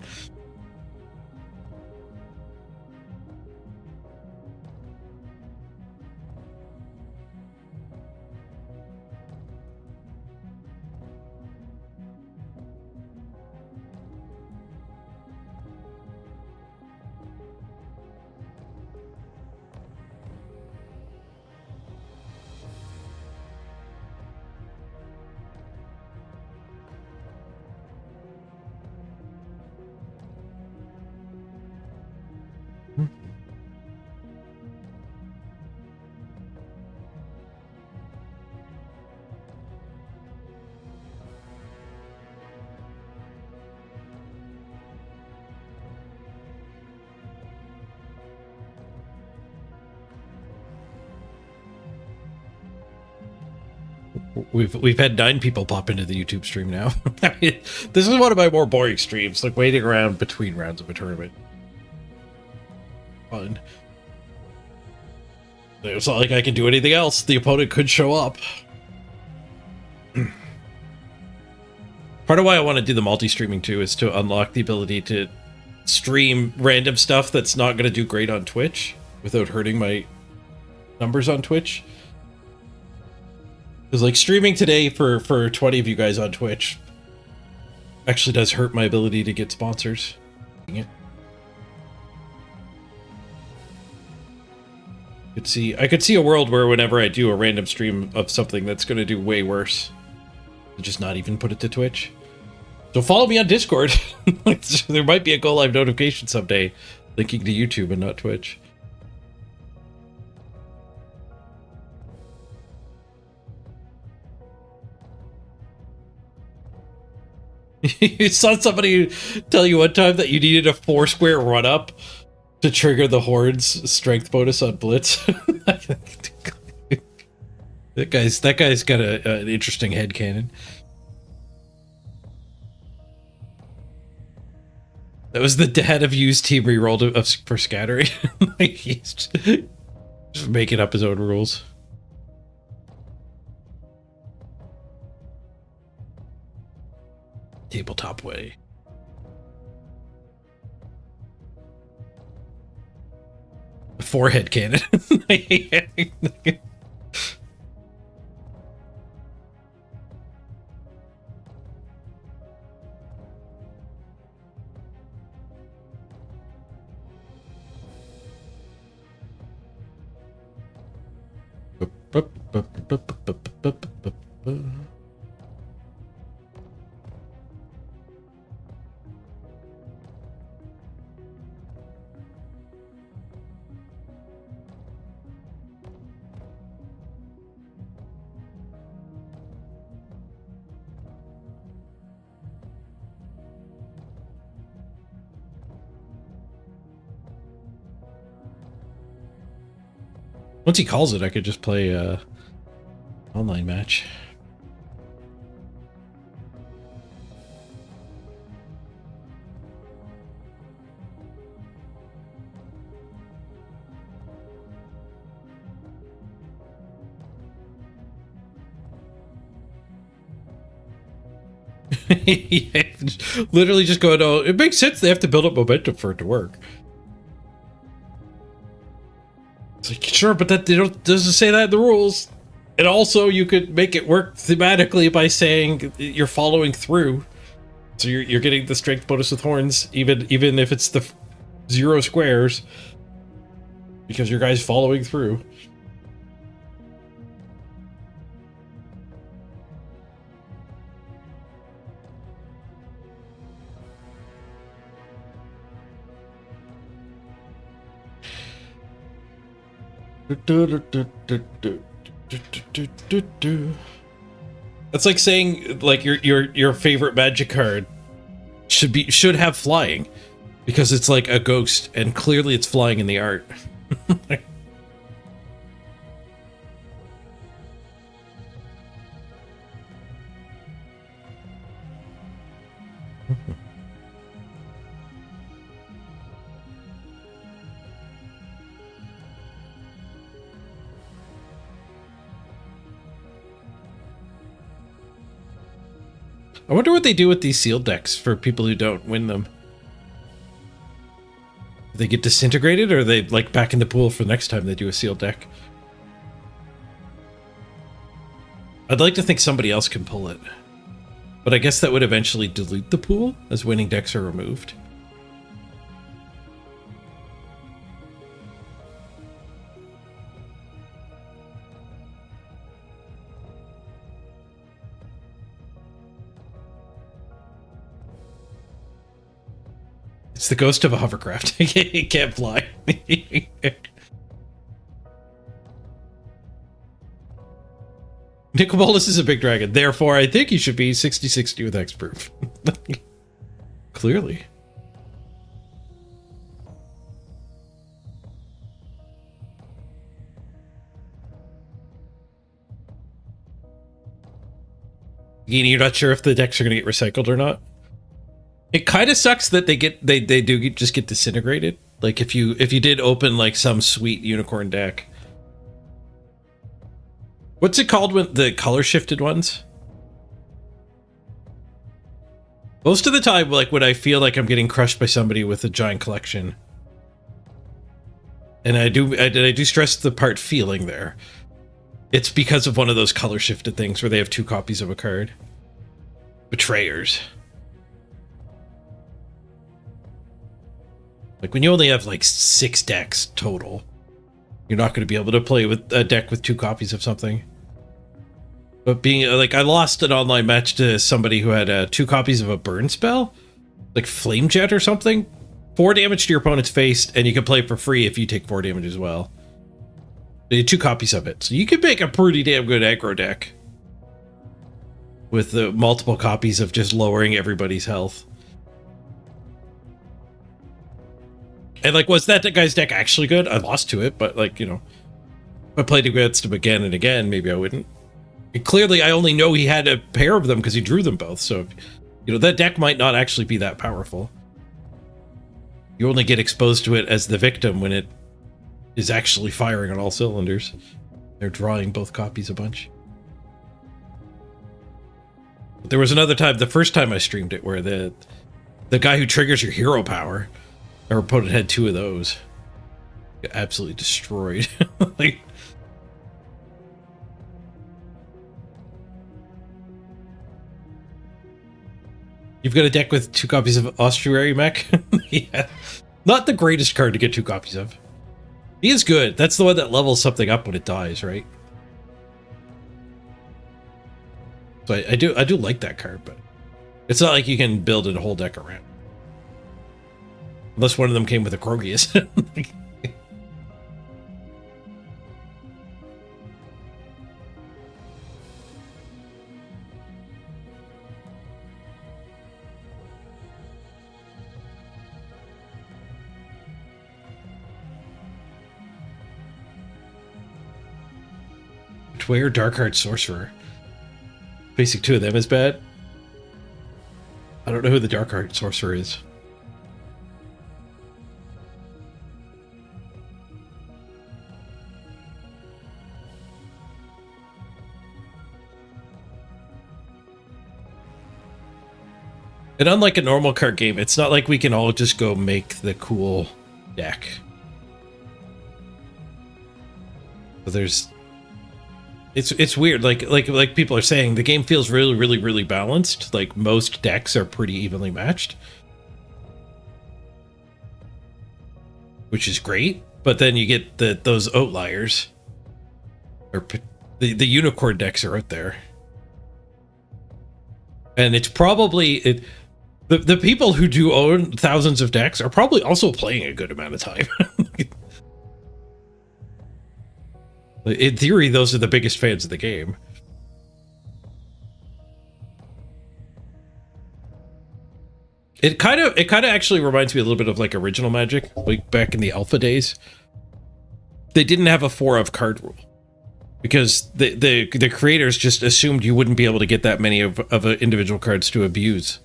We've had 9 people pop into the YouTube stream now. This is one of my more boring streams, like waiting around between rounds of a tournament. Fun. It's not like I can do anything else. The opponent could show up. Part of why I want to do the multi-streaming too is to unlock the ability to stream random stuff that's not going to do great on Twitch without hurting my numbers on Twitch. Because like streaming today for 20 of you guys on Twitch actually does hurt my ability to get sponsors. I could see a world where whenever I do a random stream of something that's going to do way worse, I'll just not even put it to Twitch. So follow me on Discord. There might be a Go Live notification someday linking to YouTube and not Twitch. You saw somebody tell you one time that you needed a 4-square run-up to trigger the Horde's strength bonus on Blitz. That guy's got an interesting headcanon. That was the dad of used team rerolled for scattering. Like he's just making up his own rules. Tabletop way. Forehead cannon. Once he calls it, I could just play online match. Yeah, literally just going, oh, it makes sense they have to build up momentum for it to work. It's like, sure, but that doesn't say that in the rules. And also, you could make it work thematically by saying you're following through. So you're getting the strength bonus with horns, even if it's the 0 squares, because your guy's following through. That's like saying like your favorite magic card should have flying because it's like a ghost and clearly it's flying in the art. I wonder what they do with these sealed decks for people who don't win them. Do they get disintegrated, or are they like back in the pool for the next time they do a sealed deck? I'd like to think somebody else can pull it. But I guess that would eventually dilute the pool as winning decks are removed. It's the ghost of a hovercraft. It can't fly. Nicobolus is a big dragon. Therefore, I think he should be 60-60 with X-Proof. Clearly. You're not sure if the decks are going to get recycled or not? It kind of sucks that they do just get disintegrated. Like if you did open like some sweet unicorn deck. What's it called when the color shifted ones? Most of the time, like when I feel like I'm getting crushed by somebody with a giant collection, and I do stress the part feeling there. It's because of one of those color shifted things where they have 2 copies of a card. Betrayers. Like when you only have like 6 decks total, you're not going to be able to play with a deck with 2 copies of something. But being like, I lost an online match to somebody who had 2 copies of a burn spell, like Flame Jet or something. 4 damage to your opponent's face, and you can play for free if you take 4 damage as well. They had 2 copies of it, so you could make a pretty damn good aggro deck with the multiple copies of just lowering everybody's health. And like, was that guy's deck actually good? I lost to it, but like, you know, if I played against him again and again, maybe I wouldn't. And clearly, I only know he had a pair of them because he drew them both. So, you know, that deck might not actually be that powerful. You only get exposed to it as the victim when it is actually firing on all cylinders. They're drawing both copies a bunch. But there was another time, the first time I streamed it, where the guy who triggers your hero power, our opponent had 2 of those. Got absolutely destroyed. Like, you've got a deck with 2 copies of Ossuary Mech? Yeah. Not the greatest card to get 2 copies of. He is good. That's the one that levels something up when it dies, right? So I do like that card, but it's not like you can build a whole deck around. Unless one of them came with a Krogius. Tware, Darkheart, Sorcerer. Basic 2 of them is bad. I don't know who the Darkheart Sorcerer is. And unlike a normal card game, it's not like we can all just go make the cool deck. So there's... It's weird, like people are saying, the game feels really balanced. Like most decks are pretty evenly matched, which is great. But then you get those outliers, or the unicorn decks are out there, and it's probably the people who do own thousands of decks are probably also playing a good amount of time. In theory, those are the biggest fans of the game. It kind of actually reminds me a little bit of like original Magic, like back in the alpha days. They didn't have a 4-of card rule because the creators just assumed you wouldn't be able to get that many of individual cards to abuse.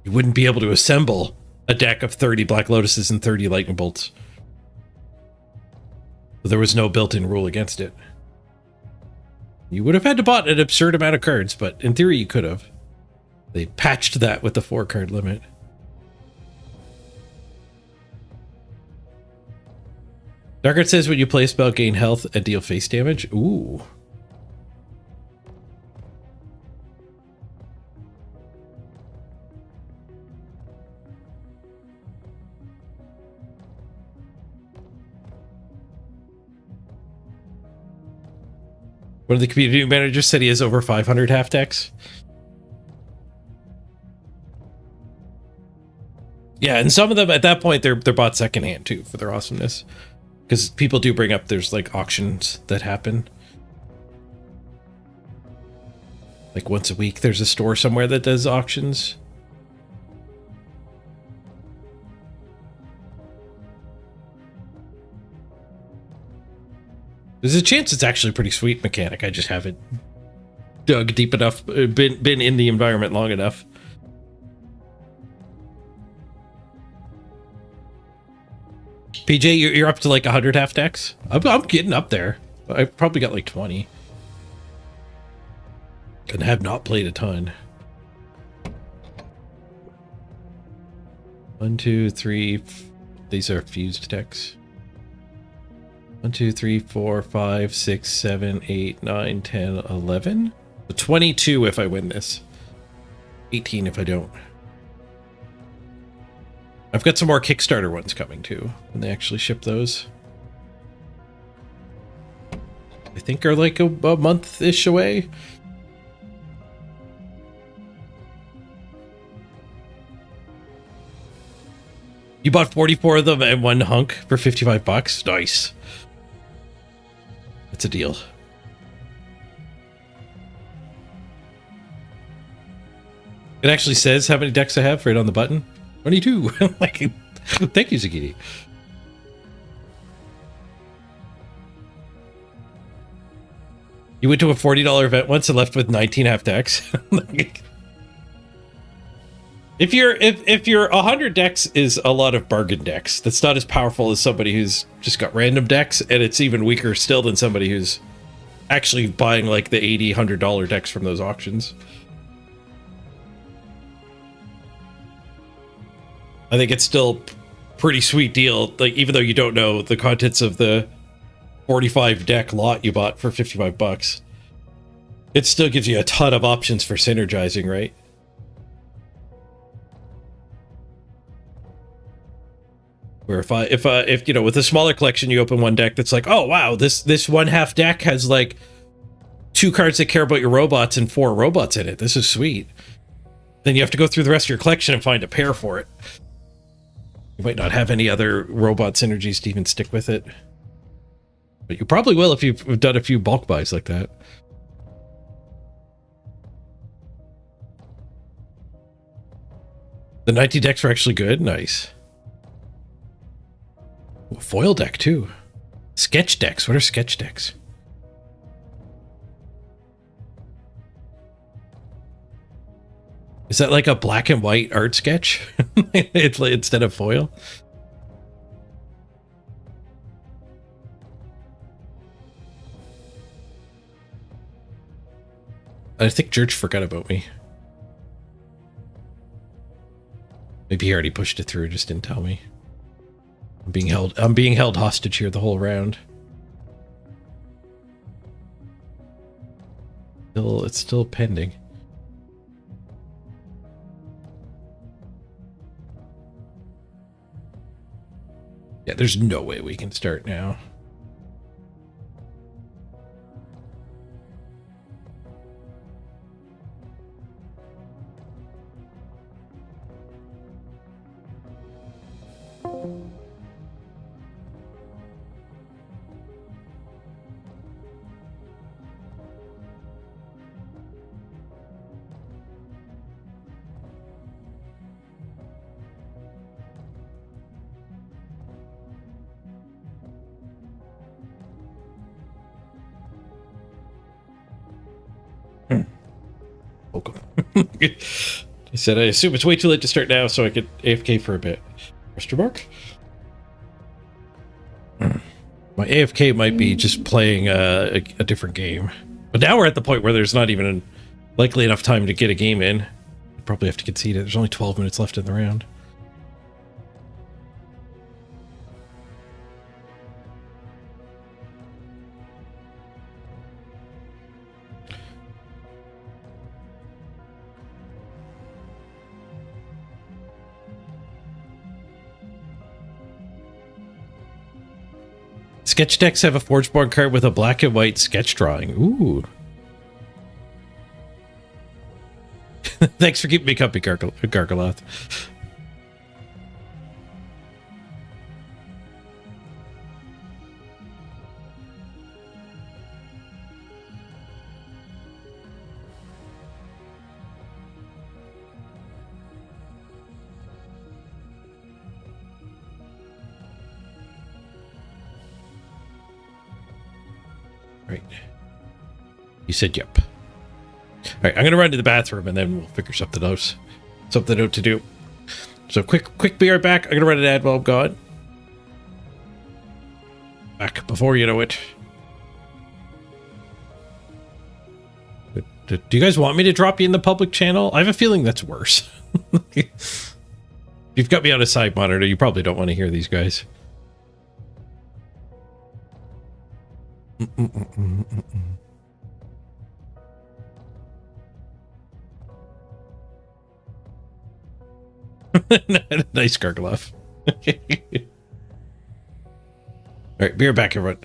You wouldn't be able to assemble a deck of 30 Black Lotuses and 30 Lightning Bolts. There was no built-in rule against it. You would have had to bought an absurd amount of cards, but in theory you could have. They patched that with the 4-card limit. Darkart says when you play a spell, gain health and deal face damage. Ooh. One of the community managers said he has over 500 half decks. Yeah, and some of them at that point they're bought secondhand too for their awesomeness, because people do bring up there's like auctions that happen. Like once a week, there's a store somewhere that does auctions. There's a chance it's actually a pretty sweet mechanic. I just haven't dug deep enough, been in the environment long enough. PJ, you're up to like 100 half decks? I'm getting up there. I probably got like 20. And have not played a ton. 1, 2, 3. These are fused decks. 1, 2, 3, 4, 5, 6, 7, 8, 9, 10, 11. So 22 if I win this. 18 if I don't. I've got some more Kickstarter ones coming too, when they actually ship those. I think are like a month-ish away. You bought 44 of them and one hunk for $55? Nice. That's a deal. It actually says how many decks I have right on the button. 22. Like, thank you, Zagiti. You went to a $40 event once and left with 19 half decks. If your 100 decks is a lot of bargain decks, that's not as powerful as somebody who's just got random decks, and it's even weaker still than somebody who's actually buying like the $80, $100 decks from those auctions. I think it's still pretty sweet deal. Like, even though you don't know the contents of the 45 deck lot you bought for $55, it still gives you a ton of options for synergizing, right? Where if you know, with a smaller collection, you open one deck that's like, oh wow, this one half deck has like 2 cards that care about your robots and 4 robots in it. This is sweet. Then you have to go through the rest of your collection and find a pair for it. You might not have any other robot synergies to even stick with it. But you probably will if you've done a few bulk buys like that. The 90 decks are actually good. Nice. Ooh, foil deck too. Sketch decks. What are sketch decks? Is that like a black and white art sketch instead of foil? I think Church forgot about me. Maybe he already pushed it through, just didn't tell me. I'm being held hostage here the whole round. It's still pending. Yeah, there's no way we can start now. He said, I assume it's way too late to start now, so I could AFK for a bit. Question mark? My AFK might be just playing a different game. But now we're at the point where there's not even likely enough time to get a game in. Probably have to concede it. There's only 12 minutes left in the round. Sketch decks have a Forgeborn card with a black and white sketch drawing. Ooh. Thanks for keeping me company, Gargaloth. Right. You said yep. All right, I'm gonna run to the bathroom and then we'll figure something out to do. So quick, be right back. I'm gonna run an ad while I'm gone. Back before you know it. Do you guys want me to drop you in the public channel? I have a feeling that's worse. You've got me on a side monitor. You probably don't want to hear these guys. Nice, Gargaloth. All right, be right back, everyone.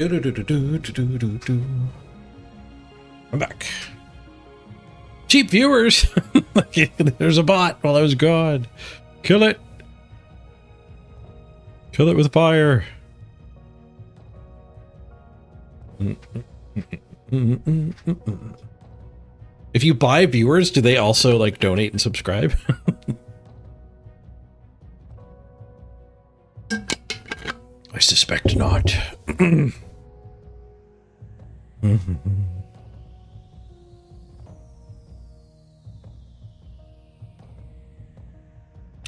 I'm back. Cheap viewers. There's a bot while I was gone. Kill it. Kill it with fire. If you buy viewers, do they also like donate and subscribe? I suspect not.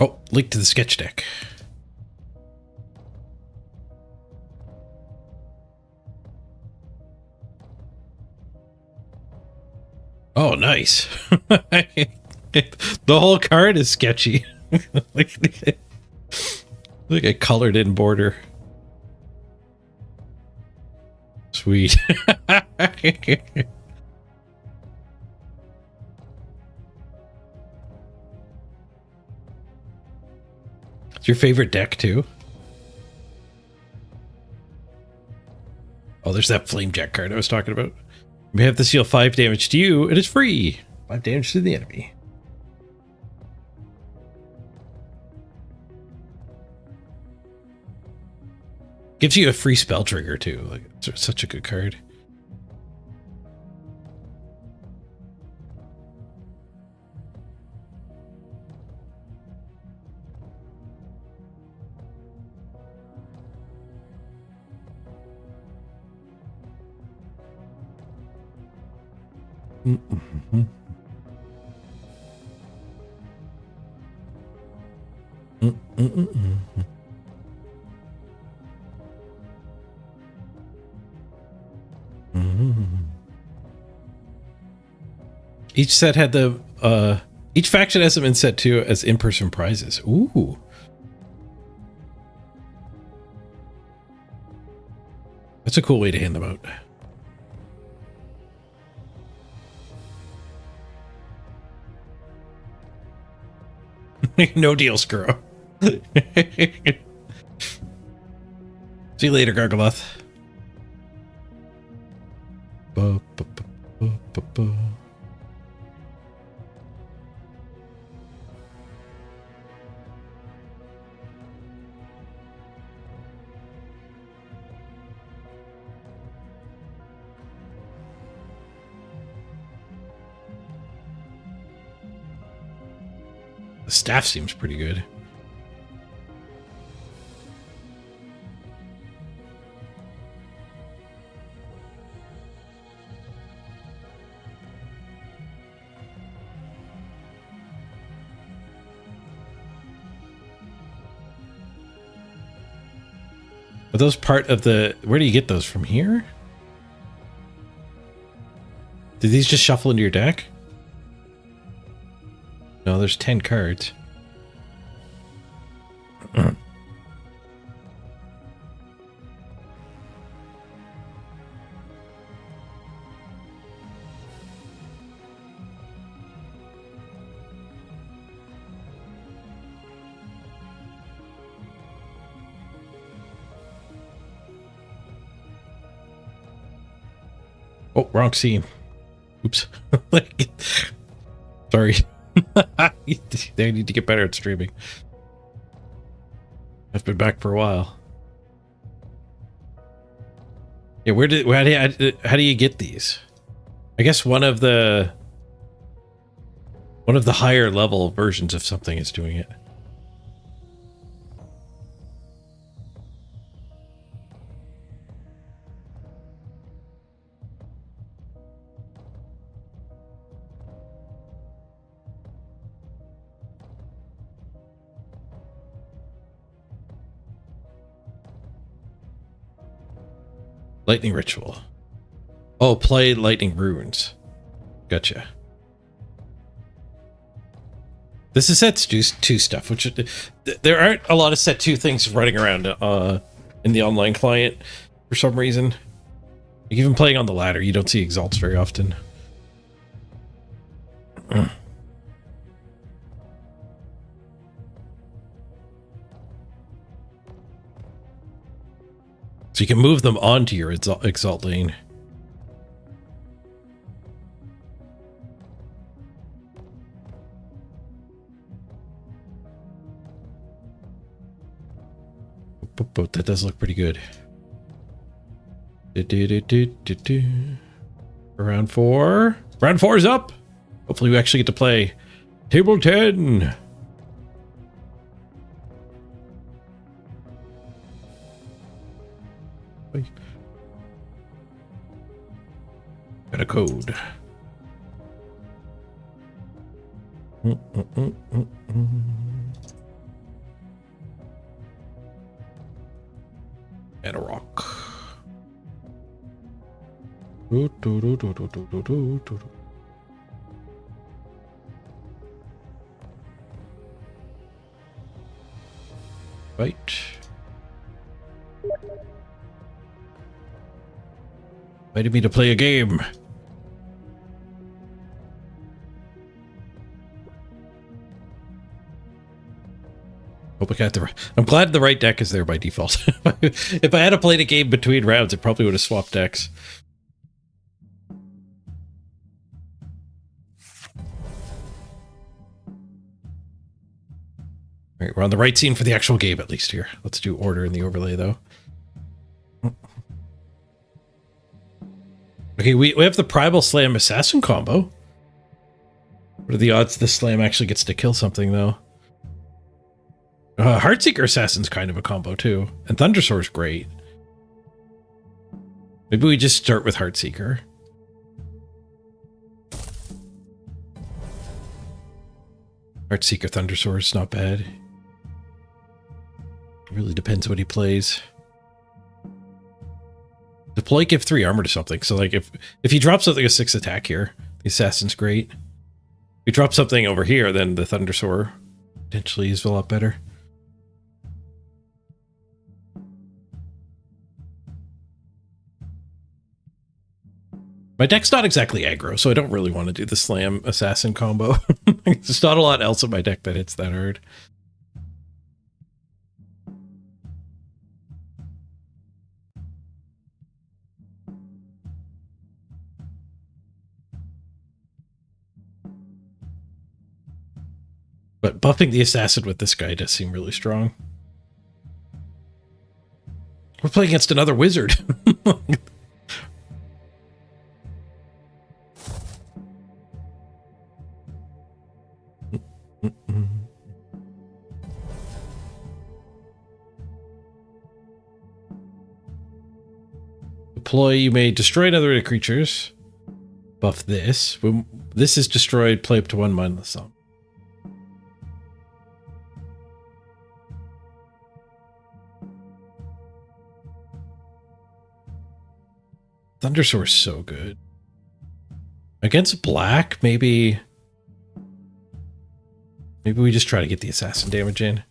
Oh, link to the sketch deck. Oh, nice. The whole card is sketchy. Like a colored in border. Sweet. It's your favorite deck too? Oh, there's that Flamejack card I was talking about. You may have to deal 5 damage to you. It is free. 5 damage to the enemy. Gives you a free spell trigger too. Like, it's such a good card. Each set had the each faction has them in set 2 as in-person prizes. Ooh. That's a cool way to hand them out. No deal, Skuro. See you later, Gargaloth. The staff seems pretty good. Are those part of the... Where do you get those? From here? Did these just shuffle into your deck? No, there's 10 cards. Oh, wrong scene. Oops. Sorry. They need to get better at streaming. I've been back for a while. Yeah, how do you get these? I guess one of the higher level versions of something is doing it. Lightning Ritual. Oh, play Lightning Runes. Gotcha. This is set 2 stuff, which there aren't a lot of set 2 things running around in the online client for some reason. Like even playing on the ladder, you don't see exalts very often. So So you can move them onto your Exalt lane. But that does look pretty good. Round 4. Round 4 is up. Hopefully we actually get to play table 10. Got a code. And a rock. Right. Invited me to play a game. Hope I got I'm glad the right deck is there by default. If I had to play a game between rounds, it probably would have swapped decks. All right, we're on the right scene for the actual game, at least here. Let's do order in the overlay, though. Okay, we have the Primal Slam Assassin combo. What are the odds this Slam actually gets to kill something, though? Heartseeker Assassin's kind of a combo, too. And Thundersore's great. Maybe we just start with Heartseeker. Heartseeker Thundersword is not bad. It really depends what he plays. Deploy, give 3 armor to something. So like if he drops something a 6 attack here, the Assassin's great. If he drops something over here, then the Thundersword potentially is a lot better. My deck's not exactly aggro, so I don't really want to do the Slam Assassin combo. There's not a lot else in my deck that hits that hard. But buffing the Assassin with this guy does seem really strong. We're playing against another wizard. Deploy, you may destroy another of the creatures. Buff this. When this is destroyed, play up to 1 mindless song. Thundersore's so good. Against black, maybe we just try to get the assassin damage in.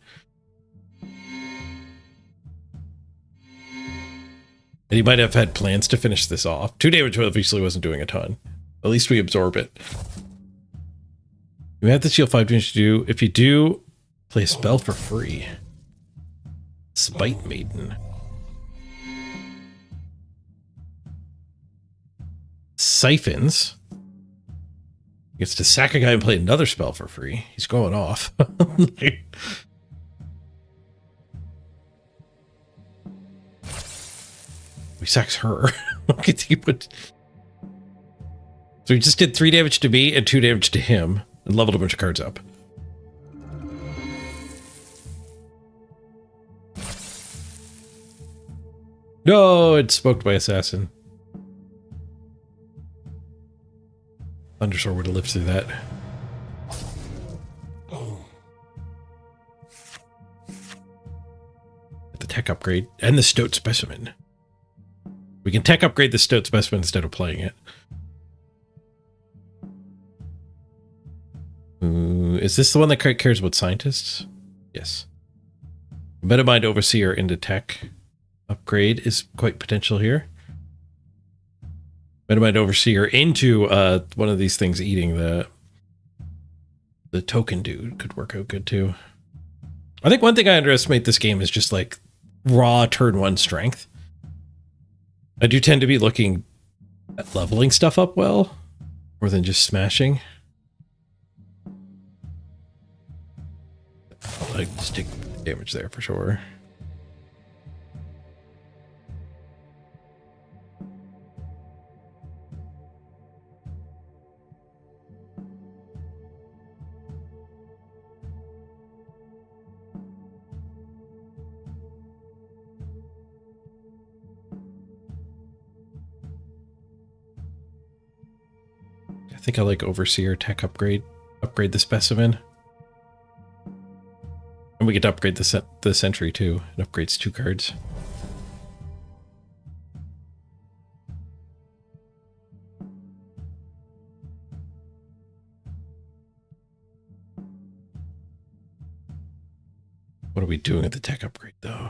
And he might have had plans to finish this off. 2 damage obviously wasn't doing a ton. At least we absorb it. You have to deal 5 damage to do. If you do, play a spell for free. Spite Maiden. Siphons. Gets to sack a guy and play another spell for free. He's going off. He sacks her. So he just did 3 damage to me and 2 damage to him and leveled a bunch of cards up. No, it's smoked by assassin. Thundersword would have lived through that. The tech upgrade and the Stoat Specimen. We can tech upgrade the Stoat Specimen instead of playing it. Is this the one that cares about scientists? Yes. Metamind Overseer into tech upgrade is quite potential here. Metamind Overseer into one of these things eating the token dude could work out good too. I think one thing I underestimate this game is just like raw turn 1 strength. I do tend to be looking at leveling stuff up well, more than just smashing. I just take damage there for sure. I think I like Overseer tech upgrade. Upgrade the specimen. And we get to upgrade the sentry too. It upgrades 2 cards. What are we doing with the tech upgrade though?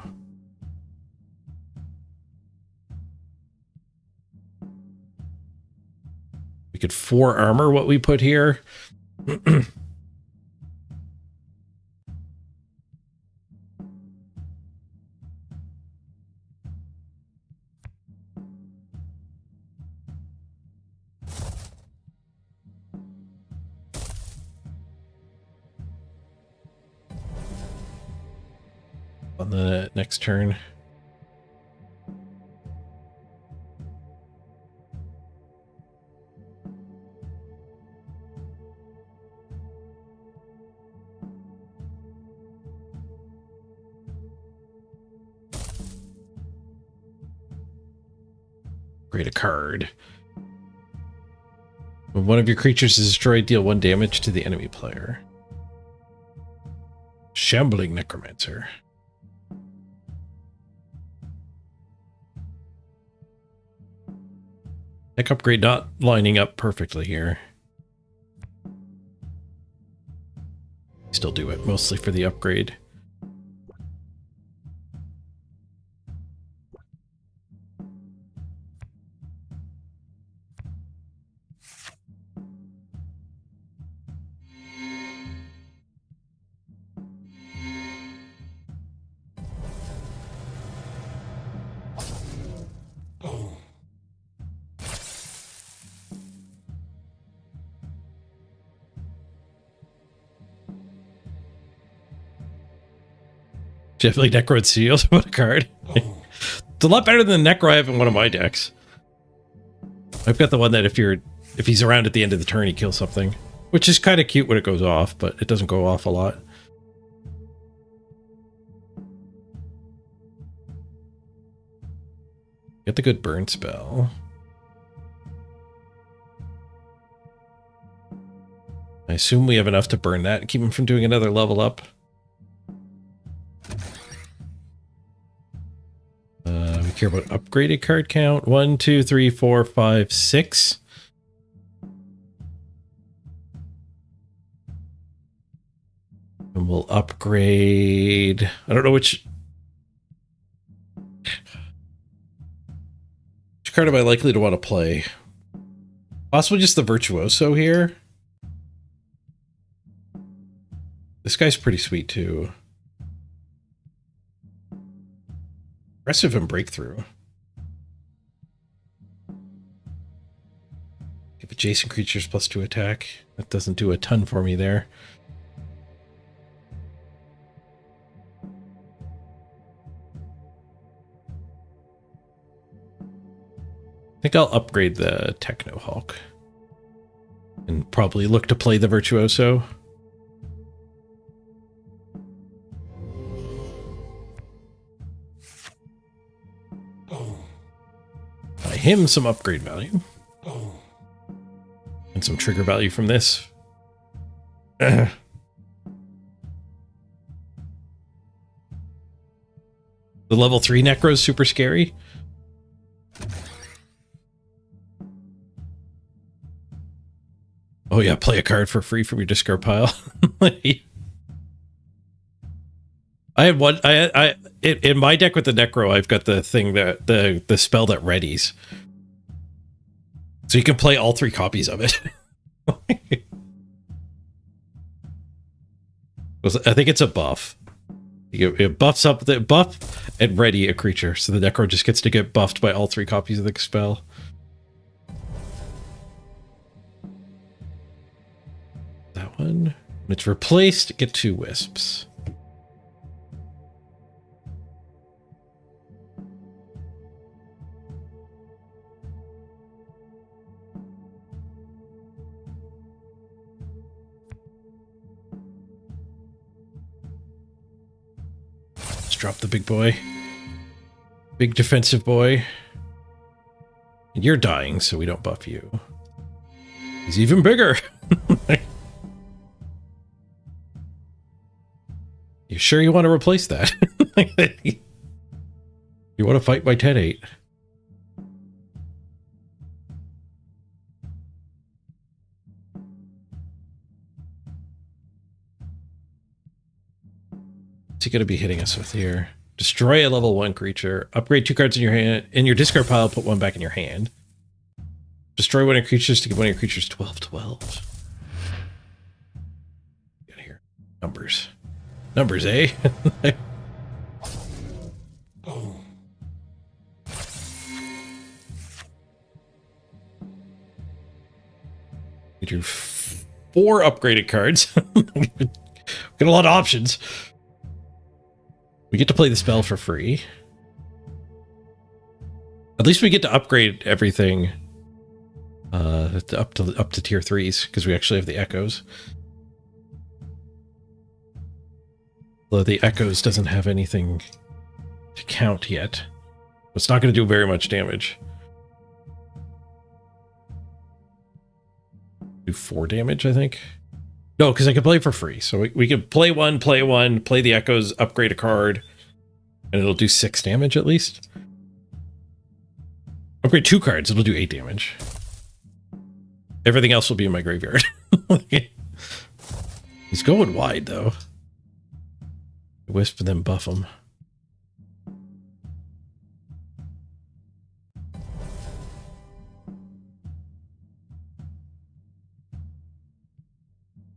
We could 4 armor what we put here. On the next turn. Create a card. When one of your creatures is destroyed, deal 1 damage to the enemy player. Shambling Necromancer. Tech upgrade not lining up perfectly here. Still do it, mostly for the upgrade. Definitely Necro and Seals. What a card. It's a lot better than the Necro I have in one of my decks. I've got the one that if he's around at the end of the turn, he kills something. Which is kind of cute when it goes off, but it doesn't go off a lot. Get the good burn spell. I assume we have enough to burn that and keep him from doing another level up. We care about upgraded card count. 1, 2, 3, 4, 5, 6. And we'll upgrade. I don't know which card am I likely to want to play? Possibly just the Virtuoso here. This guy's pretty sweet too. Aggressive and Breakthrough. Give adjacent creatures +2 attack. That doesn't do a ton for me there. I think I'll upgrade the Techno Hulk. And probably look to play the Virtuoso. Buy him some upgrade value. And some trigger value from this. The level 3 Necro is super scary. Oh yeah, play a card for free from your discard pile. I had one. In my deck with the Necro, I've got the thing that the spell that readies, so you can play all 3 copies of it. I think it's a buff. It buffs up the buff and ready a creature, so the Necro just gets to get buffed by all 3 copies of the spell. That one. When it's replaced, get 2 wisps. Let's drop the big boy. Big defensive boy. And you're dying, so we don't buff you. He's even bigger. You sure you want to replace that? You want to fight my 10-8? What's he going to be hitting us with here? Destroy a level 1 creature. Upgrade 2 cards in your hand. In your discard pile, put 1 back in your hand. Destroy one of your creatures to give one of your creatures 12/12. Get here. Numbers. Numbers, eh? You drew 4 upgraded cards. Got a lot of options. We get to play the spell for free. At least we get to upgrade everything up to tier 3s because we actually have the echoes. Although the echoes doesn't have anything to count yet. It's not going to do very much damage. Do 4 damage, I think. No, because I can play for free. So we can play one, play the echoes, upgrade a card, and it'll do 6 damage at least. Upgrade 2 cards, it'll do 8 damage. Everything else will be in my graveyard. He's going wide, though. Wisp and then buff him.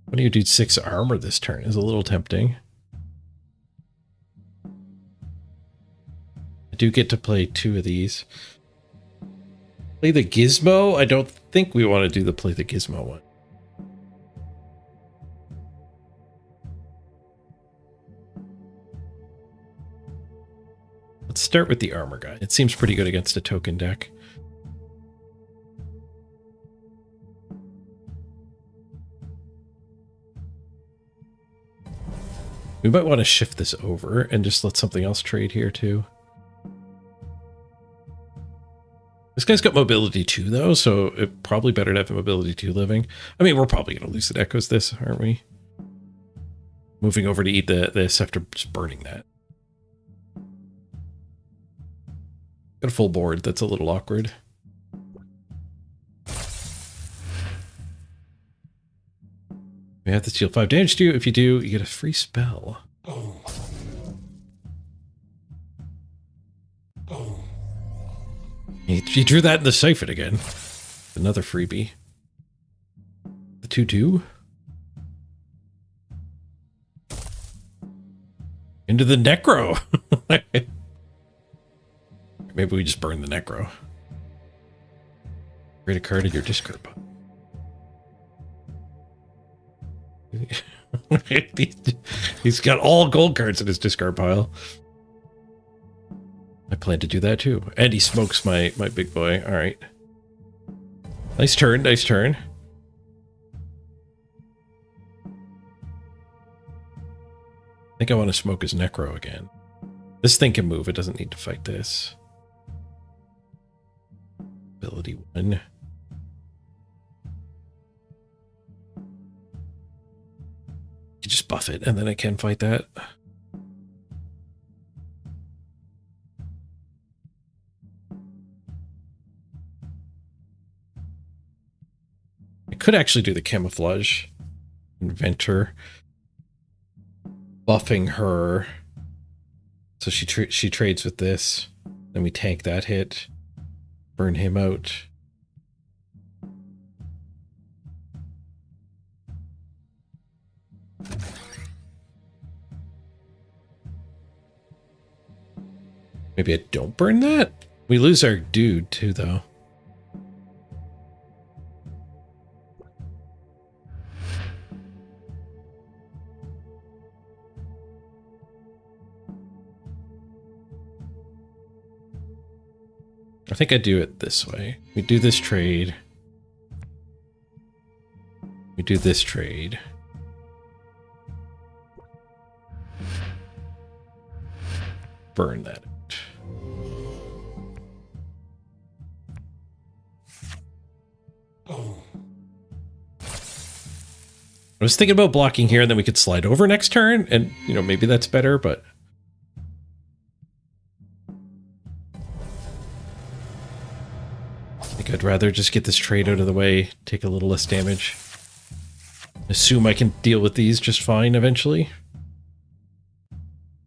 What do you do? 6 armor this turn is a little tempting. I do get to play 2 of these. Play the Gizmo? I don't think we want to do the play the Gizmo one. Let's start with the armor guy. It seems pretty good against a token deck. We might want to shift this over and just let something else trade here too. This guy's got mobility 2 though, so it's probably better to have mobility 2 living. I mean, we're probably going to lose the echoes this, aren't we? Moving over to eat this after just burning that. Got a full board, that's a little awkward. We have to deal 5 damage to you. If you do, you get a free spell. You drew that in the siphon again. Another freebie. The 2/2. Into the Necro. Maybe we just burn the Necro. Create a card in your discard pile. He's got all gold cards in his discard pile. I plan to do that too. And he smokes my big boy. All right. Nice turn. Nice turn. I think I want to smoke his Necro again. This thing can move. It doesn't need to fight this. Ability 1. You just buff it and then I can fight that. I could actually do the camouflage. Inventor. Buffing her. So she trades with this. Then we tank that hit. Burn him out. Maybe I don't burn that? We lose our dude too, though. I think I do it this way. We do this trade. We do this trade. Burn that out. I was thinking about blocking here and then we could slide over next turn and, you know, maybe that's better, but I think I'd rather just get this trade out of the way, take a little less damage. Assume I can deal with these just fine eventually.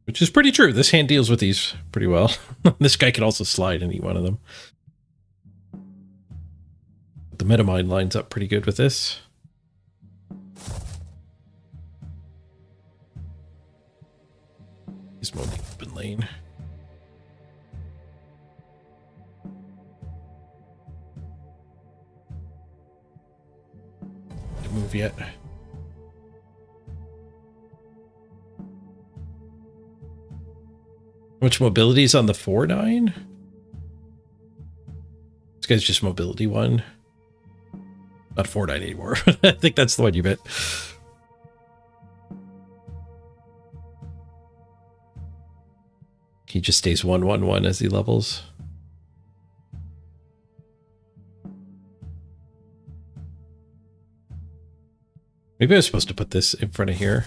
Which is pretty true. This hand deals with these pretty well. This guy can also slide and eat one of them. The Metamine lines up pretty good with this. He's moving open lane. Didn't move yet. How much mobility is on the 4-9? This guy's just mobility 1. Not 4-9 anymore. I think that's the one you meant. He just stays 1-1-1 as he levels. Maybe I was supposed to put this in front of here.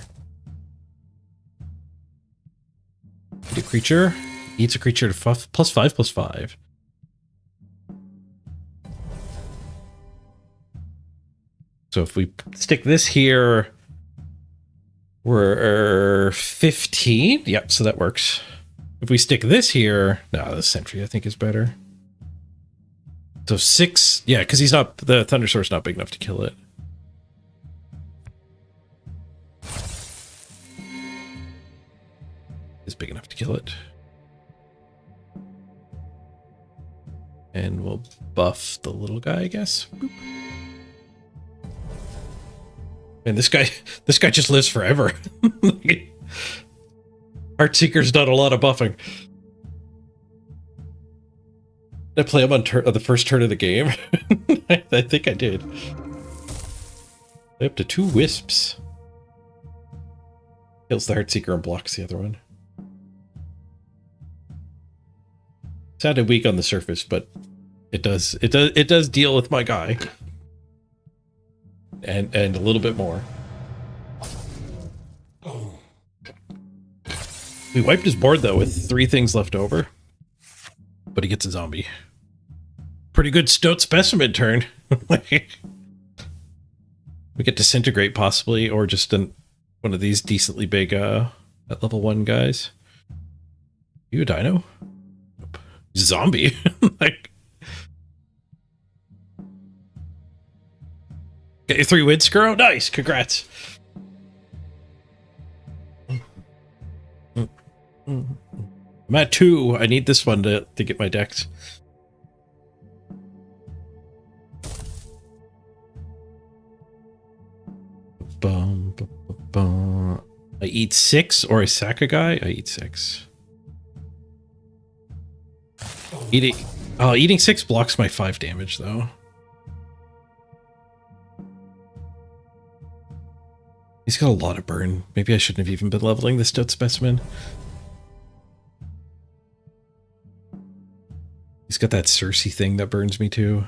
A creature eats a creature to +5/+5. So if we stick this here, we're 15. Yep, so that works. If we stick this here, no, the sentry I think is better. So 6, yeah, because he's not, the Thundersword's not big enough to kill it. Is big enough to kill it. And we'll buff the little guy, I guess. Boop. And this guy just lives forever. Heartseeker's done a lot of buffing. Did I play him on the first turn of the game? I think I did. Up to 2 wisps. Kills the Heartseeker and blocks the other one. Sounded weak on the surface, but it does deal with my guy. And a little bit more. We wiped his board though with 3 things left over. But he gets a zombie. Pretty good Stoat Specimen turn. We get Disintegrate possibly, or just one of these decently big at level 1 guys. You a dino? Nope. Zombie. Like, get your 3 wins, Skuro? Nice, congrats. I'm at 2. I need this one to get my decks. I eat 6 or I sack a guy? I eat 6. Eating 6 blocks my 5 damage though. He's got a lot of burn. Maybe I shouldn't have even been leveling this Stoat Specimen. He's got that Cersei thing that burns me too.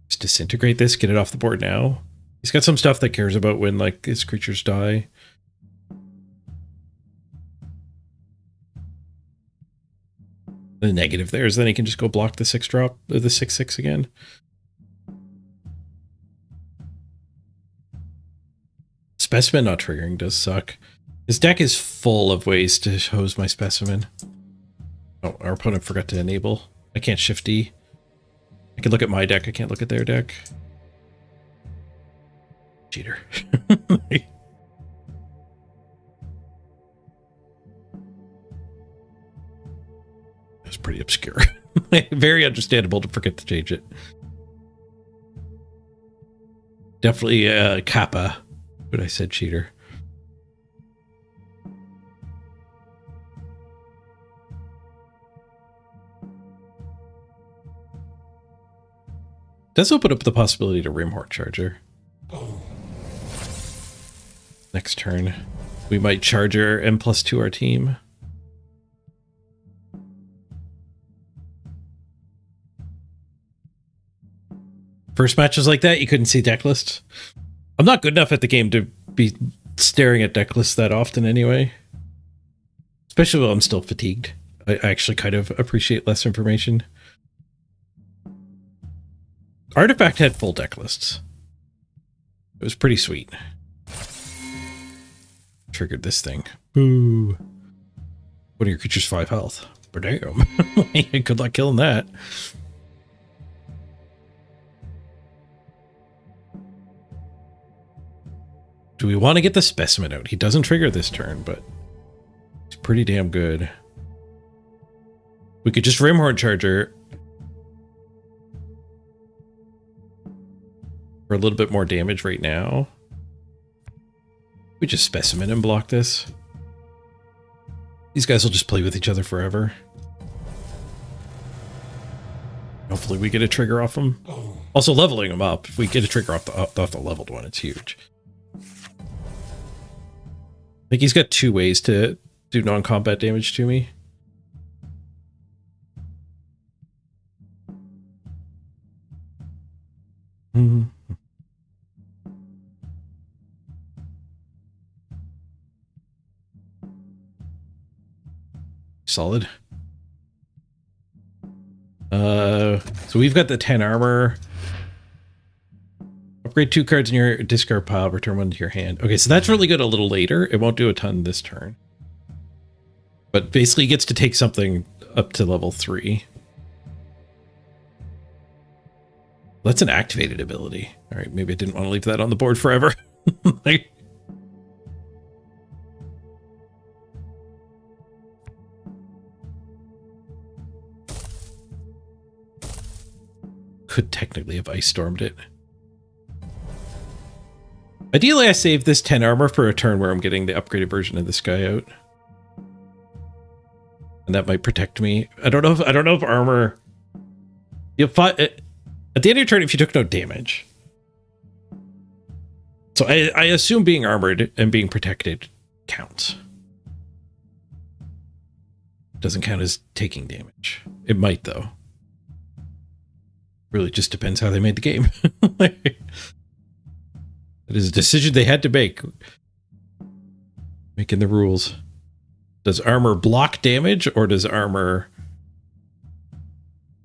Just disintegrate this, get it off the board now. He's got some stuff that cares about when like his creatures die. The negative there is then he can just go block the 6-drop, or the 6/6 again. Specimen not triggering does suck. His deck is full of ways to hose my Specimen. Oh, our opponent forgot to enable. I can't shift D. I can look at my deck, I can't look at their deck. Cheater. obscure. Very understandable to forget to change it. Definitely Kappa, but I said cheater. Does open up the possibility to Rimhorn Charger. Next turn, we might Charger M+2 our team. First matches like that, you couldn't see deck lists. I'm not good enough at the game to be staring at deck lists that often anyway. Especially while I'm still fatigued. I actually kind of appreciate less information. Artifact had full deck lists. It was pretty sweet. Triggered this thing. Boo. One of your creatures 5 health. But damn. Good luck killing that. Do we want to get the specimen out? He doesn't trigger this turn, but he's pretty damn good. We could just Rimhorn Charger for a little bit more damage right now. We just specimen and block this. These guys will just play with each other forever. Hopefully we get a trigger off them. Also leveling them up. If we get a trigger off the leveled one, it's huge. I think he's got 2 ways to do non-combat damage to me. Solid. So we've got the 10 armor. Upgrade 2 cards in your discard pile, return 1 to your hand. Okay, so that's really good a little later. It won't do a ton this turn. But basically he gets to take something up to level 3. That's an activated ability. All right, maybe I didn't want to leave that on the board forever. Could technically have ice stormed it. Ideally, I save this 10 armor for a turn where I'm getting the upgraded version of this guy out, and that might protect me. I don't know if armor. You'll find at the end of your turn if you took no damage. So I assume being armored and being protected counts. Doesn't count as taking damage. It might though. Really just depends how they made the game. It is a decision they had to make. Making the rules. Does armor block damage or does armor...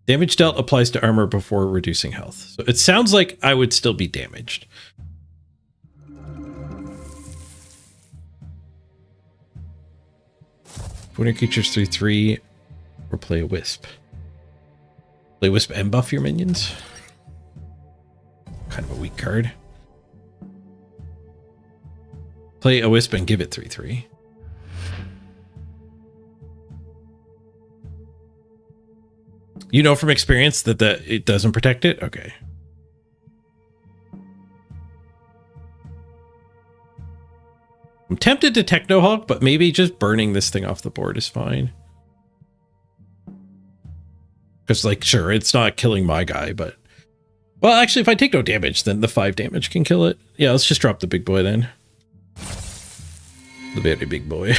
Damage dealt applies to armor before reducing health. So it sounds like I would still be damaged. When your creature's 3/3 or play a wisp. Play wisp and buff your minions. Kind of a weak card. Play a wisp and give it 3/3. You know from experience that it doesn't protect it? Okay. I'm tempted to Technohawk, but maybe just burning this thing off the board is fine. Because, like, sure, it's not killing my guy, but... Well, actually, if I take no damage, then the 5 damage can kill it. Yeah, let's just drop the big boy then. The very big boy.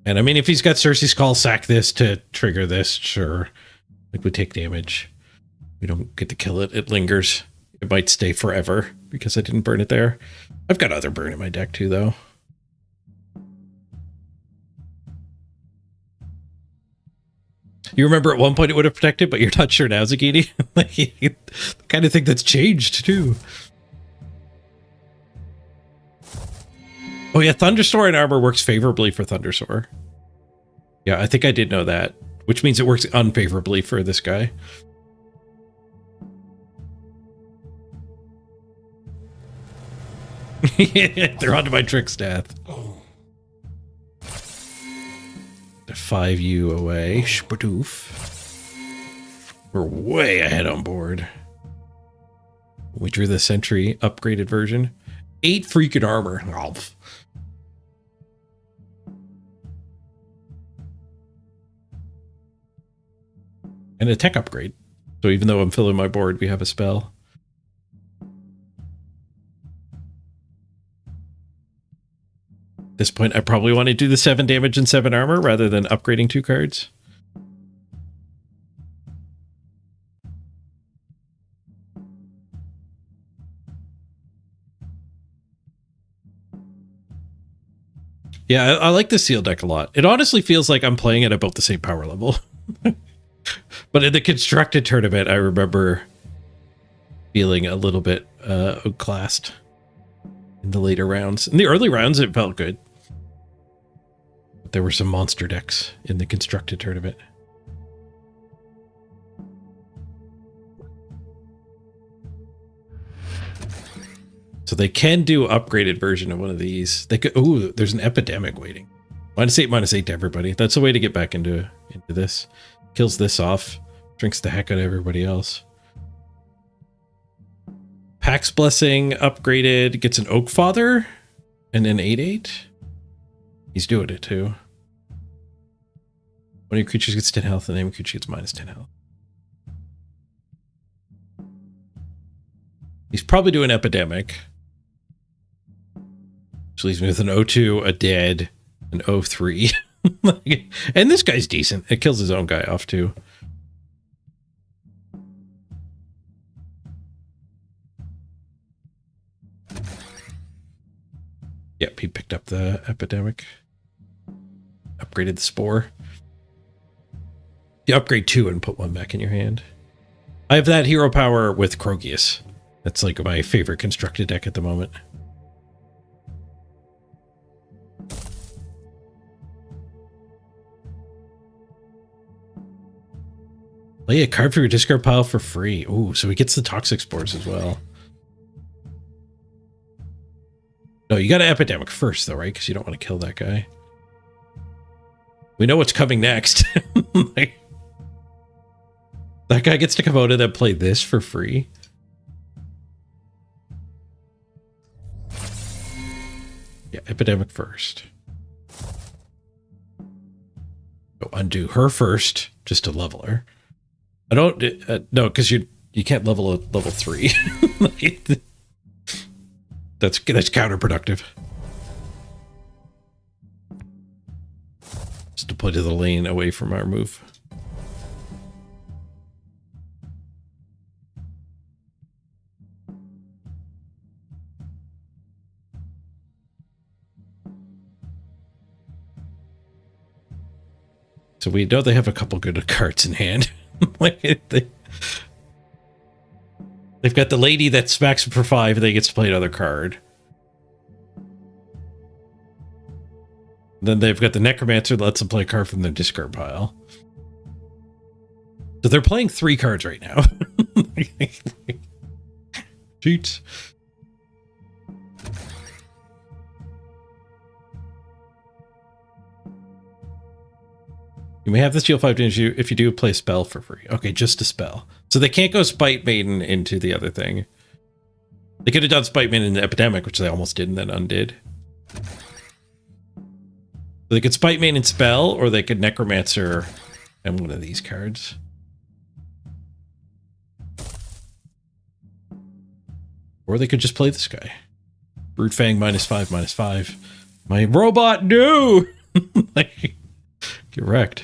And I mean, if he's got Cersei's Call, sack this to trigger this, sure. Like, we take damage. We don't get to kill it. It lingers. It might stay forever because I didn't burn it there. I've got other burn in my deck too, though. You remember at one point it would have protected, but you're not sure now, Zagini? Like, the kind of thing that's changed too. Oh yeah, Thunderstore and armor works favorably for Thunderstore. Yeah, I think I did know that, which means it works unfavorably for this guy. They're onto my trick stat. 5U away. Spadoof. We're way ahead on board. We drew the Sentry upgraded version. 8 freaking armor. Oh. And a tech upgrade. So even though I'm filling my board, we have a spell. At this point, I probably want to do the 7 damage and 7 armor rather than upgrading 2 cards. Yeah, I like the seal deck a lot. It honestly feels like I'm playing at about the same power level. But in the constructed tournament, I remember feeling a little bit outclassed in the later rounds. In the early rounds, it felt good. But there were some monster decks in the constructed tournament. So they can do an upgraded version of one of these. They could. Oh, there's an epidemic waiting. -8/-8 to everybody. That's a way to get back into this. Kills this off. Drinks the heck out of everybody else. Pax Blessing upgraded. Gets an Oak Father. And an 8/8. He's doing it too. One of your creatures gets 10 health, and the name creature gets -10 health. He's probably doing Epidemic. Which leaves me with an 0-2, a dead, an 0-3. And this guy's decent. It kills his own guy off too. Yep, he picked up the Epidemic. Upgraded the Spore. You upgrade 2 and put 1 back in your hand. I have that hero power with Crogius. That's like my favorite constructed deck at the moment. Play a card for your discard pile for free. Ooh, so he gets the Toxic Spores as well. No, you got an Epidemic first though, right? Because you don't want to kill that guy. We know what's coming next. Like, that guy gets to come out and then play this for free. Yeah, Epidemic first. Go undo her first, just to level her. I don't no, because you can't level a level 3. That's counterproductive. Just to play to the lane away from our move. So we know they have a couple good cards in hand. Like they've got the lady that smacks for 5 and they gets to play another card. Then they've got the Necromancer that lets them play a card from their discard pile. So they're playing 3 cards right now. Cheats. You may have this deal 5 damage if you do play a spell for free. Okay, just a spell. So they can't go Spite Maiden into the other thing. They could have done Spite Maiden in the Epidemic, which they almost did and then undid. So they could Spite Maiden and spell, or they could Necromancer and one of these cards. Or they could just play this guy. Brute Fang -5/-5. My robot, no! Like, get wrecked.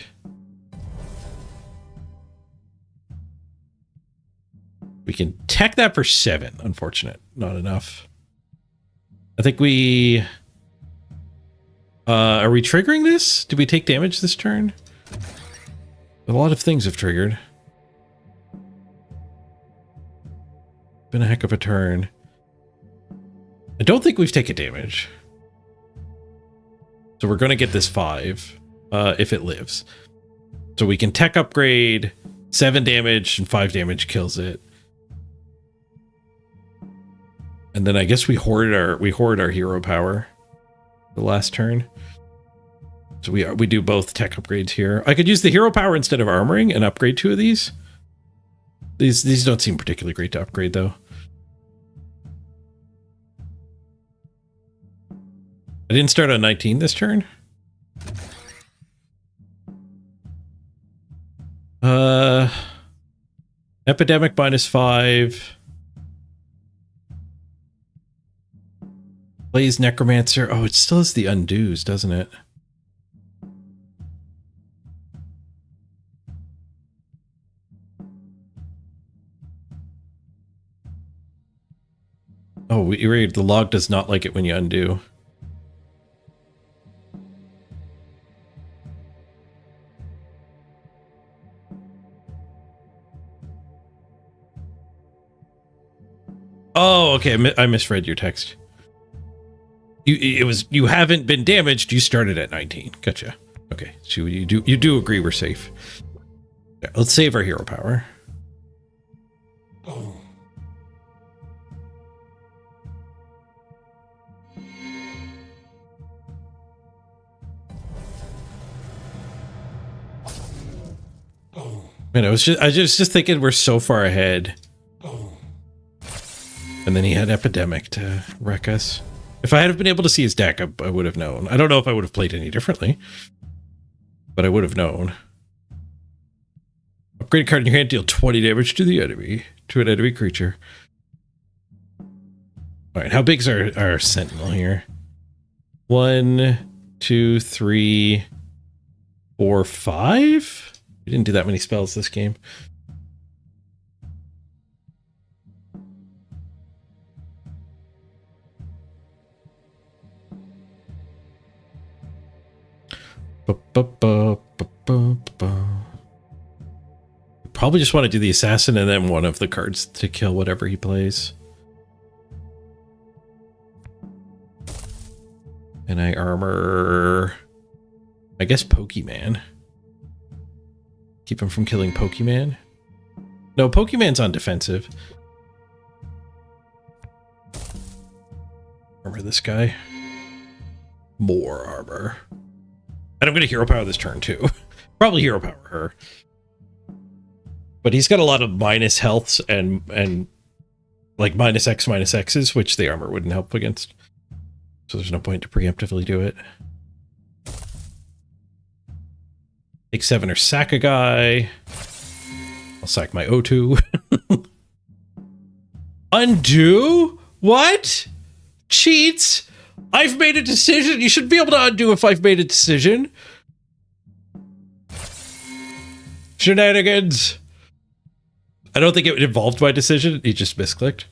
We can tech that for 7. Unfortunate. Not enough. I think we... are we triggering this? Did we take damage this turn? A lot of things have triggered. Been a heck of a turn. I don't think we've taken damage. So we're going to get this 5 if it lives. So we can tech upgrade, 7 damage and 5 damage kills it. And then I guess we hoard our hero power the last turn. So we do both tech upgrades here. I could use the hero power instead of armoring and upgrade 2 of these. These don't seem particularly great to upgrade though. I didn't start on 19 this turn. Epidemic -5. Blaze Necromancer. Oh, it still has the undos, doesn't it? Oh, the log does not like it when you undo. Oh, okay. I misread your text. You haven't been damaged. You started at 19. Gotcha. Okay, so you do agree we're safe. Yeah, let's save our hero power. Man, I was just thinking we're so far ahead. And then he had Epidemic to wreck us. If I had been able to see his deck, I would have known. I don't know if I would have played any differently, but I would have known. Upgrade card in your hand, deal 20 damage to the enemy, to an enemy creature. All right, how big's our Sentinel here? 1, 2, 3, 4, 5? We didn't do that many spells this game. Probably just want to do the assassin and then one of the cards to kill whatever he plays. And I armor, I guess, Pokemon. Keep him from killing Pokemon. No, Pokemon's on defensive. Armor this guy. More armor. And I'm going to hero power this turn too. Probably hero power her. But he's got a lot of minus healths and like -X, -X's, which the armor wouldn't help against. So there's no point to preemptively do it. Take 7 or sack a guy. I'll sack my O2. Undo? What? Cheats? I've made a decision. You should be able to undo if I've made a decision. Shenanigans. I don't think it involved my decision. He just misclicked.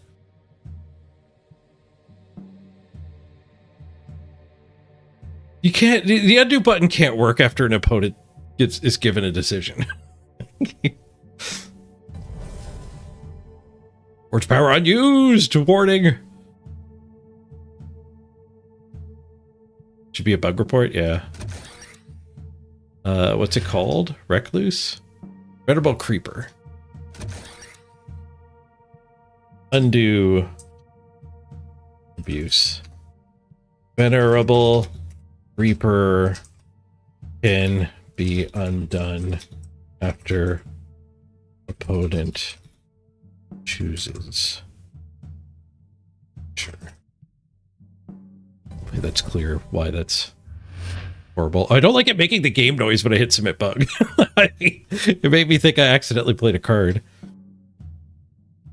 You can't. The undo button can't work after an opponent is given a decision. Forge power unused. Warning. Should be a bug report. Yeah. What's it called? Recluse? Venerable Creeper. Undo. Abuse. Venerable Creeper can be undone after opponent chooses. Sure. Hopefully that's clear why that's horrible. I don't like it making the game noise when I hit submit bug. It made me think I accidentally played a card.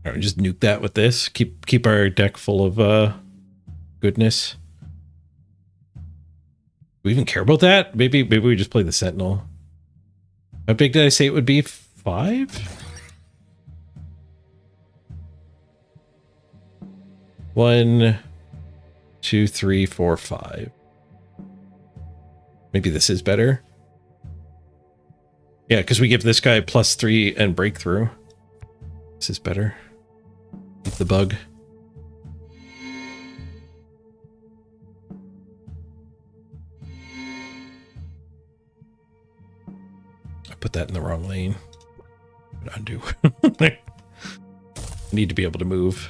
All right, just nuke that with this. Keep our deck full of goodness. Do we even care about that? Maybe we just play the Sentinel. How big did I say it would be? 5? 1, 2, 3, 4, 5. Maybe this is better. Yeah, because we give this guy +3 and breakthrough. This is better. Keep the bug. I put that in the wrong lane. Undo. I need to be able to move.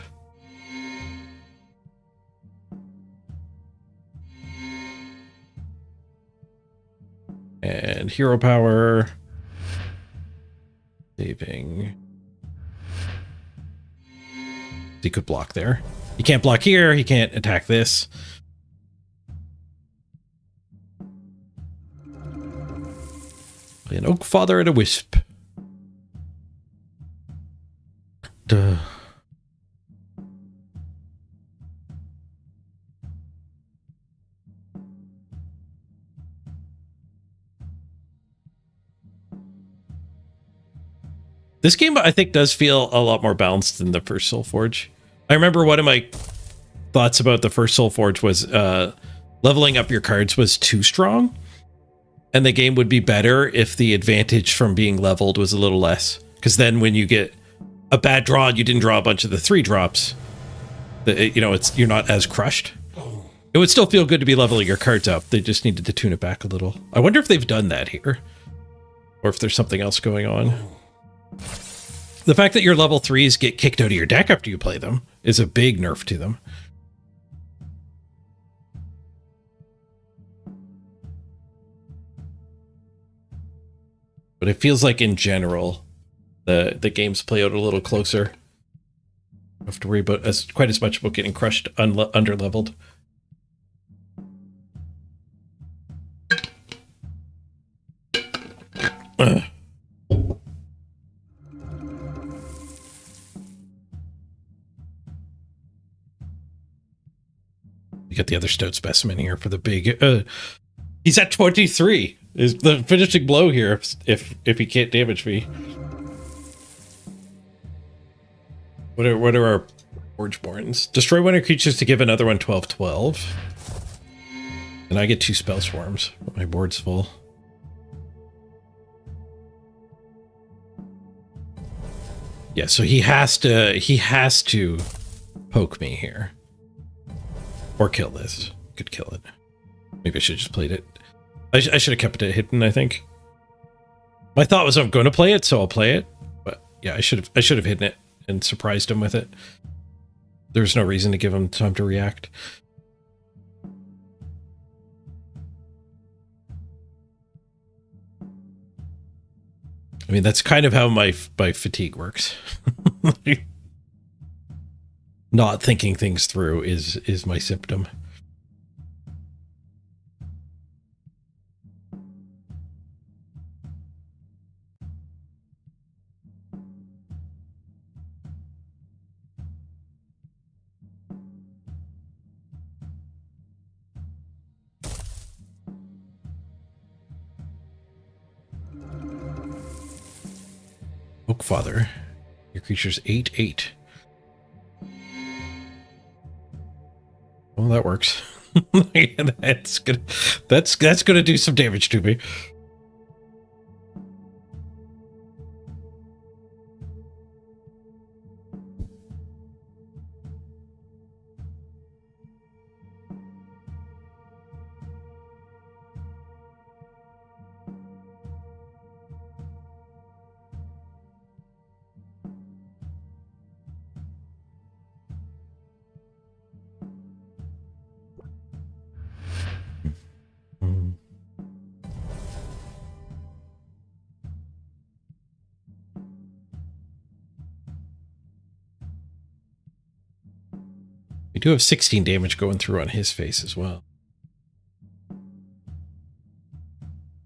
And hero power. Saving. He could block there. He can't block here. He can't attack this. Play an Oak Father and a Wisp. Duh. This game, I think, does feel a lot more balanced than the first Solforge. I remember one of my thoughts about the first Solforge was leveling up your cards was too strong, and the game would be better if the advantage from being leveled was a little less. Because then when you get a bad draw and you didn't draw a bunch of the 3-drops, you're not as crushed. It would still feel good to be leveling your cards up. They just needed to tune it back a little. I wonder if they've done that here, or if there's something else going on. The fact that your level 3s get kicked out of your deck after you play them is a big nerf to them. But it feels like in general, the games play out a little closer. Don't have to worry about quite as much about getting crushed under leveled. You got the other stout specimen here for the big. He's at 23. Is the finishing blow here if he can't damage me? What are our Forgeborns? Destroy one of your creatures to give another one 12/12. And I get 2 spell swarms. My board's full. Yeah, so he has to poke me here. Or kill this. Could kill it. Maybe I should have just played it. I should have kept it hidden, I think. My thought was I'm going to play it, so I'll play it. But yeah, I should have hidden it and surprised him with it. There's no reason to give him time to react. I mean, that's kind of how my fatigue works. Not thinking things through is my symptom. Oak Father, your creature's 8/8. Well, that works. That's gonna do some damage to me. We do have 16 damage going through on his face as well.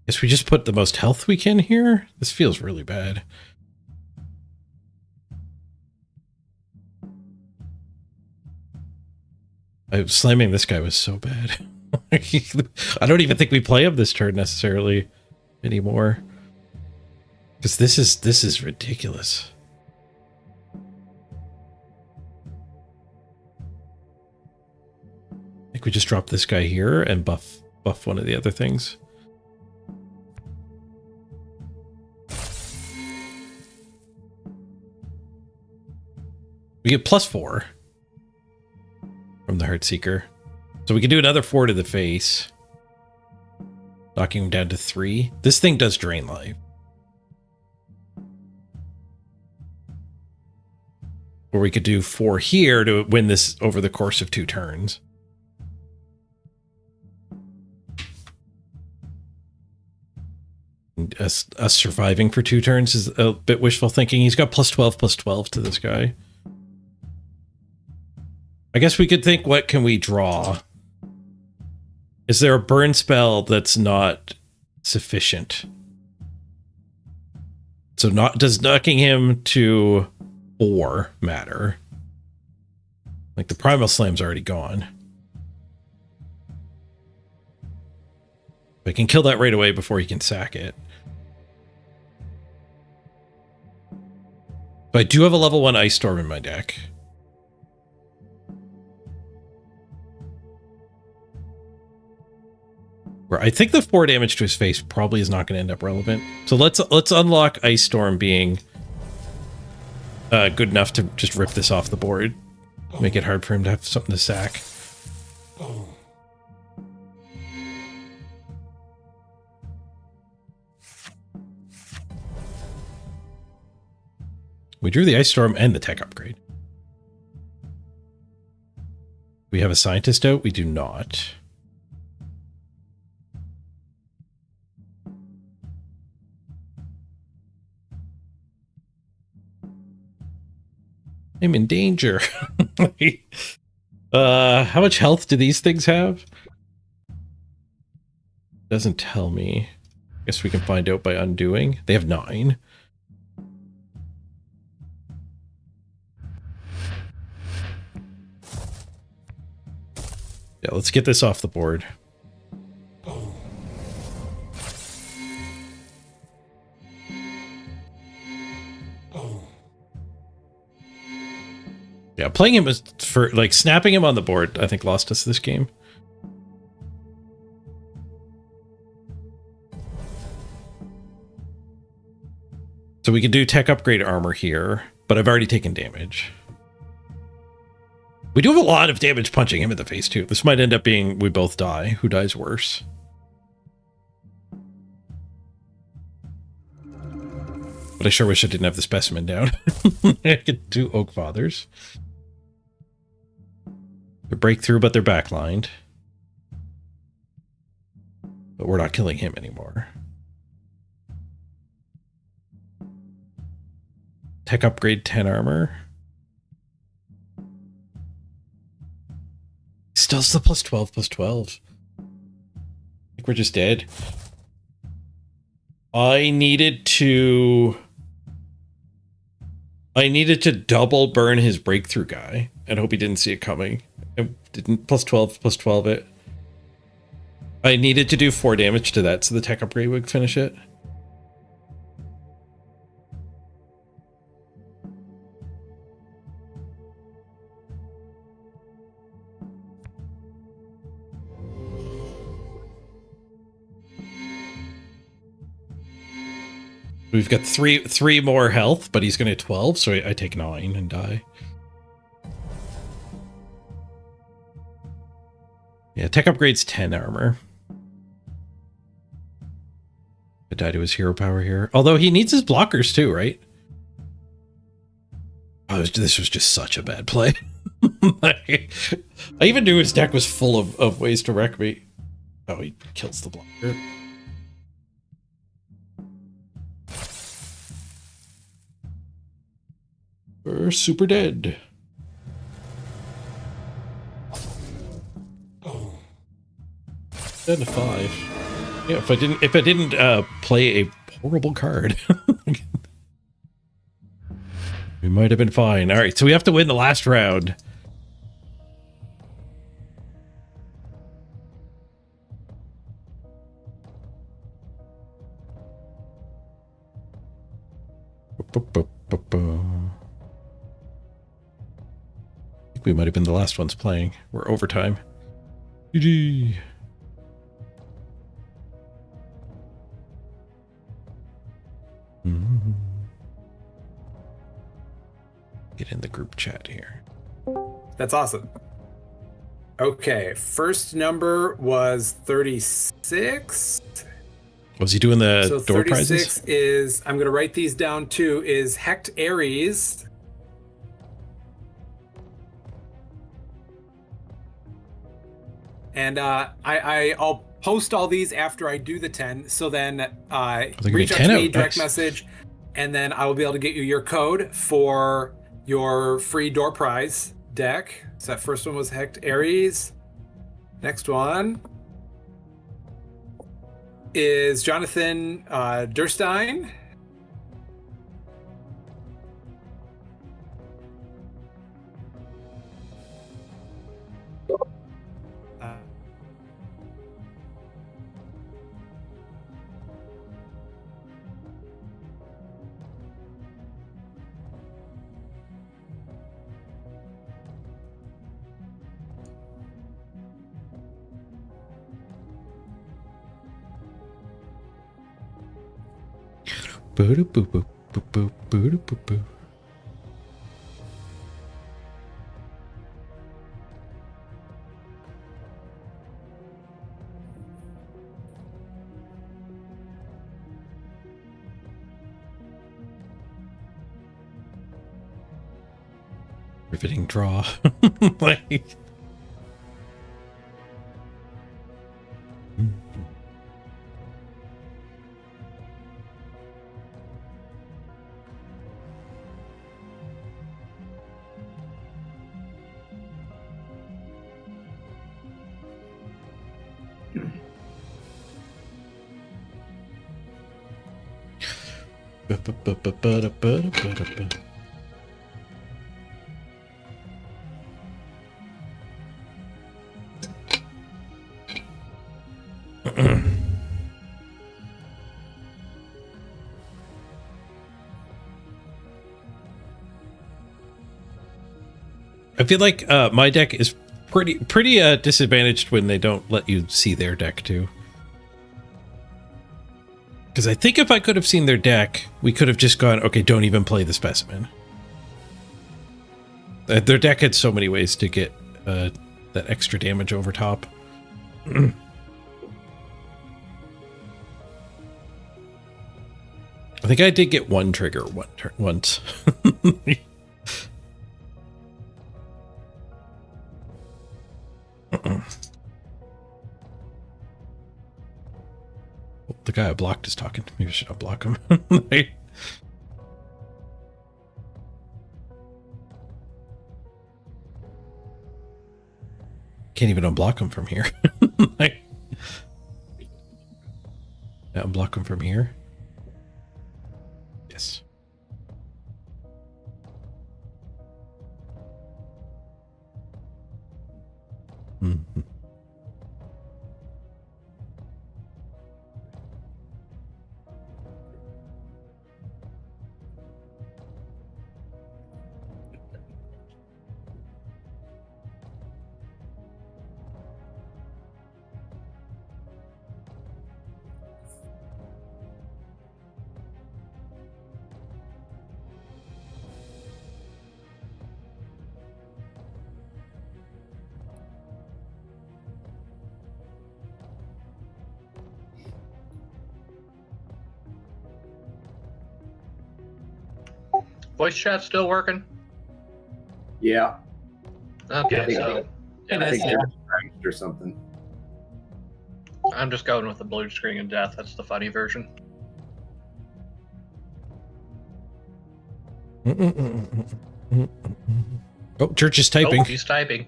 Guess we just put the most health we can here. This feels really bad. Slamming this guy was so bad. I don't even think we play him this turn necessarily anymore. Because this is ridiculous. I think we just drop this guy here and buff one of the other things. We get +4 from the Heartseeker. So we can do another 4 to the face. Knocking him down to 3. This thing does drain life. Or we could do 4 here to win this over the course of 2 turns. us surviving for 2 turns is a bit wishful thinking. He's got +12/+12 to this guy. I guess we could think, what can we draw? Is there a burn spell that's not sufficient? So does knocking him to 4 matter? Like the Primal Slam's already gone. I can kill that right away before he can sack it. But I do have a level 1 Ice Storm in my deck. Where I think the 4 damage to his face probably is not going to end up relevant. So let's unlock Ice Storm being good enough to just rip this off the board. Make it hard for him to have something to sack. We drew the Ice Storm and the tech upgrade. We have a Scientist out? We do not. I'm in danger. How much health do these things have? Doesn't tell me. Guess we can find out by undoing. They have 9. Yeah, let's get this off the board. Yeah, playing him was for like snapping him on the board, I think lost us this game. So we can do tech upgrade armor here, but I've already taken damage. We do have a lot of damage punching him in the face, too. This might end up being we both die. Who dies worse? But I sure wish I didn't have the specimen down. I could do Oak Fathers. They're breakthrough, but they're backlined. But we're not killing him anymore. Tech upgrade 10 armor. Still the +12/+12. I think we're just dead. I needed to double burn his breakthrough guy and hope he didn't see it coming. I didn't +12/+12 it. I needed to do 4 damage to that so the tech upgrade would finish it. We've got three more health, but he's going to 12, so I take 9 and die. Yeah, tech upgrade's 10 armor. I die to his hero power here. Although he needs his blockers too, right? Oh, this was just such a bad play. I even knew his deck was full of ways to wreck me. Oh, he kills the blocker. We're super dead. Down to 5. Yeah, if I didn't play a horrible card, we might have been fine. All right, so we have to win the last round. I think we might have been the last ones playing. We're overtime. GG. Get in the group chat here. That's awesome. Okay, first number was 36. Was he doing the So door 36 prizes? is, I'm going to write these down too, is Hecht Ares. And I'll post all these after I do the 10. So then give reach me out 10 to me, out, direct nice. message, and then I will be able to get you your code for your free door prize deck. So that first one was Hecht Ares. Next one is Jonathan Durstein. Riveting draw. Like, I feel like my deck is pretty disadvantaged when they don't let you see their deck too. Because I think if I could have seen their deck, we could have just gone, okay, don't even play the specimen. Their deck had so many ways to get that extra damage over top. I think I did get one trigger once. The guy I blocked is talking. Maybe I should unblock him. Can't even unblock him from here. Unblock him from here. Yes. Mm-hmm. Voice chat still working? Yeah. Okay, so I think they're crashed or something. I'm just going with the blue screen of death. That's the funny version. Oh, Church is typing. Oh, he's typing.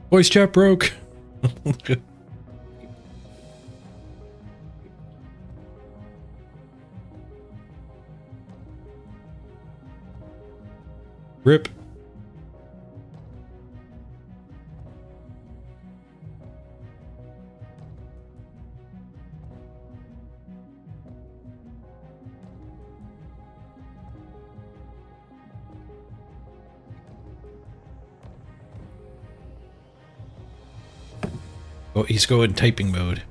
Voice chat broke. Rip. Oh, he's going typing mode.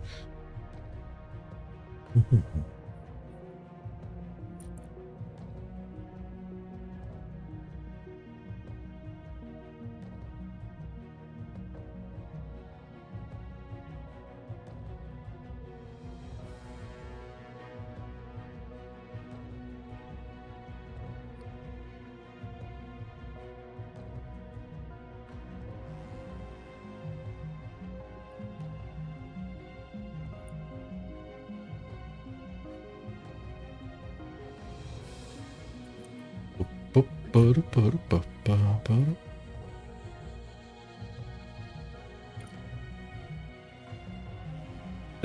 I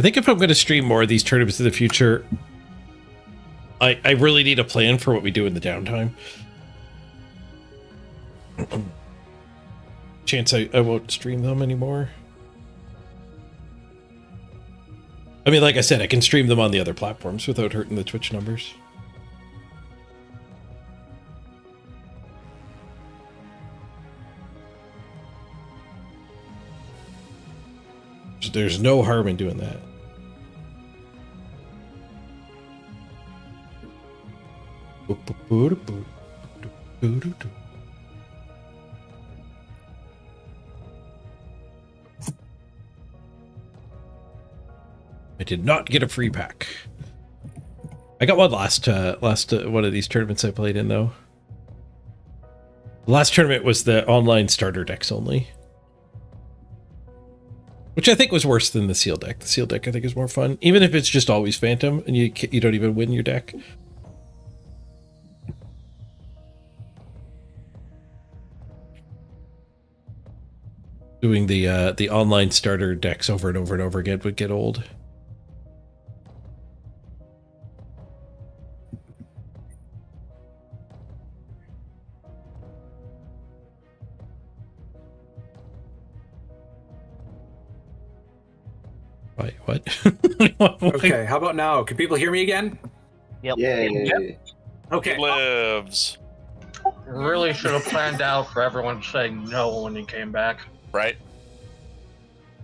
think if I'm going to stream more of these tournaments in the future, I really need a plan for what we do in the downtime. Chance I won't stream them anymore. I mean, like I said, I can stream them on the other platforms without hurting the Twitch numbers. There's no harm in doing that. I did not get a free pack. I got one last one of these tournaments I played in, though. The last tournament was the online starter decks only, which I think was worse than the seal deck. The seal deck I think is more fun, even if it's just always Phantom and you don't even win your deck. Doing the online starter decks over and over and over again would get old. Wait, what? Okay, how about now? Can people hear me again? Yep. Yep. Okay. Lives. Really should have planned out for everyone saying no when he came back. Right.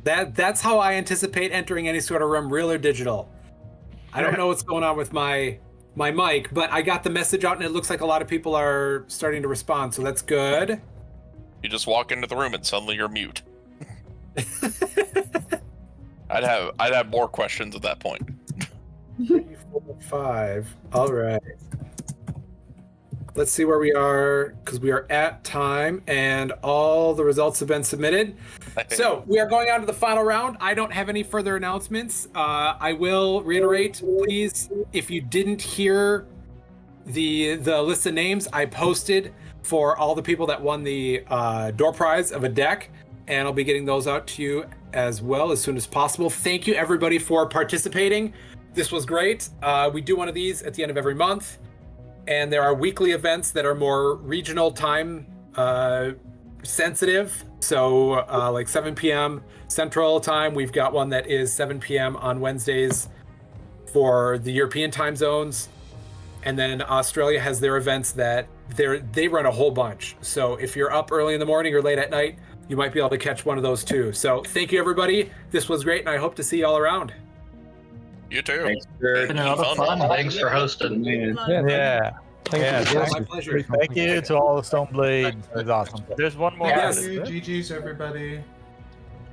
That's how I anticipate entering any sort of room, real or digital. I don't know what's going on with my mic, but I got the message out and it looks like a lot of people are starting to respond, so that's good. You just walk into the room and suddenly you're mute. I'd have more questions at that point. 3, 4, 5. All right. Let's see where we are, because we are at time and all the results have been submitted. So we are going on to the final round. I don't have any further announcements. I will reiterate, please, if you didn't hear the list of names I posted for all the people that won the door prize of a deck, and I'll be getting those out to you as well as soon as possible. Thank you everybody for participating. This was great. We do one of these at the end of every month, and there are weekly events that are more regional time sensitive. So like 7 p.m. Central Time. We've got one that is 7 p.m. on Wednesdays for the European time zones. And then Australia has their events that they run a whole bunch. So if you're up early in the morning or late at night, you might be able to catch one of those too. So thank you, everybody. This was great, and I hope to see you all around. You too. Thanks for fun. Thanks for hosting. Yeah. My pleasure. Thank you to all the Stoneblade. It was awesome. There's one more. Yes. GG's, everybody.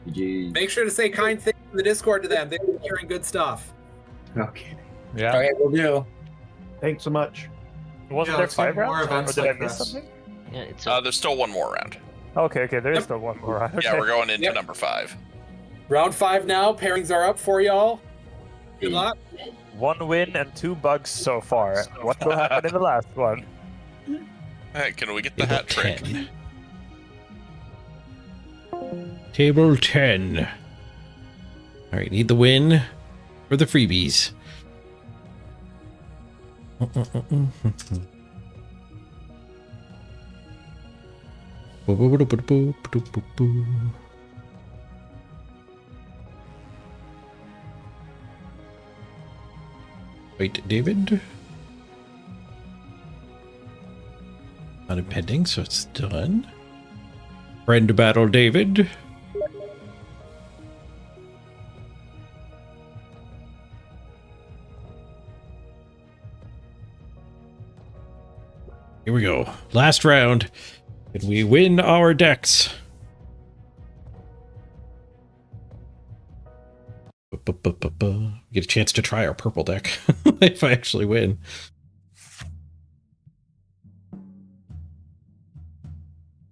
Make sure to say kind things in the Discord to them. They're sharing good stuff. Okay. Yeah. All right, we'll do. Thanks so much. Wasn't Yeah, there let's do 5 more rounds? Or events did I like miss this. something? Yeah, it's There's still one more round. Okay, there is still one more. Right? Yeah, Okay. we're going into number 5. Round 5 now. Pairings are up for y'all. Good luck. 1 win and 2 bugs so far. What will happen in the last one? Hey, can we get the hat trick? Table 10. All right, need the win for the freebies. Wait, David? Not impending, so it's done. Friend battle, David. Here we go. Last round. Can we win our decks? Get a chance to try our purple deck if I actually win.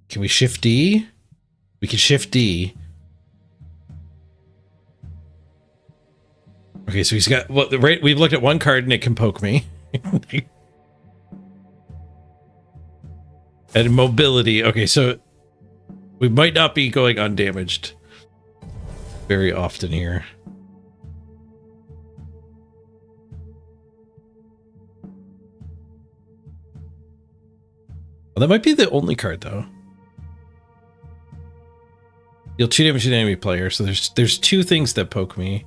Can we shift D? We can shift D. Okay, so he's got right. We've looked at one card and it can poke me. And mobility. Okay, so we might not be going undamaged very often here. Well, that might be the only card, though. Deal 2 damage to an enemy player. So there's 2 things that poke me.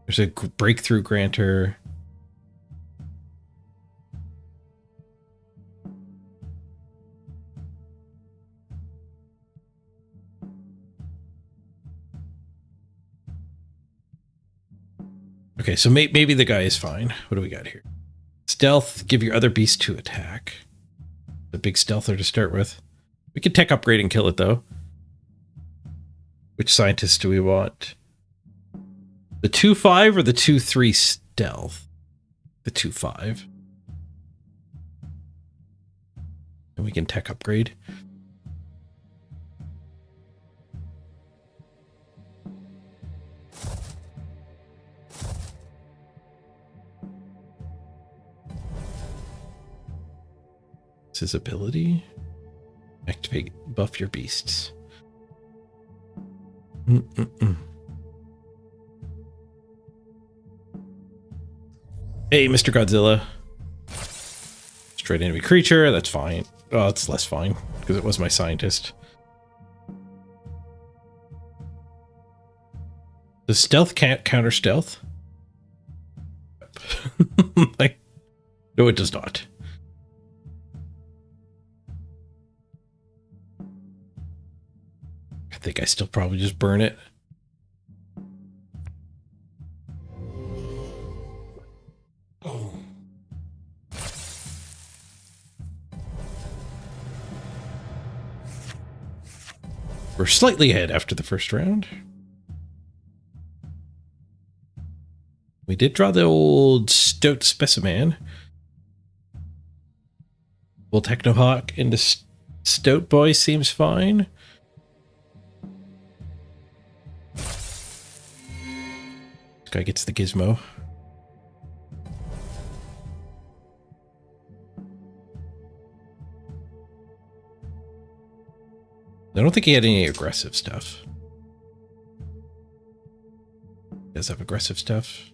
There's a breakthrough granter. Okay, so maybe the guy is fine. What do we got here? Stealth, give your other beast 2 attack. The big stealther to start with. We could tech upgrade and kill it, though. Which scientist do we want? The 2/5 or the 2/3 stealth? The 2/5. And we can tech upgrade. This is ability. Activate, buff your beasts. Hey, Mr. Godzilla. Straight enemy creature, that's fine. Oh, it's less fine, because it was my scientist. Does stealth can't counter stealth? Like, no, it does not. I think I still probably just burn it. We're slightly ahead after the first round. We did draw the old Stoat specimen. Well, Technohawk into Stoat Boy seems fine. This guy gets the gizmo. I don't think he had any aggressive stuff. He does have aggressive stuff.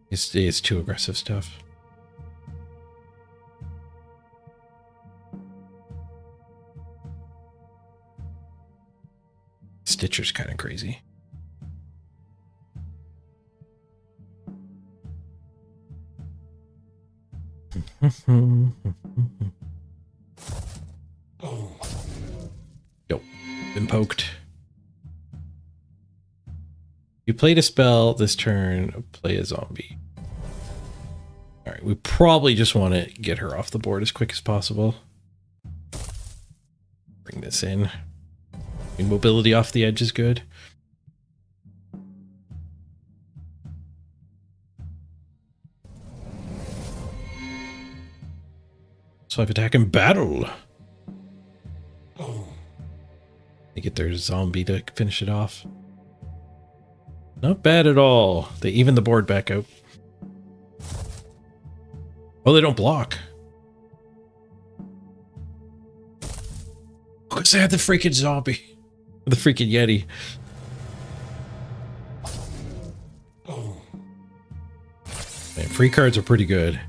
He has 2 aggressive stuff. Stitcher's kind of crazy. Nope. Been poked. You played a spell this turn, play a zombie. Alright, we probably just want to get her off the board as quick as possible. Bring this in. Mobility off the edge is good. So I've attack and battle. They get their zombie to finish it off. Not bad at all. They even the board back out. Oh, they don't block. Because they had the freaking zombie. The freaking Yeti. Man, free cards are pretty good.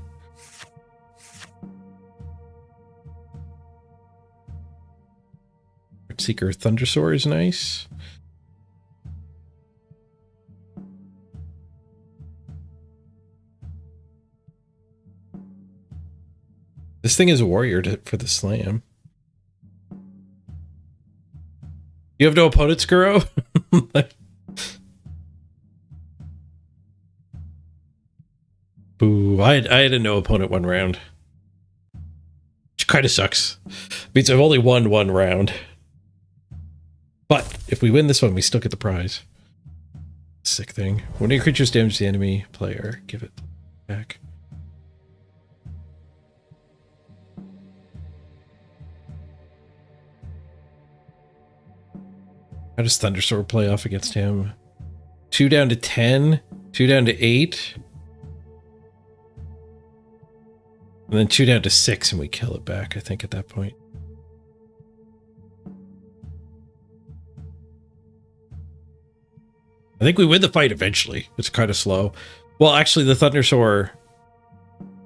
Seeker Thundersaur is nice. This thing is a warrior for the slam. You have no opponents, Guro? Boo. I had a no opponent 1 round. Which kind of sucks. Means I've only won 1 round. But if we win this one, we still get the prize. Sick thing. When your creatures damage the enemy player, give it back. How does Thundersword play off against him? 2 down to 10, 2 down to 8. And then 2 down to 6 and we kill it back, I think, at that point. I think we win the fight eventually. It's kind of slow. Well, actually, the Thundersoar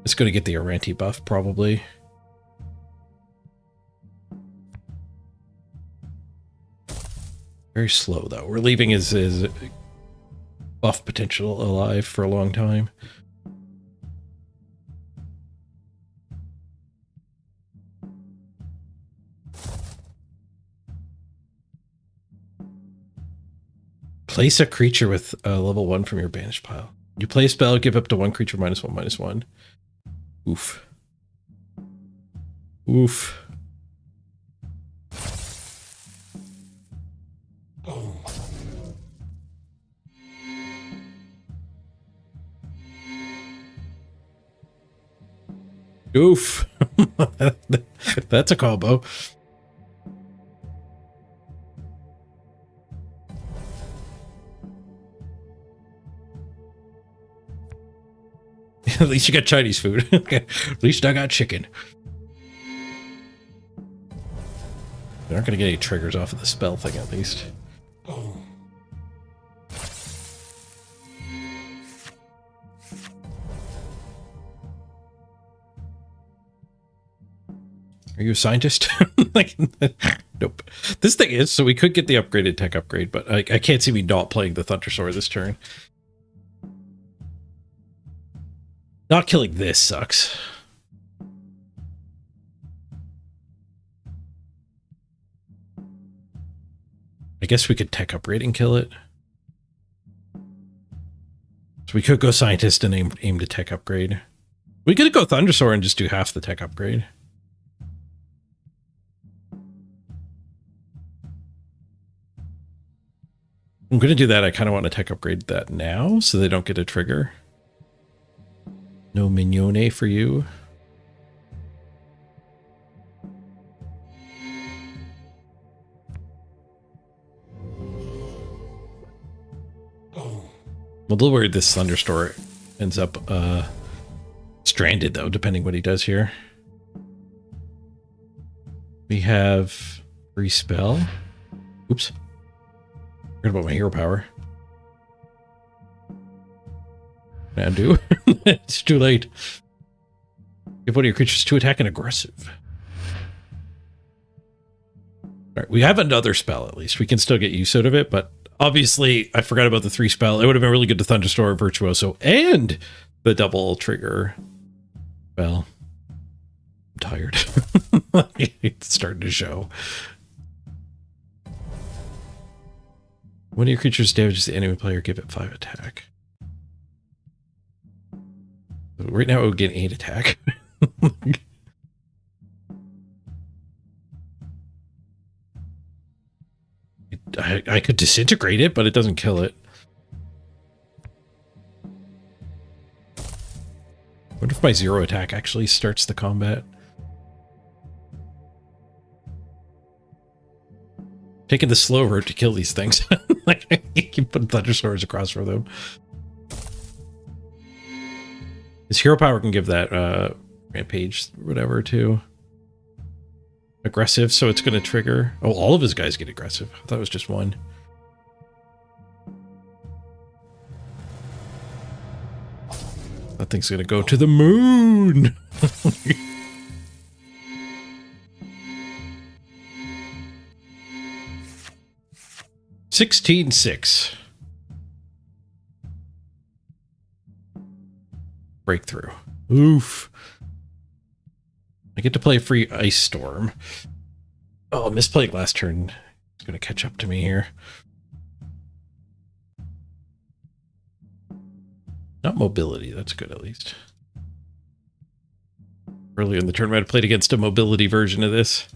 is going to get the Aranti buff, probably. Very slow, though. We're leaving his buff potential alive for a long time. Place a creature with level 1 from your banish pile. You play a spell, give up to 1 creature -1/-1. Oof. Oof. Oof. That's a combo. At least you got Chinese food. At least I got chicken. They're not going to get any triggers off of the spell thing, at least. Are you a scientist? Like, nope. This thing is, so we could get the upgraded tech upgrade, but I can't see me not playing the Thundersoar this turn. Not killing this sucks. I guess we could tech upgrade and kill it. So we could go scientist and aim to tech upgrade. We could go Thundersoar and just do half the tech upgrade. I'm going to do that. I kind of want to tech upgrade that now so they don't get a trigger. No Mignone for you. I'm a little worried this Thundersoar ends up stranded, though, depending what he does here. We have free spell. Oops. Forgot about my hero power. Undo. It's too late. Give one of your creatures 2 attack and aggressive. Alright, we have another spell at least. We can still get use out of it, but obviously I forgot about the 3 spell. It would have been really good to Thundersoar, Virtuoso, and the double trigger spell. I'm tired. It's starting to show. One of your creatures damages the enemy player, give it 5 attack. Right now it would get 8 attack. I could disintegrate it, but it doesn't kill it. I wonder if my 0 attack actually starts the combat. Taking the slow route to kill these things. Like, you can put Thundersoars across from them. His hero power can give that rampage, whatever, too. Aggressive, so it's going to trigger. Oh, all of his guys get aggressive. I thought it was just one. That thing's going to go to the moon. 16-6. Breakthrough. Oof. I get to play free Ice Storm. Oh, misplaying last turn. It's going to catch up to me here. Not mobility. That's good, at least. Earlier in the tournament, I played against a mobility version of this.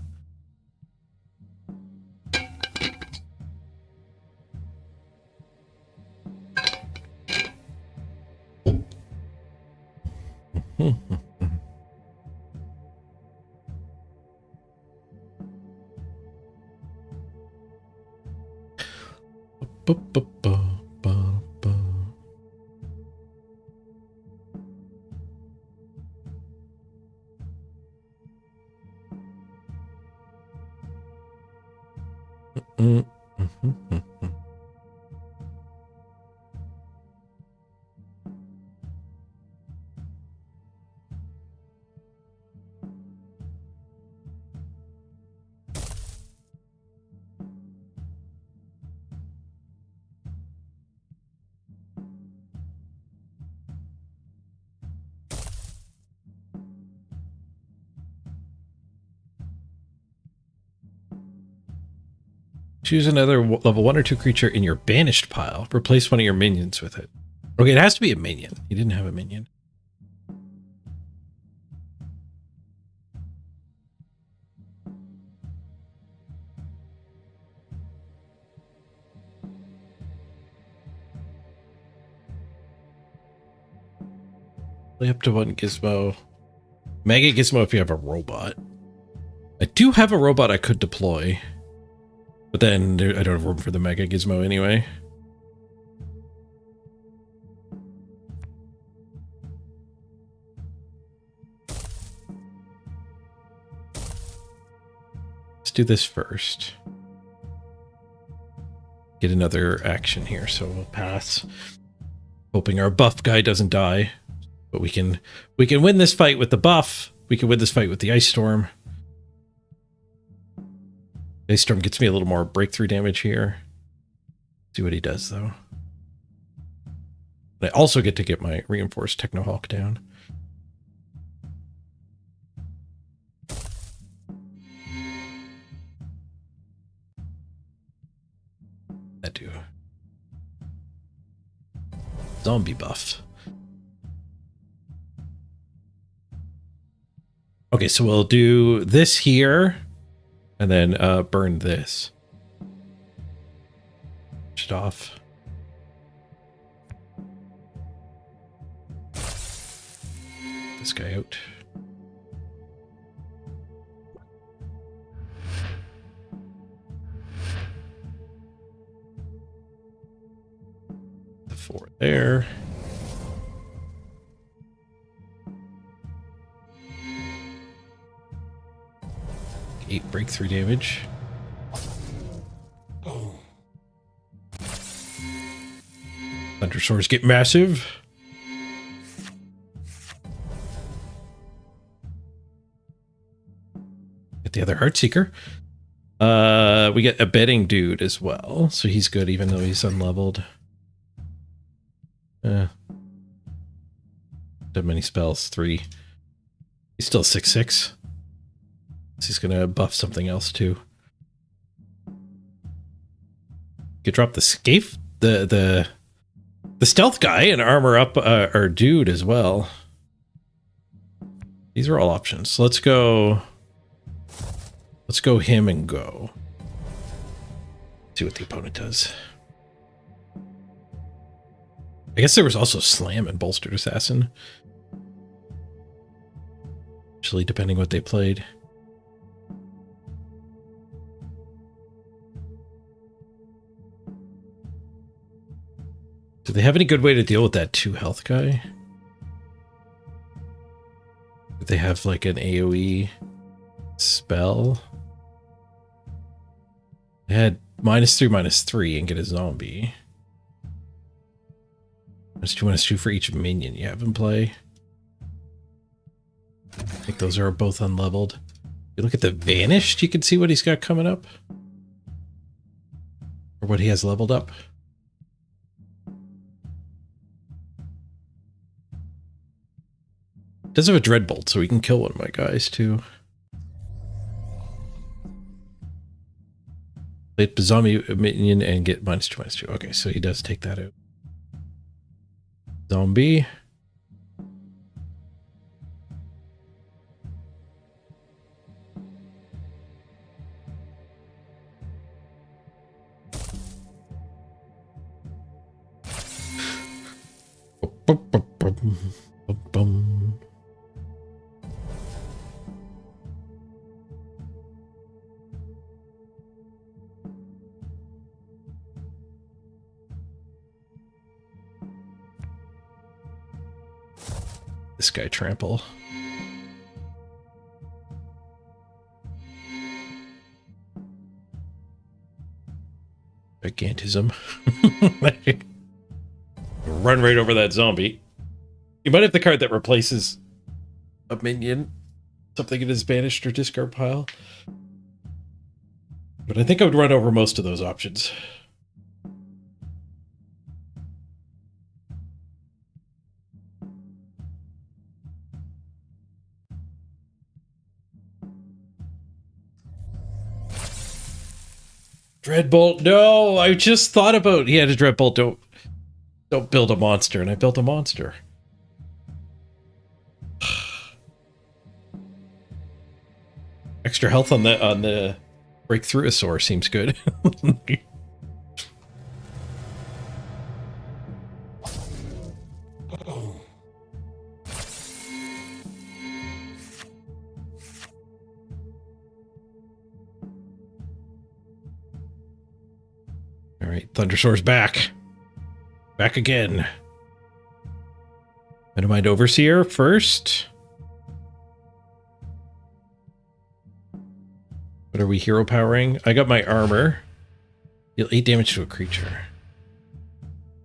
Choose another level 1 or 2 creature in your banished pile. Replace one of your minions with it. Okay, it has to be a minion. He didn't have a minion. Play up to 1 gizmo. Mega gizmo if you have a robot. I do have a robot I could deploy. But then I don't have room for the Mega Gizmo anyway. Let's do this first. Get another action here, so we'll pass. Hoping our buff guy doesn't die. But we can win this fight with the buff. We can win this fight with the Ice Storm. Ice Storm gets me a little more breakthrough damage here. See what he does, though. I also get to get my reinforced Technohawk down. That do. Zombie buff. Okay, so we'll do this here. And then burn this. Push it off. This guy out. The 4 there. Eight breakthrough damage. Thunder swords get massive. Get the other Heartseeker. We get a betting dude as well, so he's good even though he's unleveled. Done many spells, 3. He's still 6/6. He's gonna buff something else too. Could drop the Scathe, the stealth guy, and armor up our dude as well. These are all options. So let's go him and go. See what the opponent does. I guess there was also Slam and Bolstered Assassin. Actually, depending what they played. Do they have any good way to deal with that 2 health guy? Do they have like an AoE spell? They had -3/-3 and get a zombie. -2/-2 for each minion you have in play. I think those are both unleveled. You look at the Vanished, you can see what he's got coming up. Or what he has leveled up. Does have a Dreadbolt, so we can kill one of my guys too. Play zombie minion and get -2/-2. Okay, so he does take that out. Zombie. This guy trample. gigantism. Run right over that zombie. You might have the card that replaces a minion, something in his banished or discard pile. But I think I would run over most of those options. Dreadbolt, no! I just thought about he had a Dreadbolt. Don't build a monster, and I built a monster. Extra health on the Breakthroughosaur seems good. All right, Thundersaur's back. Back again. Metamind Overseer first. What are we hero powering? I got my armor. Deal 8 damage to a creature.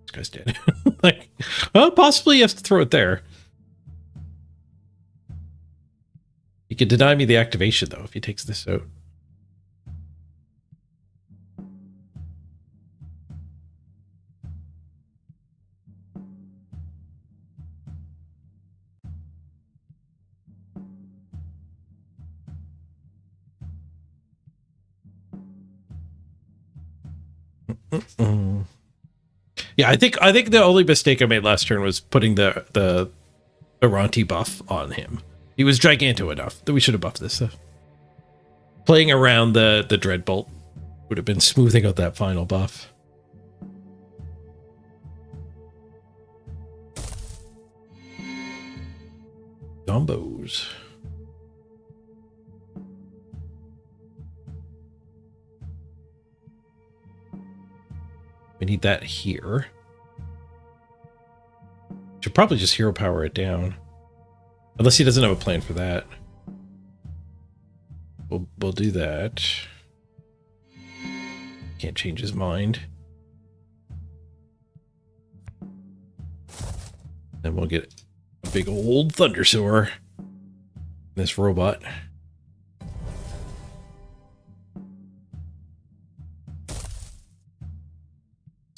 This guy's dead. Like, well, possibly you have to throw it there. He could deny me the activation, though, if he takes this out. Yeah, I think the only mistake I made last turn was putting the Aranti buff on him. He was giganto enough that we should have buffed this stuff. Playing around the Dreadbolt would have been smoothing out that final buff. Zombos. We need that here. Should probably just hero power it down. Unless he doesn't have a plan for that. We'll do that. Can't change his mind. Then we'll get a big old Thundersaur. This robot.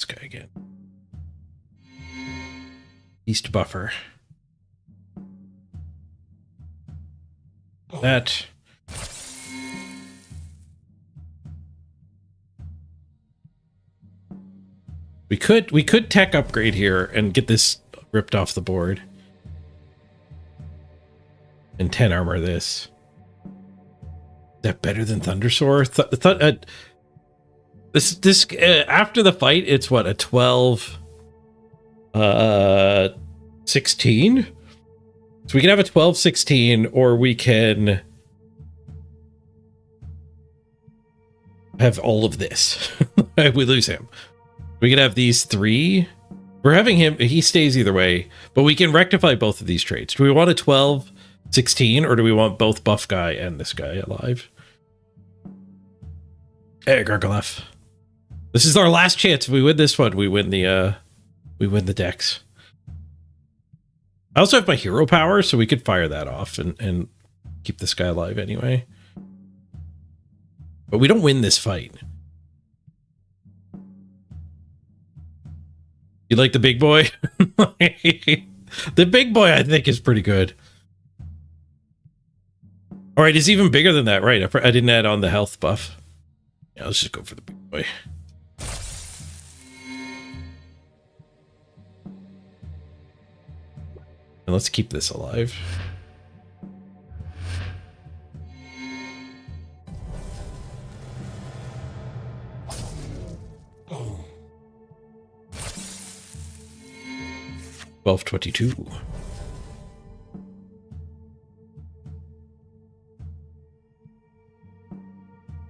Guy again. East buffer. That. We could tech upgrade here and get this ripped off the board. And 10 armor this. Is that better than Thundersaur? This after the fight, it's what, a 12 16? So we can have a 12-16, or we can have all of this. We lose him. We can have these three. We're having him, he stays either way, but we can rectify both of these traits. Do we want a 12-16, or do we want both buff guy and this guy alive? Hey, Gargolef. This is our last chance. If we win this one, we win the decks. I also have my hero power, so we could fire that off and keep this guy alive anyway. But we don't win this fight. You like the big boy? The big boy, I think, is pretty good. All right, he's even bigger than that, right? I didn't add on the health buff. Yeah, let's just go for the big boy. And let's keep this alive. Oh. 12-22.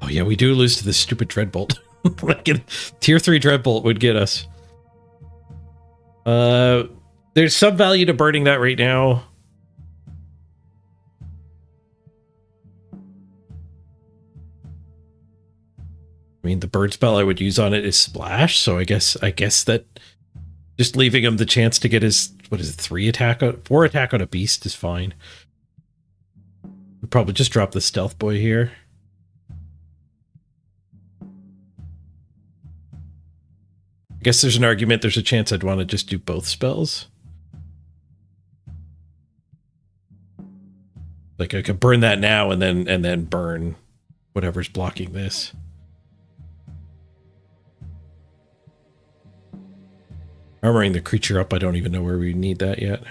Oh yeah, we do lose to this stupid Dreadbolt. Like tier 3 Dreadbolt would get us. There's some value to burning that right now. I mean, the bird spell I would use on it is splash, so I guess that just leaving him the chance to get his, what is it, 4 attack on a beast is fine. We'll probably just drop the stealth boy here. I guess there's an argument, there's a chance I'd want to just do both spells. Like I could burn that now and then burn whatever's blocking this. Armoring the creature up, I don't even know where we need that yet.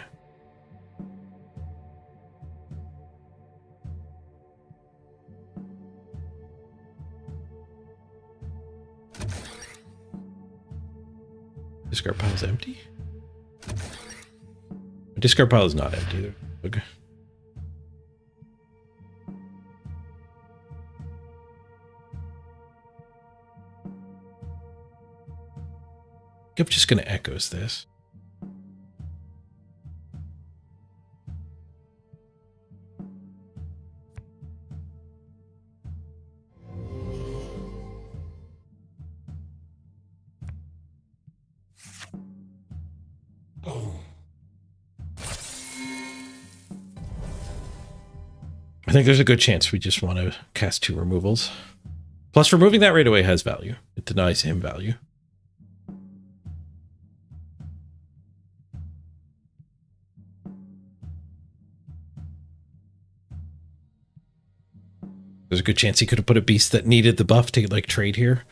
Discard pile's empty? My discard pile is not empty either. Okay. I'm just going to echoes this. I think there's a good chance we just want to cast 2 removals. Plus, removing that right away has value. It denies him value. There's a good chance he could have put a beast that needed the buff to like trade here.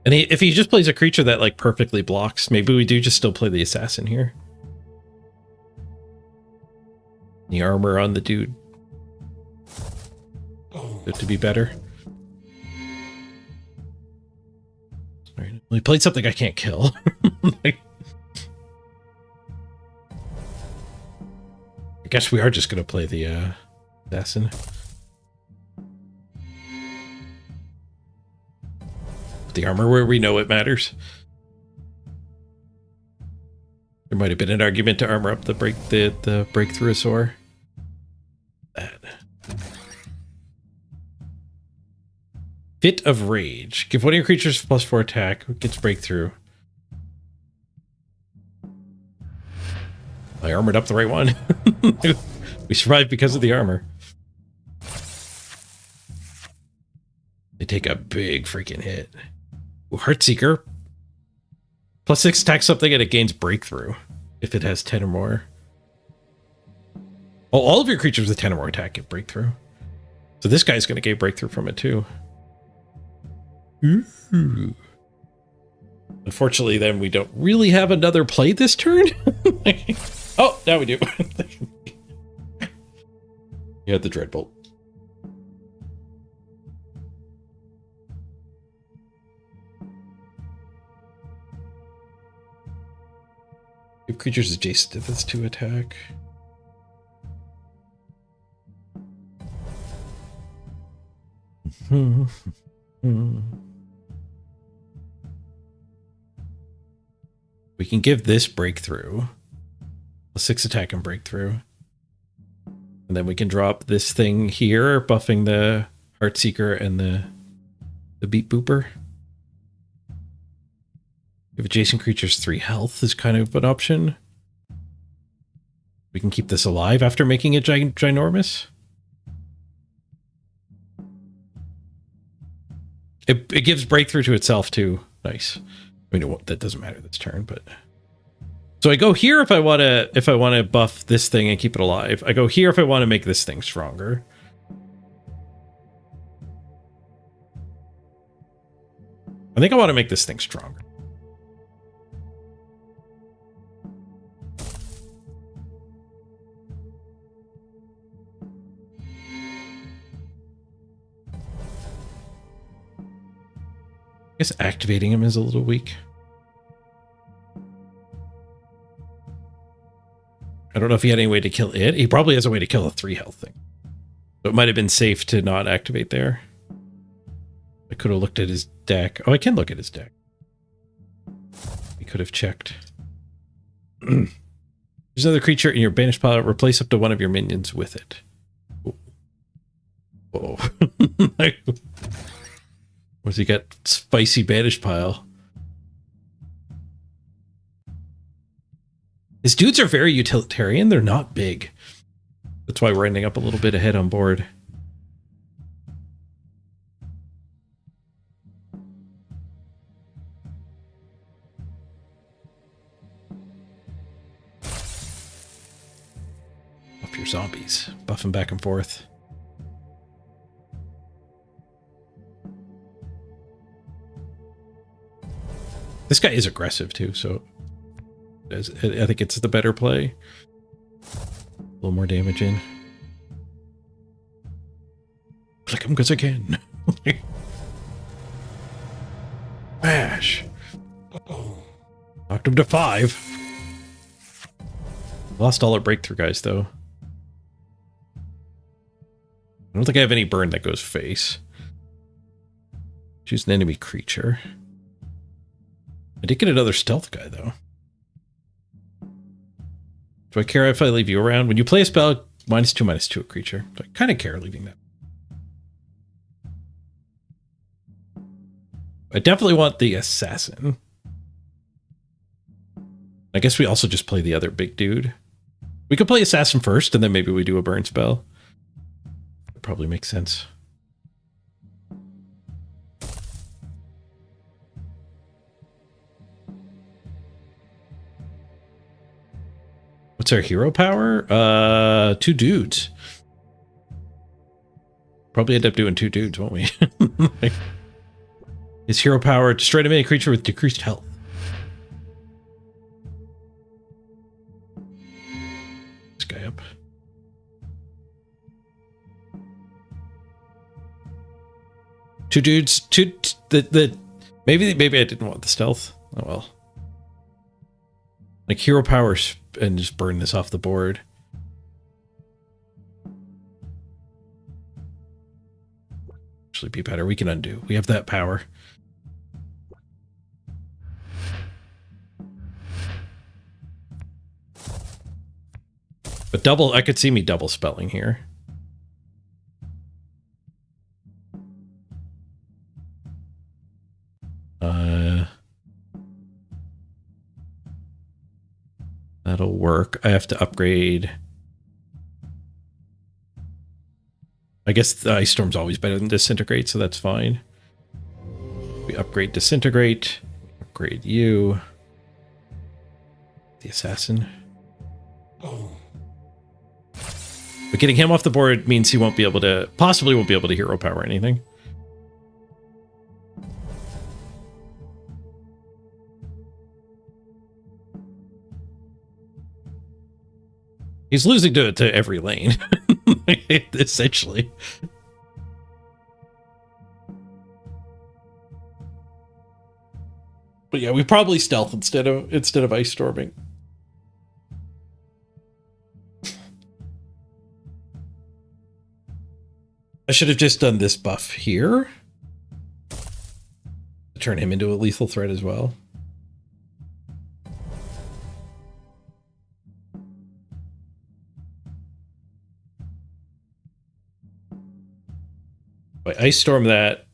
And if he just plays a creature that like perfectly blocks, maybe we do just still play the assassin here. The armor on the dude. Good to be better. Right. He played something I can't kill. Like, I guess we are just going to play the assassin. The armor where we know it matters. There might have been an argument to armor up the breakthrough Azor. That. Fit of Rage. Give one of your creatures +4 attack. Gets breakthrough. I armored up the right one. We survived because of the armor. They take a big freaking hit. Ooh, Heartseeker. +6 attack something and it gains breakthrough if it has 10 or more. Oh, all of your creatures with 10 or more attack get breakthrough. So this guy's going to get breakthrough from it too. Ooh. Unfortunately, then we don't really have another play this turn. Oh, now we do. You had the Dreadbolt. Give creatures adjacent to this 2 attack. We can give this breakthrough. +6 attack and breakthrough. And then we can drop this thing here, buffing the Heartseeker and the Beat Booper. If adjacent creatures 3 health is kind of an option. We can keep this alive after making it ginormous. It gives breakthrough to itself too. Nice. I mean, that doesn't matter this turn, but so I go here if I want to buff this thing and keep it alive. I go here if I want to make this thing stronger. I think I want to make this thing stronger. I guess activating him is a little weak. I don't know if he had any way to kill it. He probably has a way to kill a 3 health thing. So it might have been safe to not activate there. I could have looked at his deck. Oh, I can look at his deck. We could have checked. There's another creature in your banished pile. Replace up to one of your minions with it. Whoa. What's he got? Spicy banished pile. His dudes are very utilitarian. They're not big. That's why we're ending up a little bit ahead on board. Buff your zombies. Buff them back and forth. This guy is aggressive too, so I think it's the better play. A little more damage in. Click him because I can. Bash. Knocked him to 5. Lost all our breakthrough guys though. I don't think I have any burn that goes face. Choose an enemy creature. I did get another stealth guy, though. Do I care if I leave you around? When you play a spell, -2/-2 a creature. So I kind of care leaving that. I definitely want the assassin. I guess we also just play the other big dude. We could play assassin first, and then maybe we do a burn spell. That probably makes sense. What's our hero power? 2 dudes. Probably end up doing 2 dudes, won't we? His hero power, destroy an enemy creature with decreased health. This guy up. Two dudes, maybe I didn't want the stealth. Oh well. Like hero powers and just burn this off the board. Actually be better. We can undo. We have that power. But double, I could see me double spelling here. That'll work. I have to upgrade. I guess the Ice Storm's always better than Disintegrate, so that's fine. We upgrade Disintegrate. Upgrade you. The Assassin. But getting him off the board means he won't be able to, possibly won't be able to hero power anything. He's losing to every lane, essentially. But yeah, we probably stealth instead of ice storming. I should have just done this buff here to turn him into a lethal threat as well. But Ice Storm that.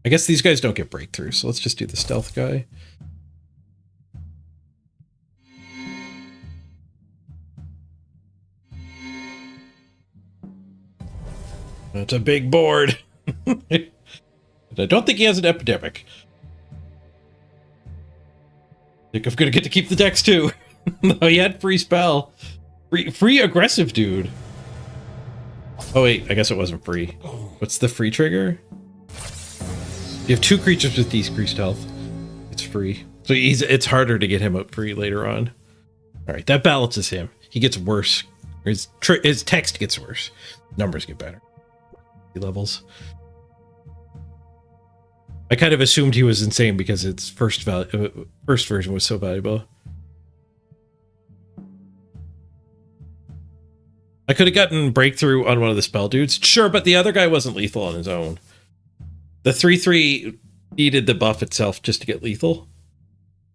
I guess these guys don't get breakthrough, so let's just do the stealth guy. That's a big board. I don't think he has an epidemic. I think I'm gonna get to keep the decks too. No, he had free spell. Free aggressive dude. Oh wait, I guess it wasn't free. What's the free trigger? You have 2 creatures with decreased health. It's free. So it's harder to get him up free later on. Alright, that balances him. He gets worse. His text gets worse. Numbers get better. Levels. I kind of assumed he was insane because its first version was so valuable. I could have gotten breakthrough on one of the spell dudes. Sure, but the other guy wasn't lethal on his own. The 3/3 needed the buff itself just to get lethal.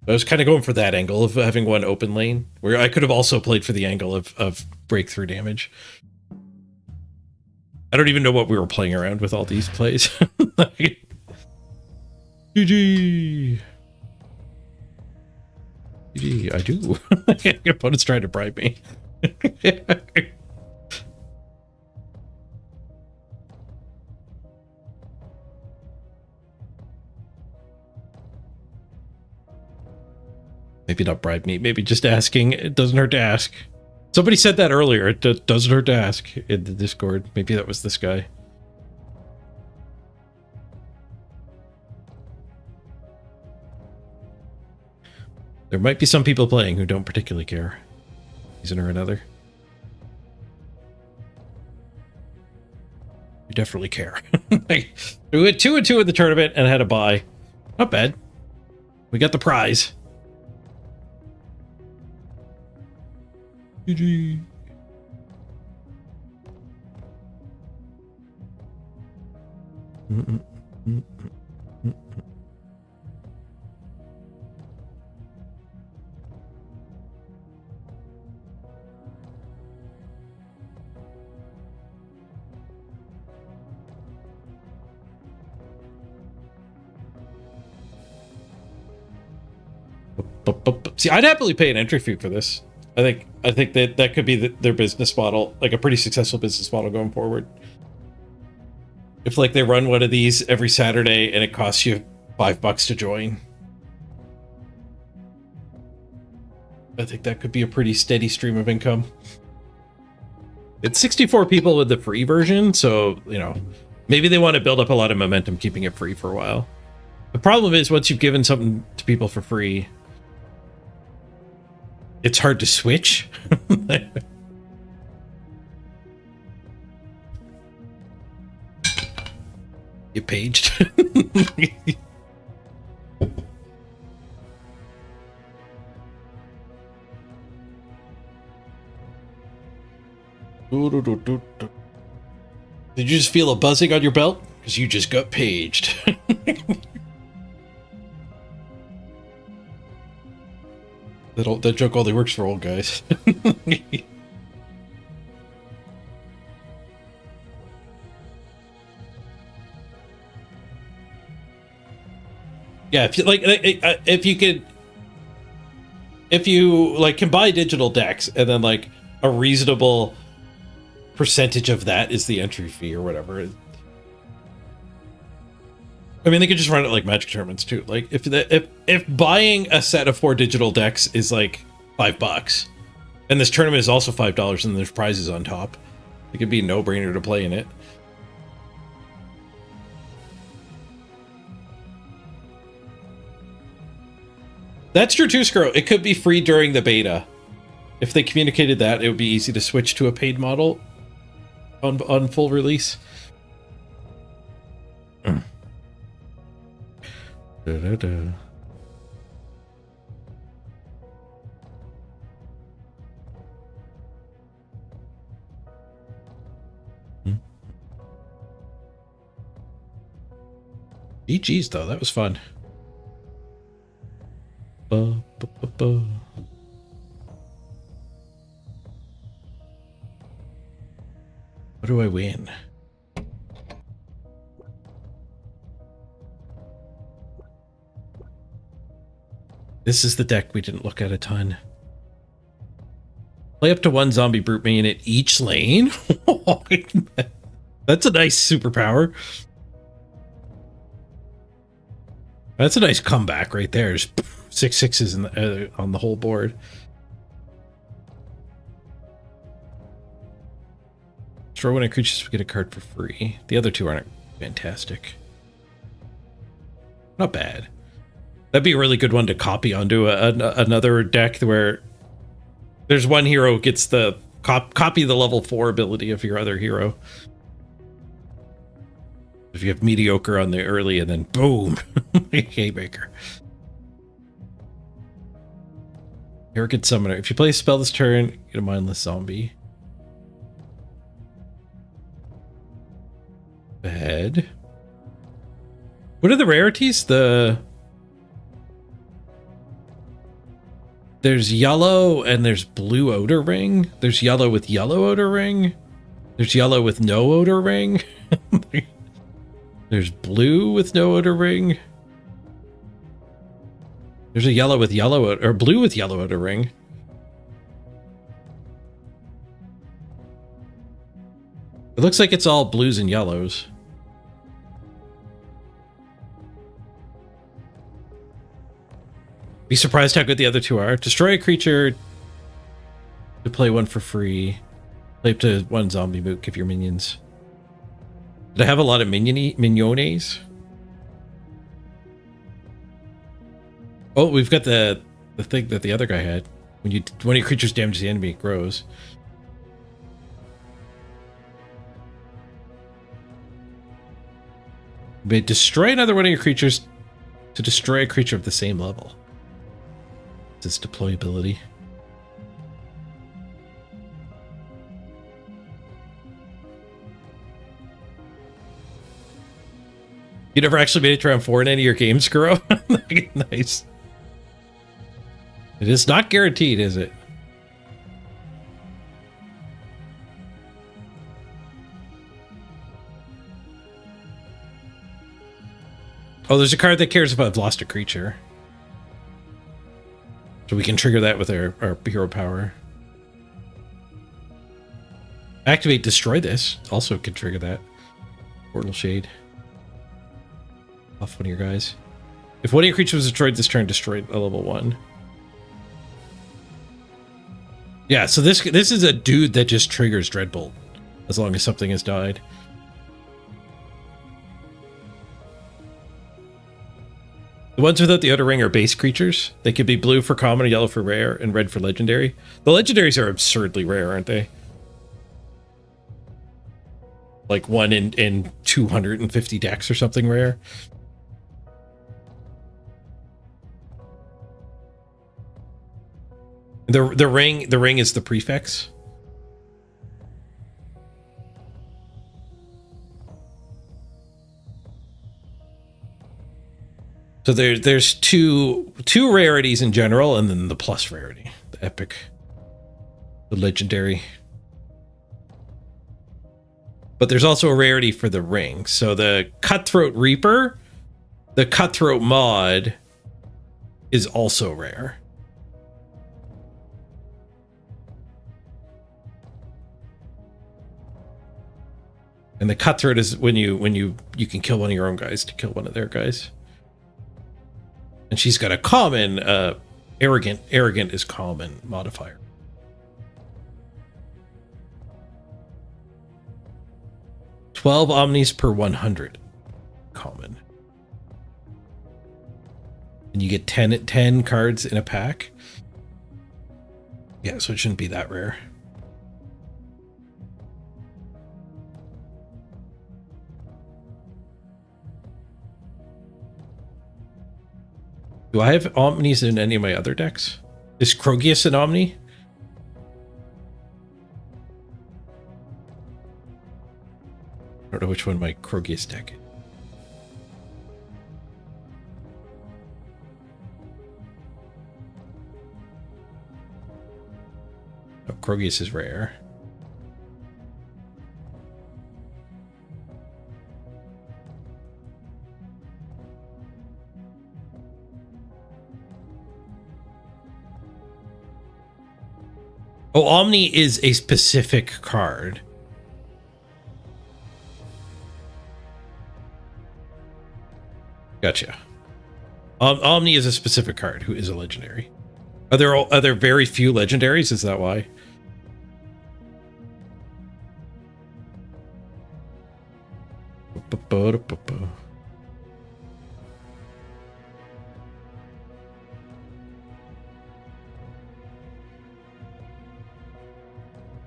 I was kind of going for that angle of having one open lane, where I could have also played for the angle of breakthrough damage. I don't even know what we were playing around with all these plays. GG. GG, I do. Your opponent's trying to bribe me. Maybe not bribe me, maybe just asking. It doesn't hurt to ask. Somebody said that earlier. It doesn't hurt to ask in the Discord. Maybe that was this guy. There might be some people playing who don't particularly care. Reason or another. You definitely care. We went 2-2 in the tournament and had a bye. Not bad. We got the prize. GG. See, I'd happily pay an entry fee for this. I think that could be their business model, like a pretty successful business model going forward. If like they run one of these every Saturday and it costs you $5 to join, I think that could be a pretty steady stream of income. It's 64 people with the free version, so you know, maybe they want to build up a lot of momentum keeping it free for a while. The problem is once you've given something to people for free, it's hard to switch. You paged. Did you just feel a buzzing on your belt? Because you just got paged. That joke only works for old guys. Yeah, if you like, if you like can buy digital decks and then like a reasonable percentage of that is the entry fee or whatever. I mean, they could just run it like Magic tournaments too. Like if buying a set of 4 digital decks is like $5, and this tournament is also $5, and there's prizes on top, it could be a no-brainer to play in it. That's true too, Scro. It could be free during the beta. If they communicated that, it would be easy to switch to a paid model on full release. GG's though, that was fun. What do I win? This is the deck we didn't look at a ton. Play up to 1 zombie brute main at each lane. That's a nice superpower. That's a nice comeback right there. Just 6 6s in the, on the whole board. Throw in a creature to get a card for free. The other 2 aren't fantastic. Not bad. That'd be a really good one to copy onto another deck where there's one hero who gets the copy the level 4 ability of your other hero. If you have mediocre on the early and then boom, haymaker. Arrogant Summoner. If you play a spell this turn, get a mindless zombie. Bad. What are the rarities? There's yellow and there's blue odor ring. There's yellow with yellow odor ring. There's yellow with no odor ring. There's blue with no odor ring. There's a yellow with yellow or blue with yellow odor ring. It looks like it's all blues and yellows. Be surprised how good the other two are. Destroy a creature to play one for free. Play up to 1 zombie moot, give your minions. Did I have a lot of mignones? Oh, we've got the thing that the other guy had. When your creatures damage the enemy, it grows. You may destroy another one of your creatures to destroy a creature of the same level. It's its deployability. You never actually made it to round 4 in any of your games, Kuro? Nice. It is not guaranteed, is it? Oh, there's a card that cares if I've lost a creature. So we can trigger that with our hero power. Activate Destroy This. Also can trigger that. Portal Shade. Off one of your guys. If one of your creatures was destroyed this turn, destroy a level 1. Yeah, so this is a dude that just triggers Dreadbolt. As long as something has died. The ones without the outer ring are base creatures. They could be blue for common, yellow for rare, and red for legendary. The legendaries are absurdly rare, aren't they? Like 1 in 250 decks or something rare. The ring is the prefix. So there's two rarities in general, and then the plus rarity, the epic, the legendary. But there's also a rarity for the ring. So the Cutthroat Reaper, the Cutthroat mod, is also rare. And the Cutthroat is when you can kill one of your own guys to kill one of their guys. And she's got a common, arrogant is common modifier. $12 omnis per 100 common. And you get 10 cards in a pack. Yeah, so it shouldn't be that rare. Do I have Omnis in any of my other decks? Is Krogius an Omni? I don't know which one my Krogius deck is. Oh, Krogius is rare. Oh, Omni is a specific card. Gotcha. Omni is a specific card who is a legendary. Are there very few legendaries? Is that why?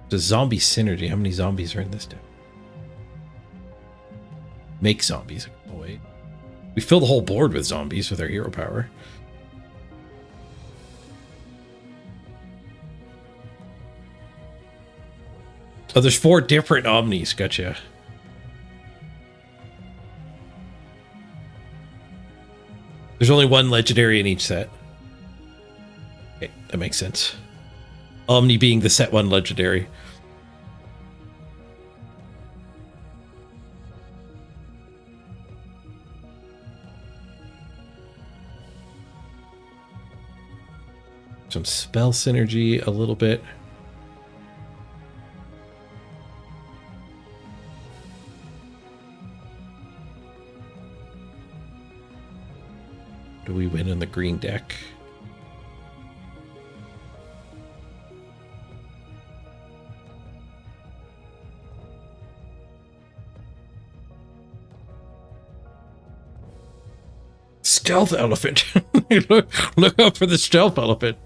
The zombie synergy. How many zombies are in this deck? Make zombies. Oh, wait. We fill the whole board with zombies with our hero power. Oh, there's 4 different Omnis. Gotcha. There's only one legendary in each set. Okay, that makes sense. Omni being the set 1 legendary. Some spell synergy a little bit. Do we win in the green deck? Stealth elephant. look out for the stealth elephant.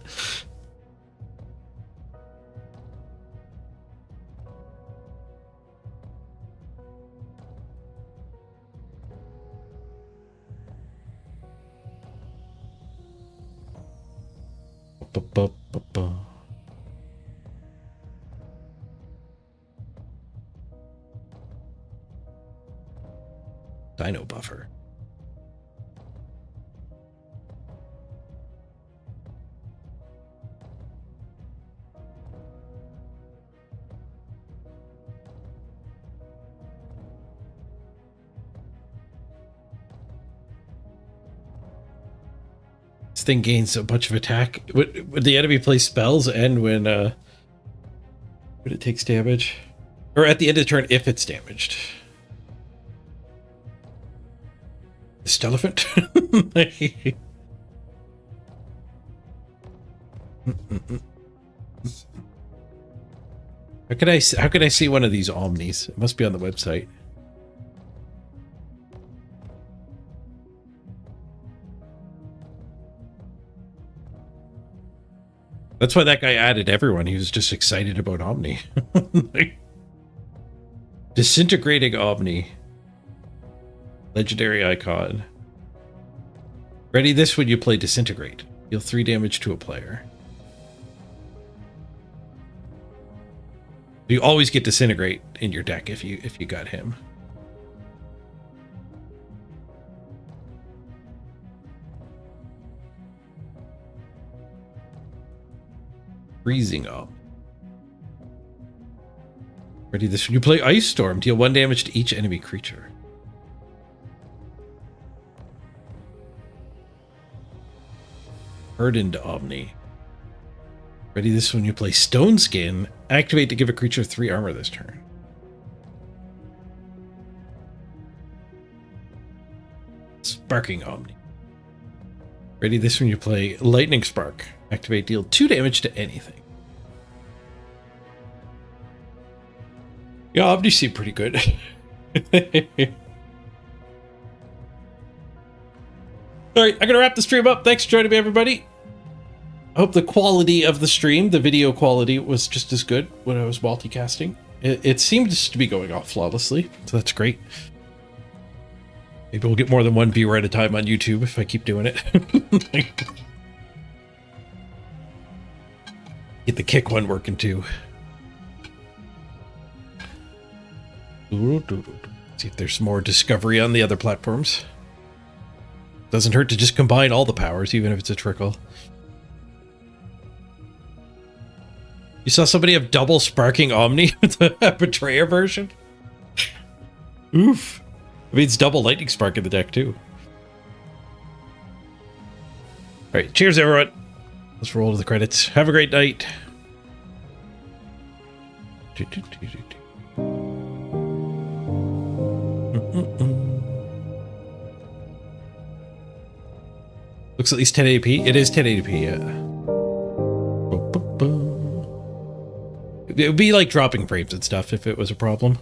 Dino buffer. This thing gains a bunch of attack. Would the enemy play spells and when it takes damage? Or at the end of the turn if it's damaged? The Steelephant? How could I see one of these omnis? It must be on the website. That's why that guy added everyone. He was just excited about Omni. Disintegrating Omni. Legendary icon. Ready this when you play Disintegrate. Deal 3 damage to a player. You always get Disintegrate in your deck if you got him. Freezing up. Ready this when you play Ice Storm. Deal 1 damage to each enemy creature. Hardened Omni. Ready this when you play Stone Skin. Activate to give a creature 3 armor this turn. Sparking Omni. Ready this when you play Lightning Spark. Activate, deal 2 damage to anything. Yeah, Omni seem pretty good. Alright, I'm gonna wrap the stream up. Thanks for joining me, everybody. I hope the quality of the stream, the video quality, was just as good when I was multicasting. It seems to be going off flawlessly, so that's great. Maybe we'll get more than 1 viewer at a time on YouTube if I keep doing it. Get the kick one working too. See if there's more discovery on the other platforms. Doesn't hurt to just combine all the powers, even if it's a trickle. You saw somebody have double Sparking Omni with a Betrayer version? Oof. It means double Lightning Spark in the deck, too. Alright, cheers, everyone. Let's roll to the credits. Have a great night. Looks at least 1080p. It is 1080p, yeah. It would be like dropping frames and stuff if it was a problem.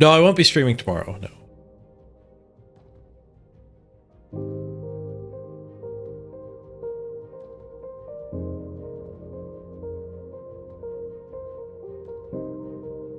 No, I won't be streaming tomorrow, no.